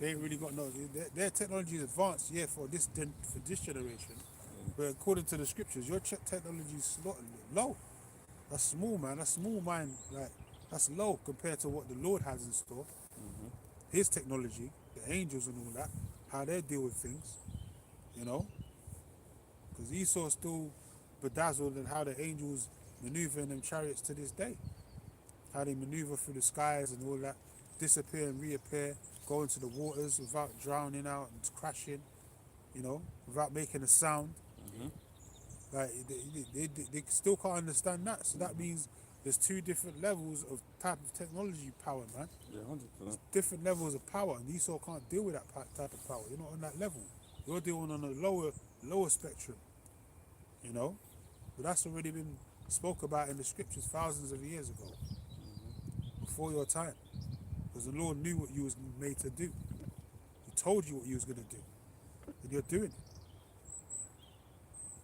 they ain't really got no... Their technology is advanced, for this generation. But according to the scriptures, your technology is low. That's small, man. That's small mind. That's low compared to what the Lord has in store. His technology, the angels and all that, how they deal with things, because Esau's still bedazzled in how the angels maneuver in them chariots to this day. How they maneuver through the skies and all that, disappear and reappear, go into the waters without drowning out and crashing, without making a sound. They still can't understand that. So that means there's two different levels of type of technology power, man. Yeah, 100%. There's different levels of power, and Esau can't deal with that type of power. You're not on that level. You're dealing on a lower spectrum, But that's already been spoke about in the scriptures thousands of years ago, before your time. Because the Lord knew what you was made to do. He told you what you was going to do, and you're doing it.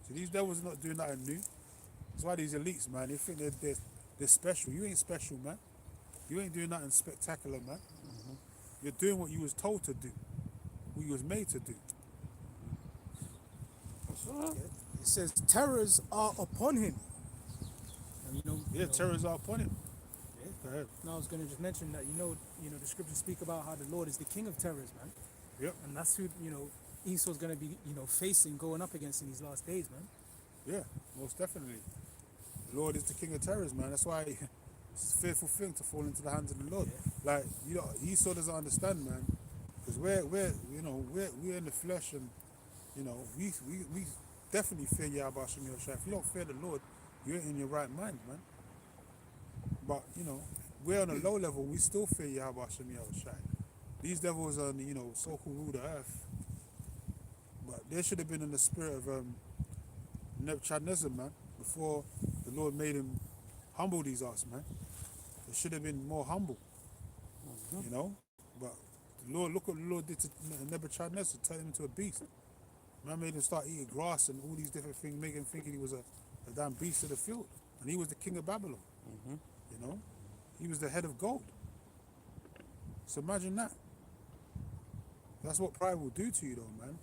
So these devils are not doing nothing new. That's why these elites, man, they think they're special. You ain't special, man. You ain't doing nothing spectacular, man. You're doing what you was told to do, what you was made to do. It says terrors are upon him. And terrors are upon him. Yeah. Go ahead. Now I was going to just mention that the scriptures speak about how the Lord is the king of terrors, man. Yep. And that's who Esau's going to be facing, going up against in these last days, man. Yeah, most definitely. The Lord is the king of terrors, man. That's why it's a fearful thing to fall into the hands of the Lord. Yeah. Esau doesn't understand, man, because we're in the flesh, and we definitely fear Yahweh Shem Yahushua. If you don't fear the Lord, you ain't in your right mind, man. But we're on a low level. We still fear Yahweh Shem Yahushua. These devils are so-called rule the earth, but they should have been in the spirit of Nebuchadnezzar, man, before the Lord made him humble these arts, man. They should have been more humble, But the Lord, look what the Lord did to Nebuchadnezzar, turn him into a beast. Man made him start eating grass and all these different things, making him thinking he was a damn beast of the field. And he was the king of Babylon. You know? He was the head of gold. So imagine that. That's what pride will do to you though, man.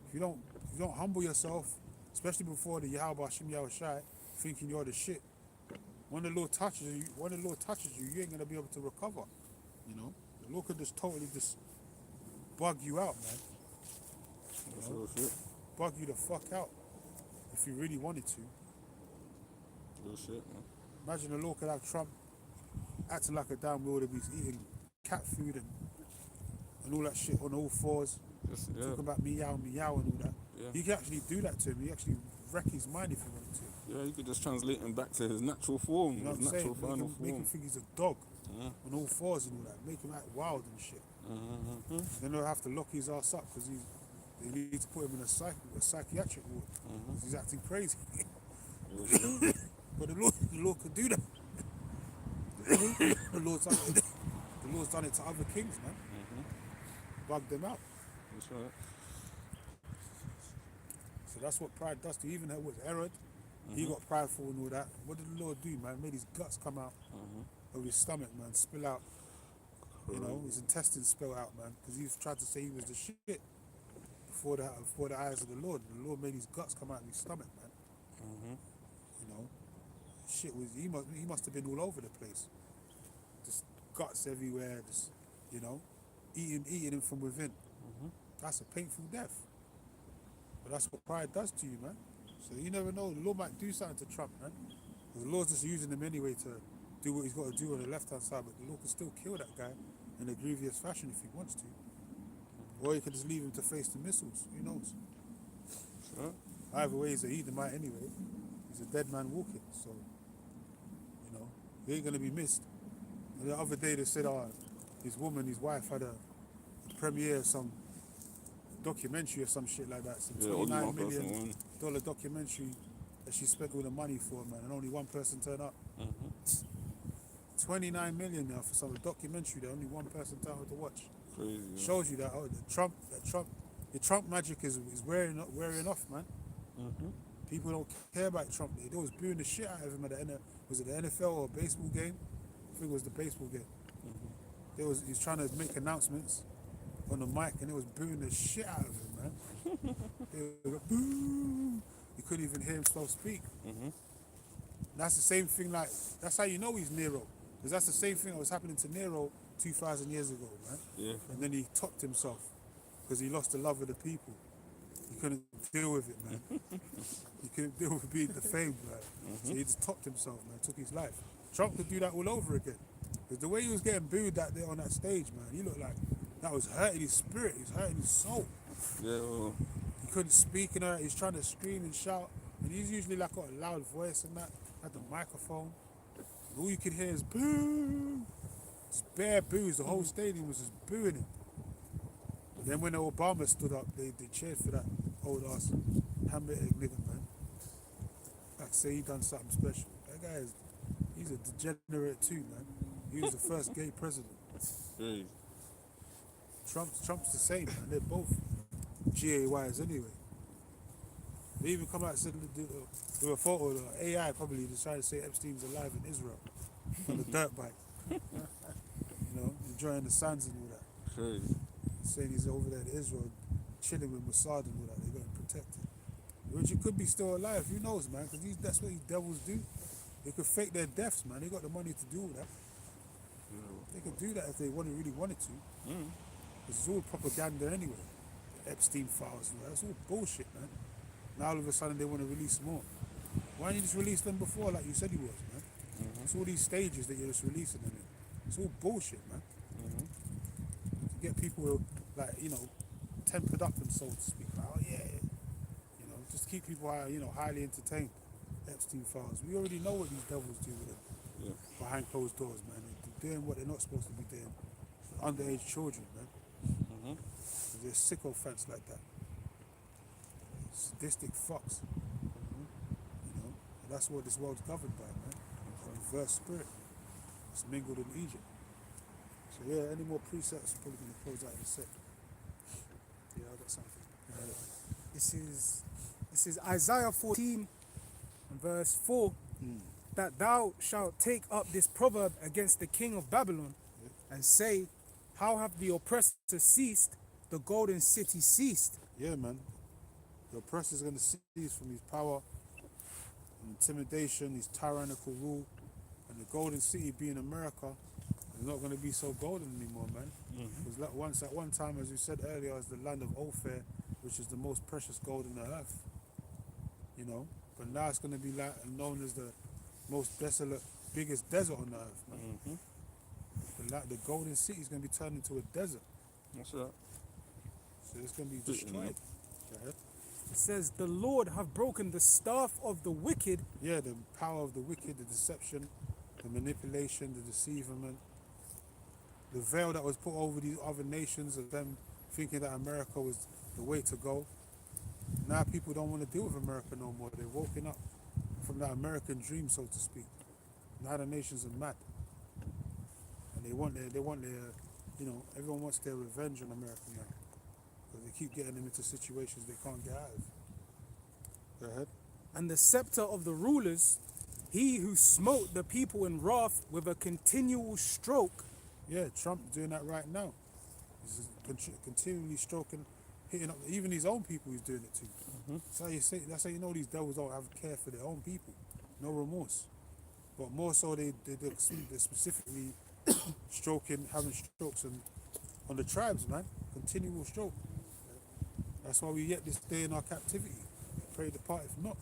If you don't humble yourself, especially before the Yahweh Hashem Yahushai, thinking you're the shit, when the Lord touches you, you ain't gonna be able to recover. You know? The Lord could just totally just bug you out, man. That's real shit. Bug you the fuck out if you really wanted to. Real shit, man. Imagine the Lord could have Trump acting like a damn wildebeest, eating cat food and all that shit on all fours, talking about meow and all that. Yeah. You can actually do that to him. You actually wreck his mind if you wanted to. Yeah, you could just translate him back to his natural form, You know what his I'm natural saying? final Make him form. think he's a dog on all fours and all that. Make him act wild and shit. Then they'll have to lock his ass up because they need to put him in a psychiatric ward. He's acting crazy. But the Lord could do that. the Lord's done it to other kings, man. Bug them out. That's right. So that's what pride does to you. Even with Herod, he got prideful and all that. What did the Lord do, man? Made his guts come out of his stomach, man, spill out. You know, his intestines spill out, man, because he tried to say he was the shit before the eyes of the Lord. The Lord made his guts come out of his stomach, man. You know, shit was he must have been all over the place. Just guts everywhere, just you know, eating him from within. That's a painful death. But that's what pride does to you, man. So you never know. The Lord might do something to Trump, man. The Lord's just using him anyway to do what he's got to do on the left-hand side, but the Lord can still kill that guy in a grievous fashion if he wants to. Or he can just leave him to face the missiles. Who knows? Sure. Either way, he's a Edomite anyway. He's a dead man walking, so, you know, he ain't going to be missed. And the other day they said his wife, had a premiere of some documentary or some shit like that. Some $29 million documentary that she spent all the money for, man, and only one person turned up. 29 million now for some documentary that only one person turned up to watch. Crazy. Yeah. Shows you that the Trump magic is wearing off, man. People don't care about Trump. They was booing the shit out of him at was it the NFL or a baseball game? I think it was the baseball game. He was trying to make announcements on the mic and it was booing the shit out of him, man. They were like, boo! You couldn't even hear himself speak. That's the same thing, like, that's how you know he's Nero. Because that's the same thing that was happening to Nero 2,000 years ago, man. Yeah. And then he topped himself because he lost the love of the people. He couldn't deal with it, man. He couldn't deal with being defamed, man. So he just topped himself, man, took his life. Trump could do that all over again. Because the way he was getting booed that day on that stage, man, he looked like that was hurting his spirit, he was hurting his soul. Yeah. Well, He couldn't speak and all that. He's trying to scream and shout. And he's usually like got a loud voice and that, had the microphone. And all you could hear is boo! Just bare boos. The whole stadium was just booing him. But then when Obama stood up, they cheered for that old ass hamburger nigga, man. Like say he done something special. That guy he's a degenerate too, man. He was the first gay president. crazy. Trump's the same, man. They're both GAYs anyway. They even come out and said do a photo of AI probably to try to say Epstein's alive in Israel on a dirt bike. You know, enjoying the suns and all that. Crazy. Saying he's over there in Israel chilling with Mossad and all that. They're going to protect him. Which he could be still alive. Who knows, man? Because that's what these devils do. They could fake their deaths, man. They got the money to do all that. They could do that if they really wanted to. It's all propaganda anyway. The Epstein files and all that. That's all bullshit, man. Now all of a sudden they want to release more. Why didn't you just release them before like you said you was, man? It's all these stages that you're just releasing them in. It's all bullshit, man. To get people like, you know, tempered up and so to speak. Like, oh yeah. You know, just keep people highly entertained. Epstein files. We already know what these devils do with them behind closed doors, man. They're doing what they're not supposed to be doing. Underage children, man. They're sycophants like that. Sadistic fucks. You know, and that's what this world's governed by, man. A perverse spirit. It's mingled in Egypt. So yeah, any more precepts? Probably gonna close out in a sec. Yeah, I got something. This is Isaiah 14 and verse 4. That thou shalt take up this proverb against the king of Babylon, and say, how have the oppressor ceased, the golden city ceased? Yeah, man. The oppressor's gonna cease from his power and intimidation, his tyrannical rule, and the golden city being America is not gonna be so golden anymore, man. Because once at one time, as we said earlier, is the land of Ophir, which is the most precious gold on the earth. You know, but now it's gonna be like known as the most desolate, biggest desert on the earth, man. The golden city is going to be turned into a desert. That's right. So it's going to be destroyed. It says, the Lord have broken the staff of the wicked. Yeah, the power of the wicked, the deception, the manipulation, the deceivement, the veil that was put over these other nations of them thinking that America was the way to go. Now people don't want to deal with America no more. They're woken up from that American dream, so to speak. Now the nations are mad. And they want their, you know, everyone wants their revenge on America now. Because they keep getting them into situations they can't get out of. Go ahead. And the scepter of the rulers, he who smote the people in wrath with a continual stroke. Yeah, Trump doing that right now. He's continually stroking, hitting up, even his own people he's doing it to. That's how you know these devils don't have care for their own people. No remorse. But more so they're specifically having strokes on the tribes, man. Continual stroke. That's why we yet this day in our captivity. Pray depart if not.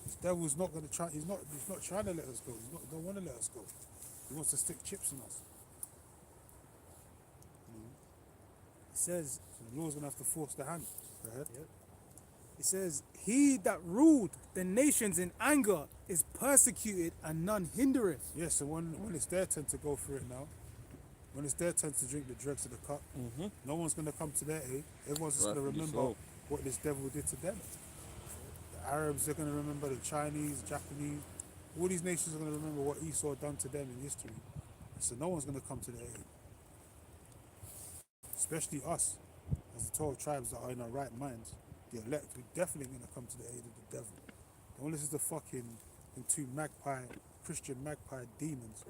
This devil's not gonna try, he's not trying to let us go. Don't want to let us go. He wants to stick chips in us. It says, So the Lord's gonna have to force the hand. Go ahead. It says, he that ruled the nations in anger is persecuted and none hindereth. Yeah, so when it's their turn to go through it now, when it's their turn to drink the dregs of the cup, no one's going to come to their aid. Everyone's just going to remember what this devil did to them. The Arabs, they're going to remember the Chinese, Japanese. All these nations are going to remember what Esau done to them in history. So no one's going to come to their aid. Especially us, as the 12 tribes that are in our right minds. The elect, we're definitely going to come to the aid of the devil. Don't listen to fucking them two Christian magpie demons,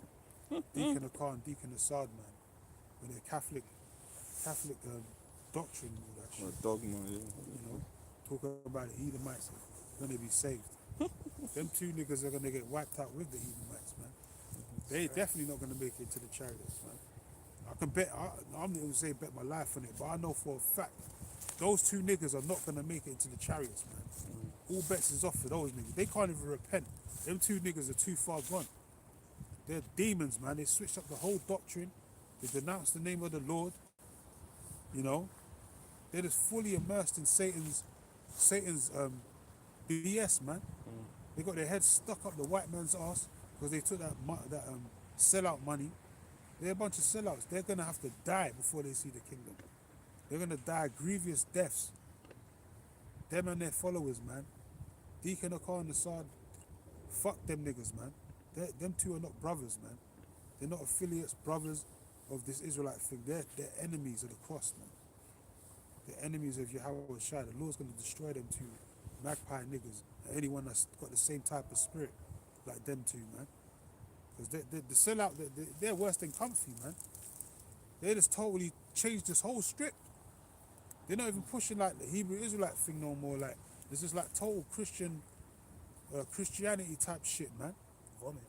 Deacon Akar and Deacon Assad, man, with their Catholic doctrine and all that shit. Or dogma, yeah. You know, talking about the Edomites are going to be saved. Them two niggas are going to get wiped out with the Edomites, man. They definitely not going to make it to the chariots, man. I can bet, I'm not going to say bet my life on it, but I know for a fact those two niggas are not going to make it into the chariots, man. All bets is off for those niggas. They can't even repent. Them two niggas are too far gone. They're demons, man. They switched up the whole doctrine. They denounced the name of the Lord. You know? They're just fully immersed in Satan's BS, man. They got their heads stuck up the white man's ass because they took that sellout money. They're a bunch of sellouts. They're going to have to die before they see the kingdom. They're going to die grievous deaths. Them and their followers, man. Deacon Akar and Assad, fuck them niggas, man. Them two are not brothers, man. They're not affiliates, brothers of this Israelite thing. They're enemies of the cross, man. They're enemies of Yahweh Shai. The Lord's going to destroy them two magpie niggas. And anyone that's got the same type of spirit like them two, man. Because the sellout, they're worse than comfy, man. They just totally changed this whole strip. They're not even pushing like the Hebrew Israelite thing no more. Like this is like total Christianity type shit, man. Vomit.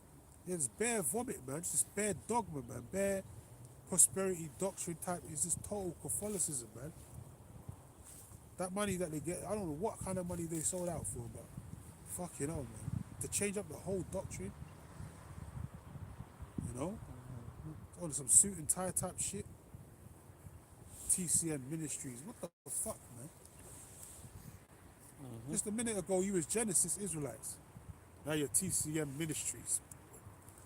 Yeah, it's bare vomit, man. It's just bare dogma, man. Bare prosperity doctrine type. It's just total Catholicism, man. That money that they get, I don't know what kind of money they sold out for, but fucking hell, man. To change up the whole doctrine, you know? On some suit and tie type shit. TCM Ministries, what the fuck, man? Just a minute ago, you was Genesis Israelites. Now you're TCM Ministries.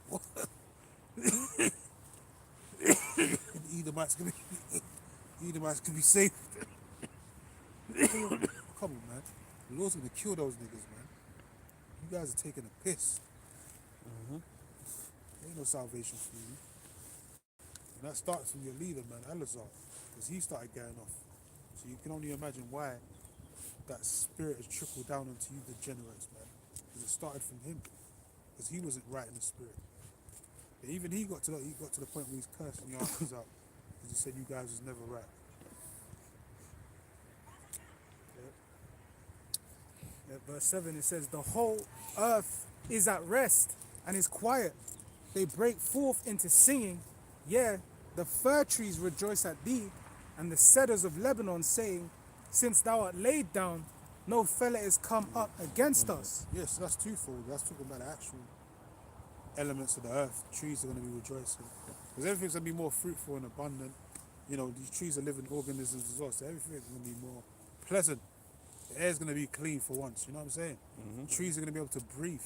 What? Edomites can be saved. Come on, man. The Lord's gonna kill those niggas, man. You guys are taking a piss. Ain't no salvation for you. And that starts from your leader, man, Elazar, because he started getting off. So you can only imagine why that spirit has trickled down onto you, the degenerates, man. Because it started from him, because he wasn't right in the spirit. But even he got to the point where he's cursing the answers out, because he said you guys was never right. Verse 7, it says, the whole earth is at rest and is quiet. They break forth into singing. Yeah, the fir trees rejoice at thee, and the cedars of Lebanon, saying, since thou art laid down, no fellow is come up against us. Yes, that's twofold. That's talking about the actual elements of the earth. Trees are going to be rejoicing. Because everything's going to be more fruitful and abundant. You know, these trees are living organisms as well, so everything's going to be more pleasant. The air's going to be clean for once, you know what I'm saying? Trees are going to be able to breathe.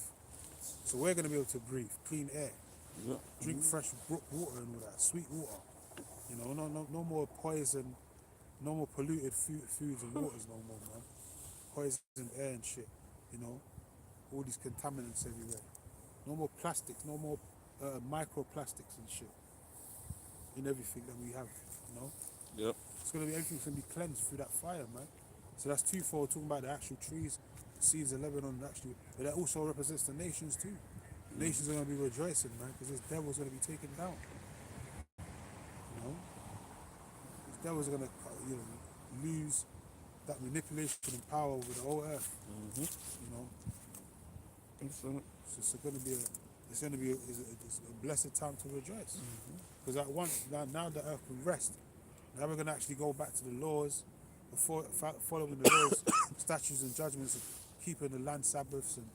So we're going to be able to breathe clean air. Yeah. Drink fresh brook water and all that, sweet water. You know, no more poison, no more polluted foods and waters no more, man. Poisoned air and shit, you know. All these contaminants everywhere. No more plastics, no more microplastics and shit in everything that we have, you know. Yep. It's gonna be, everything's gonna be cleansed through that fire, man. So that's twofold, talking about the actual trees, seeds of Lebanon, actually, but that also represents the nations too. The nations are gonna be rejoicing, man, because this devil's gonna be taken down. You know, this devil's gonna, you know, lose that manipulation and power over the whole earth. You know, so it's gonna be a blessed time to rejoice, because at once now the earth can rest. Now we're gonna actually go back to the laws, following the laws, statutes and judgments, of keeping the land Sabbaths and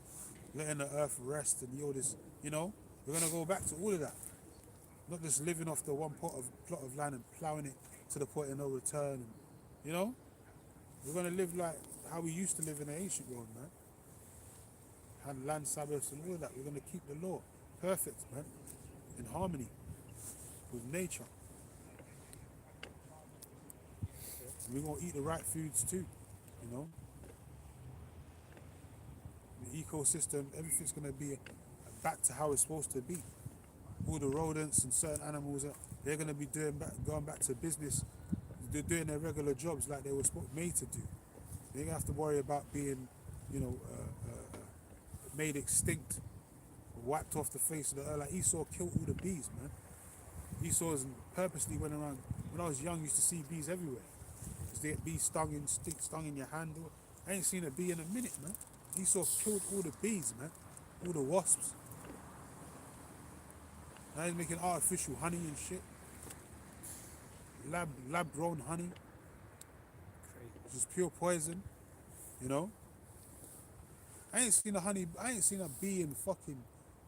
letting the earth rest and all this. You know, we're gonna go back to all of that. Not just living off the one plot of land and ploughing it to the point of no return. And, you know, we're gonna live like how we used to live in the ancient world, man. Had land Sabbaths and all of that. We're gonna keep the law perfect, man, in harmony with nature. We're gonna eat the right foods too, you know. The ecosystem, everything's gonna be back to how it's supposed to be. All the rodents and certain animals, they're gonna be going back to business. They're doing their regular jobs like they were made to do. They don't have to worry about being, you know, made extinct, wiped off the face of the earth. Like Esau killed all the bees, man. Esau purposely went around. When I was young, I used to see bees everywhere. They get bees stung in your hand. I ain't seen a bee in a minute, man. Esau killed all the bees, man. All the wasps. Now he's making artificial honey and shit. Lab grown honey. Crazy. Just pure poison, you know. I ain't seen a bee in fucking,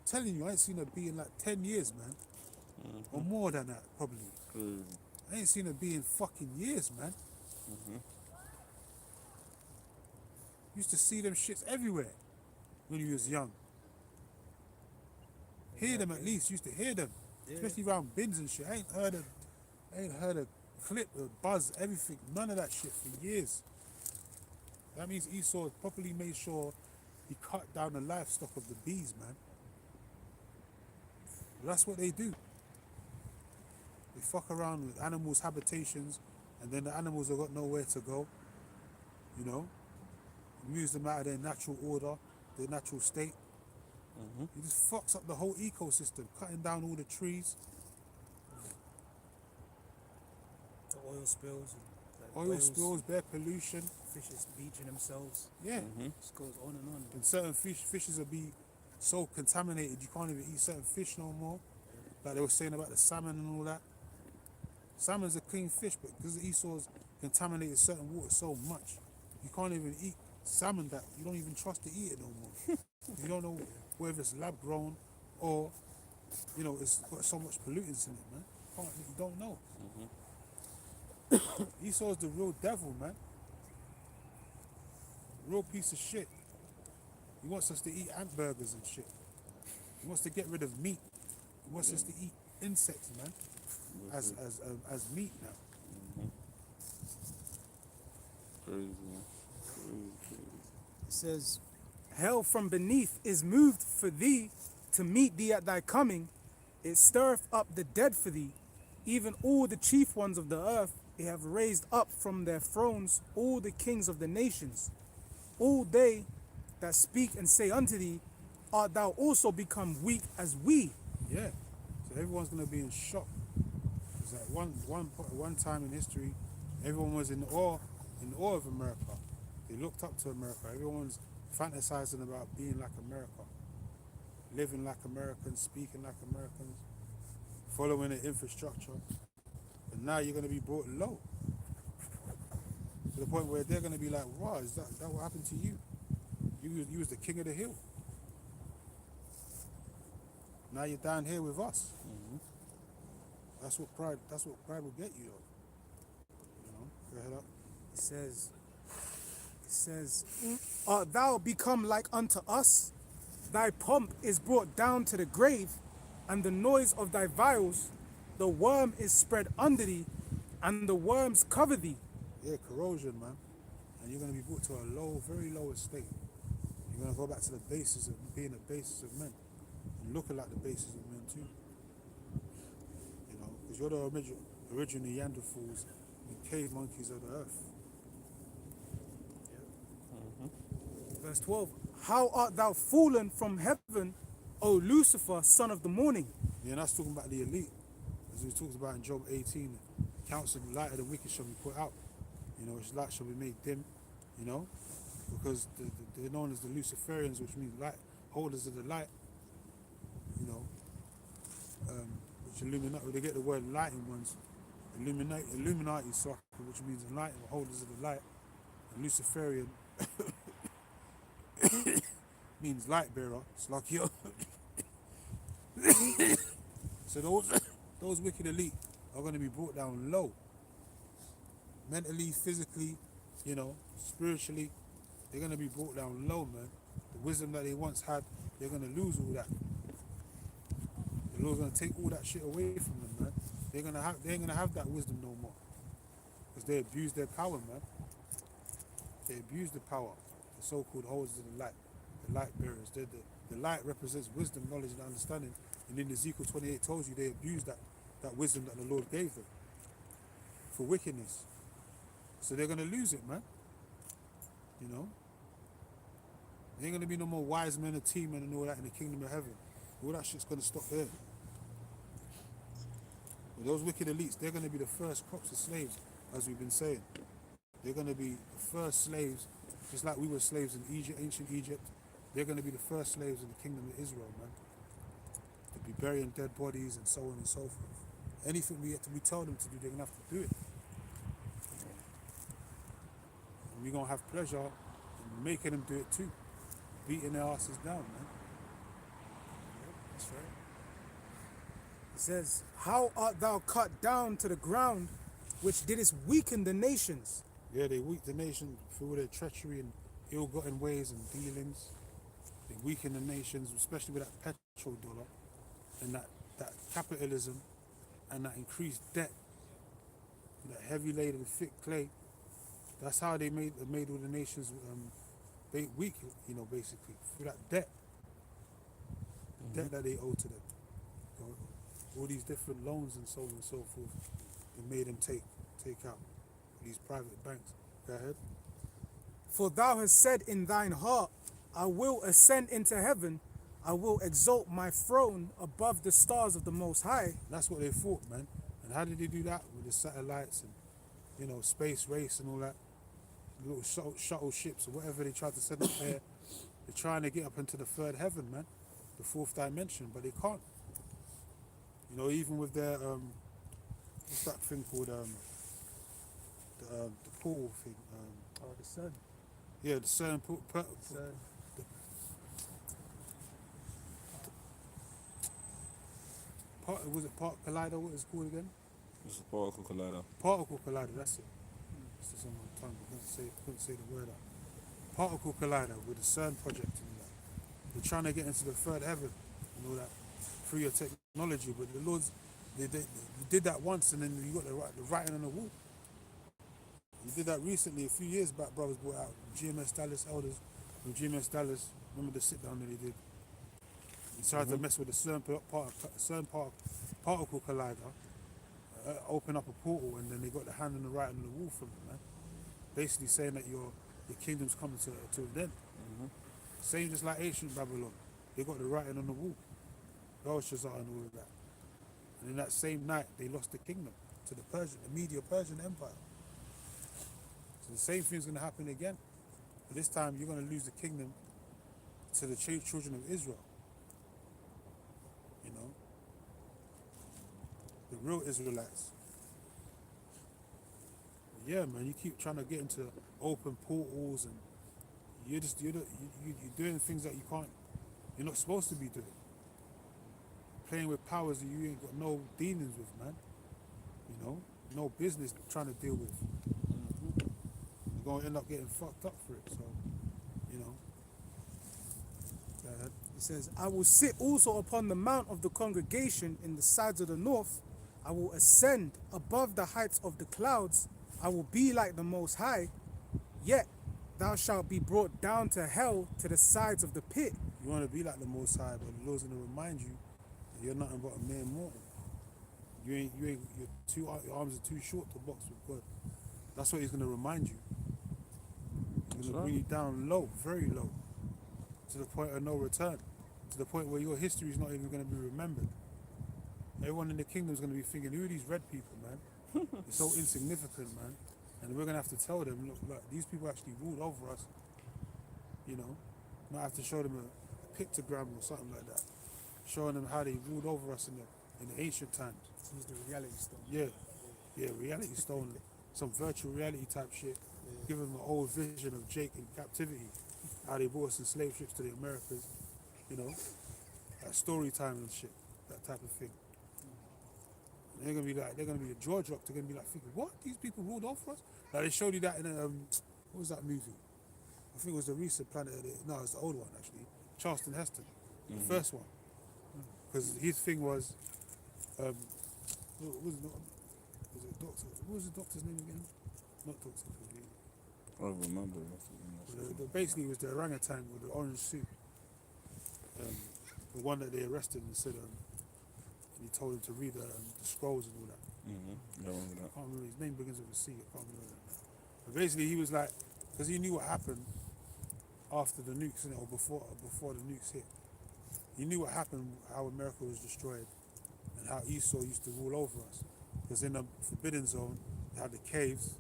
telling you, I ain't seen a bee in like 10 years, man. Or more than that, probably. I ain't seen a bee in fucking years, man. Used to see them shits everywhere when you was young. Hear them at least, used to hear them. Yeah. Especially around bins and shit. I ain't heard a clip, a buzz, everything, none of that shit for years. That means Esau properly made sure he cut down the livestock of the bees, man. That's what they do. They fuck around with animals' habitations, and then the animals have got nowhere to go, you know. Moves them out of their natural order, their natural state. He just fucks up the whole ecosystem, cutting down all the trees. The oil spills. Spills, bare pollution. Fishes bleaching themselves. Yeah. Just goes on and on. And certain fishes will be so contaminated you can't even eat certain fish no more. Like they were saying about the salmon and all that. Salmon's a clean fish, but because Esau's contaminated certain water so much, you can't even eat salmon that you don't even trust to eat it no more. You don't know whether it's lab grown or, you know, it's got so much pollutants in it, man. You don't know. Esau's the real devil, man. Real piece of shit. He wants us to eat ant burgers and shit. He wants to get rid of meat. He wants us to eat insects, man, as meat now. Crazy, man. Crazy. It says, hell from beneath is moved for thee to meet thee at thy coming. It stirreth up the dead for thee. Even all the chief ones of the earth they have raised up from their thrones, all the kings of the nations. All they that speak and say unto thee, art thou also become weak as we? Yeah. So everyone's going to be in shock. It's like one time in history, everyone was in awe of America. They looked up to America. Everyone's fantasizing about being like America, living like Americans, speaking like Americans, following the infrastructure. And now you're going to be brought low to the point where they're going to be like, wow, is that what happened to you? You was the king of the hill. Now you're down here with us. That's what pride will get you, though. You know, go ahead up. It says, art thou become like unto us? Thy pomp is brought down to the grave, and the noise of thy vials, the worm is spread under thee, and the worms cover thee. Yeah, corrosion, man. And you're going to be brought to a low, very low estate. You're going to go back to the basis of being the basis of men, and looking like the basis of men too. You know, because you're the original Neanderthals and cave monkeys of the earth. Verse 12, how art thou fallen from heaven, O Lucifer, son of the morning? Yeah, and that's talking about the elite. As we talked about in Job 18, the counsel of the light of the wicked shall be put out. You know, its light shall be made dim, you know, because they're known as the Luciferians, which means light, holders of the light, you know, which Illuminati, they get the word lighting ones, Illuminati, which means enlightened, holders of the light, and Luciferian means light bearer. It's like you. So those wicked elite are going to be brought down low, mentally, physically, you know, spiritually. They're going to be brought down low, man. The wisdom that they once had, they're going to lose all that. The Lord's going to take all that shit away from them, man. They ain't going to have that wisdom no more, because they abused their power, man. They abused the power. The so-called holders of the light bearers. The light represents wisdom, knowledge, and understanding. And in Ezekiel 28 tells you they abused that wisdom that the Lord gave them for wickedness. So they're going to lose it, man. You know? There ain't going to be no more wise men and tea men and all that in the kingdom of heaven. All that shit's going to stop there. But those wicked elites, they're going to be the first crops of slaves, as we've been saying. They're going to be the first slaves, just like we were slaves in Egypt, ancient Egypt. They're going to be the first slaves in the kingdom of Israel, man. To be burying dead bodies and so on and so forth. Anything we tell them to do, they're going to have to do it. And we're going to have pleasure in making them do it too. Beating their asses down, man. That's right. It says, how art thou cut down to the ground, which didst weaken the nations? Yeah, they weaken the nation through their treachery and ill-gotten ways and dealings. They weaken the nations, especially with that petrodollar and that capitalism and that increased debt, that heavy laden thick clay. That's how they made all the nations weak, you know, basically, through that debt. Debt that they owe to them. You know, all these different loans and so on and so forth, they made them take out these private banks. Go ahead. For thou hast said in thine heart, I will ascend into heaven, I will exalt my throne above the stars of the Most High. And that's what they thought, man. And how did they do that? With the satellites and, you know, space race and all that. Little shuttle ships or whatever they tried to send up there. They're trying to get up into the third heaven, man. The fourth dimension, but they can't. You know, even with their, what's that thing called, the pool thing? The sun. Yeah, the CERN pool. Was it Part Collider? What is it called again? It's a particle collider. Particle Collider, that's it. It's just on my tongue, I couldn't say the word out. Particle Collider with the CERN project and all that. They're trying to get into the third heaven and all that through your technology, but the Lord's, they did that once and then you got the writing on the wall. You did that recently, a few years back, brothers brought out GMS Dallas elders from GMS Dallas. Remember the sit down that they did? He tried to mess with the CERN particle collider, open up a portal, and then they got the hand on the right on the wall from it, man. Basically saying that your kingdom's coming to an end. Same just like ancient Babylon. They got the writing on the wall. Belshazzar and all of that. And in that same night, they lost the kingdom to the Medio-Persian Empire. So the same thing's going to happen again. But this time, you're going to lose the kingdom to the children of Israel. You know? The real Israelites. But yeah, man, you keep trying to get into open portals, and you're doing things that you're not supposed to be doing. Playing with powers that you ain't got no dealings with, man. You know, no business trying to deal with. You're going to end up getting fucked up for it, so, you know. It says, I will sit also upon the mount of the congregation in the sides of the north. I will ascend above the heights of the clouds. I will be like the Most High. Yet thou shalt be brought down to hell, to the sides of the pit. You want to be like the Most High, but the Lord's going to remind you that you're nothing but a mere mortal. Your arms are too short to box with God. That's what he's going to remind you. He's going to bring you down low, very low, to the point of no return, to the point where your history is not even going to be remembered. Everyone in the kingdom is going to be thinking, who are these red people, man? It's so insignificant, man. And we're going to have to tell them, look, these people actually ruled over us. You know, might have to show them a pictogram or something like that, showing them how they ruled over us in the ancient times. Use the reality stone. Yeah, reality stone, some virtual reality type shit. Give them an old vision of Jake in captivity, how they brought us in slave ships to the Americas, you know, like story time and shit, that type of thing. And they're gonna be a jaw drop. They're gonna be like, thinking, what? These people ruled over us? Like they showed you that in what was that movie? I think it was the recent Planet of the... No, it was the old one actually. Charleston Heston, the first one, because his thing was, what was the doctor's name again? Not Doctor. I don't remember. Basically, it was the orangutan with the orange suit. The one that they arrested and said, and he told him to read the scrolls and all that. I remember that. I can't remember, his name begins with a C, I can't remember that. But basically, he was like, because he knew what happened after the nukes, or before the nukes hit. He knew what happened, how America was destroyed, and how Esau used to rule over us. Because in the Forbidden Zone, they had the caves,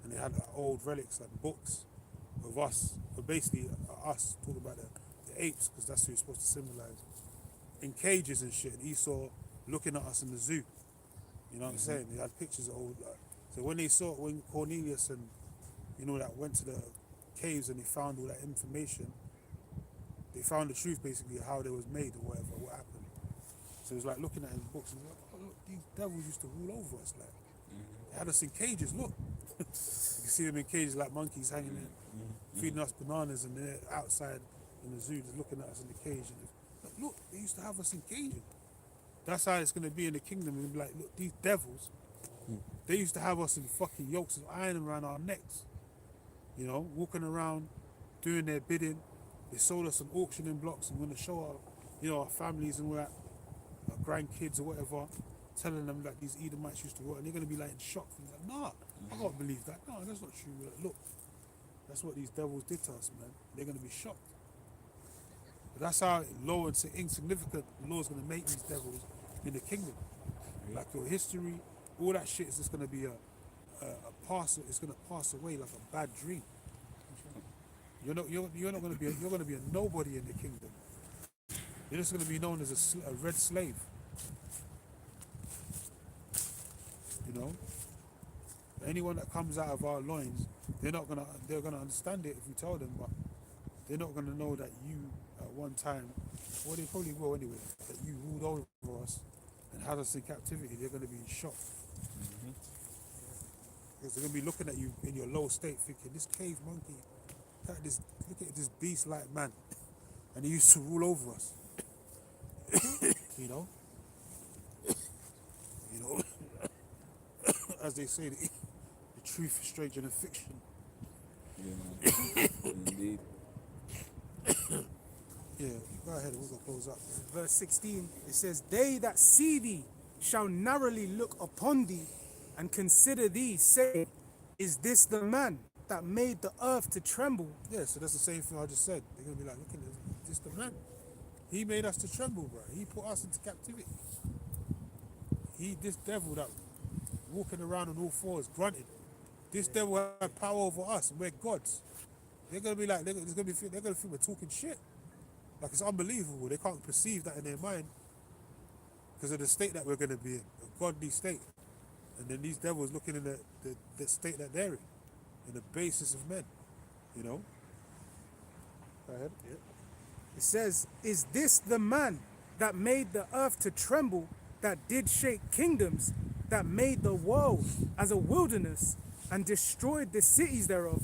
and they had the old relics and books of us, but basically us, talking about the apes, because that's who it's supposed to symbolize, in cages and shit. Esau looking at us in the zoo. You know what I'm saying? They had pictures of old. So when Cornelius and that went to the caves and they found all that information, they found the truth basically of how they was made or whatever, what happened. So it was like looking at his books and like, oh look, these devils used to rule over us. Like they had us in cages. Look, you can see them in cages like monkeys hanging there, feeding us bananas, and they're outside in the zoo just looking at us in the cage. And like, look, they used to have us in cages. That's how it's going to be in the kingdom. It'll be like, look, these devils, they used to have us in fucking yokes of iron around our necks. You know, walking around, doing their bidding. They sold us on auctioning blocks and going to show our families and all that, our grandkids or whatever, telling them that these Edomites used to work, and they're going to be like in shock. And like, nah, I can't believe that. No, that's not true. Like, look, that's what these devils did to us, man. They're going to be shocked. But that's how low and insignificant the Lord's going to make these devils in the kingdom. Like your history, all that shit is just going to be it's going to pass away like a bad dream. You're not going to be you're going to be a nobody in the kingdom. You're just going to be known as a red slave. You know, anyone that comes out of our loins, they're going to understand it if you tell them, but they're not going to know that you at one time, well, they probably will anyway, that you ruled over us and had us in captivity. They're going to be in shock. Because they're going to be looking at you in your low state thinking, this cave monkey, look at this beast-like man, and he used to rule over us. you know, as they say, the truth is stranger than fiction. Yeah, man. Indeed. Yeah, go ahead, we're going to close up. Verse 16, it says, they that see thee shall narrowly look upon thee and consider thee, saying, is this the man that made the earth to tremble? Yeah, so that's the same thing I just said. They're gonna be like, look at this the man. He made us to tremble, bro. He put us into captivity. This devil that walking around on all fours, grunting. This devil had power over us, and we're gods. They're gonna be like, they're gonna think we're talking shit. Like, it's unbelievable. They can't perceive that in their mind because of the state that we're gonna be in, a godly state. And then these devils looking in the state that they're in the basis of men. You know. Go ahead. Yeah. It says, is this the man that made the earth to tremble, that did shake kingdoms, that made the world as a wilderness, and destroyed the cities thereof,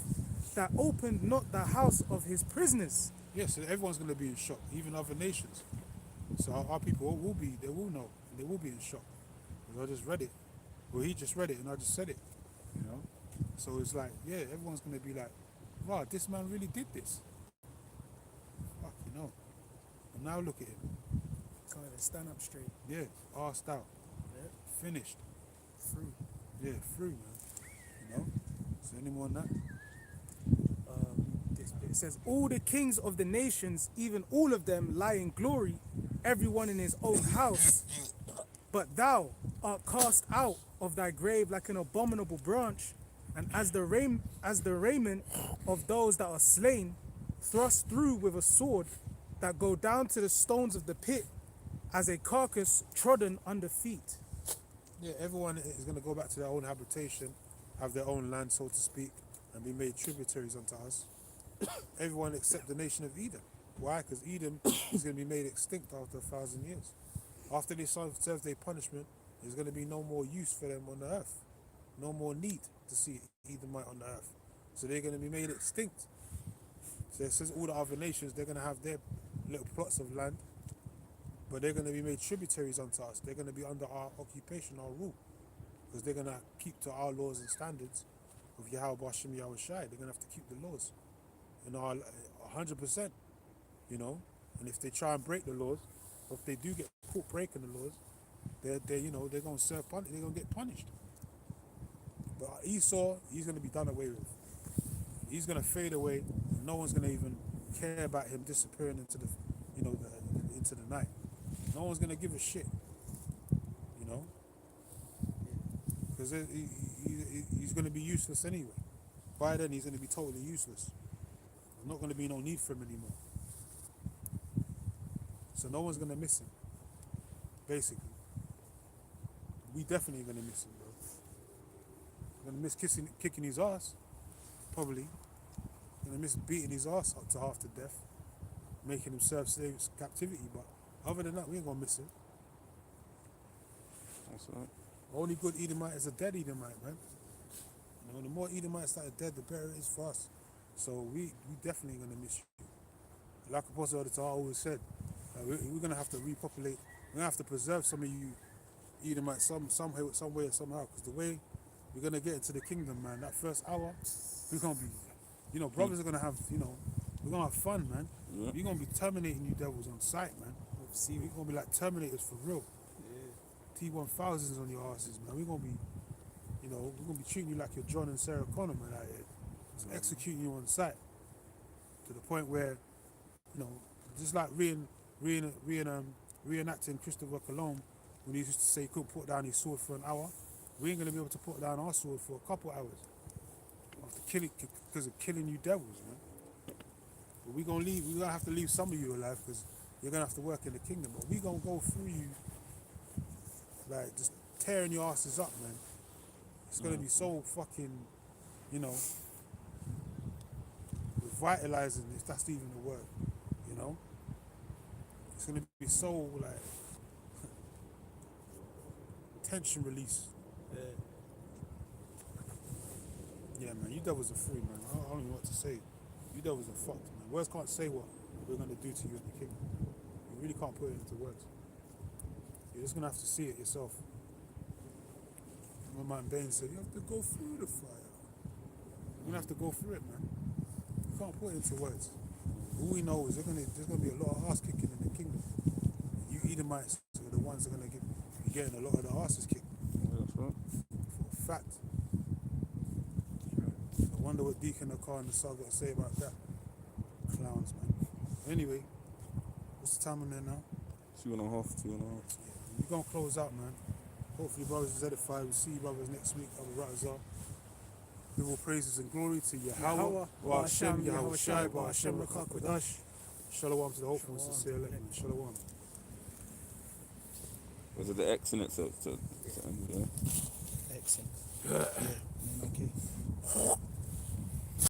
that opened not the house of his prisoners? Yes, so everyone's going to be in shock, even other nations. So our people they will know, and they will be in shock. Because I just read it. Well, he just read it, and I just said it. You know? So it's like, yeah, everyone's going to be like, wow, this man really did this. Fuck, you know. And now look at him. Can't even stand up straight. Yeah, arsed out. Yeah. Finished. Through. Yeah, through, man. You know? So any more on that? It says, all the kings of the nations, even all of them, lie in glory, everyone in his own house. But thou art cast out of thy grave like an abominable branch, and as the raiment of those that are slain, thrust through with a sword, that go down to the stones of the pit, as a carcass trodden under feet. Yeah, everyone is going to go back to their own habitation, have their own land, so to speak, and be made tributaries unto us. Everyone except the nation of Edom. Why? Because Edom is going to be made extinct after 1,000 years. After they serve their punishment, there's going to be no more use for them on the earth. No more need to see Edomite on the earth. So they're going to be made extinct. So it says all the other nations, they're going to have their little plots of land, but they're going to be made tributaries unto us. They're going to be under our occupation, our rule, because they're going to keep to our laws and standards of Yahweh Bashem Yahweh Shai. They're going to have to keep the laws. And 100%, you know, and if they try and break the laws, or if they do get caught breaking the laws, they're going to serve they're going to get punished. But Esau, he's going to be done away with. He's going to fade away. And no one's going to even care about him disappearing into the, into the night. No one's going to give a shit, you know, because he's going to be useless anyway. By then, he's going to be totally useless. There's not going to be no need for him anymore. So no one's going to miss him, basically. We definitely going to miss him, bro. We're going to miss kicking his ass, probably. Going to miss beating his ass up to half to death, making him serve slave captivity. But other than that, we ain't going to miss him. That's right. Only good Edomite is a dead Edomite, man. You know, the more Edomites that are dead, the better it is for us. So we definitely going to miss you. Like Apostle Odatar always said, we're going to have to repopulate. We're going to have to preserve some of you Edomites some way or somehow. Because the way we're going to get into the kingdom, man, that first hour, we're going to be, brothers are going to have, we're going to have fun, man. Yeah. We're going to be terminating you devils on sight, man. See, we're going to be like Terminators for real. Yeah. T-1000s on your asses, man. We're going to be, we're going to be treating you like you're John and Sarah Connor, man, out here. Just executing you on sight. To the point where, just like reenacting Christopher Cologne when he used to say he couldn't put down his sword for an hour. We ain't going to be able to put down our sword for a couple hours. Because of killing you devils, man. But we're going to have to leave some of you alive because you're going to have to work in the kingdom. But we're going to go through you, like, just tearing your asses up, man. It's going to be so fucking, revitalizing, if that's even the word, It's going to be so, like, tension release. Yeah, man, you devils are free, man. I don't even know what to say. You devils are fucked, man. Words can't say what we're going to do to you in the kingdom. You really can't put it into words. You're just going to have to see it yourself. My man Bain said, you have to go through the fire. You're going to have to go through it, man. You can't put it into words. All we know is there's going to be a lot of ass kicking in the kingdom. You Edomites are the ones that are going to be getting a lot of the asses kicked. Yeah, that's right. For a fact. I wonder what Deacon the car and the Sar got to say about that. Clowns, man. Anyway, what's the time on there now? 2.5. We're going to close out, man. Hopefully, brothers is edified. We'll see you, brothers, next week. Abu Razak. Give all praises and glory to Yahweh, wa Hashem, Yahweh Shai, wa Hashem, Rakak Kodash. Shalom to the hopeful and sincere elect. Shalom. Was it the X in it? So, yeah.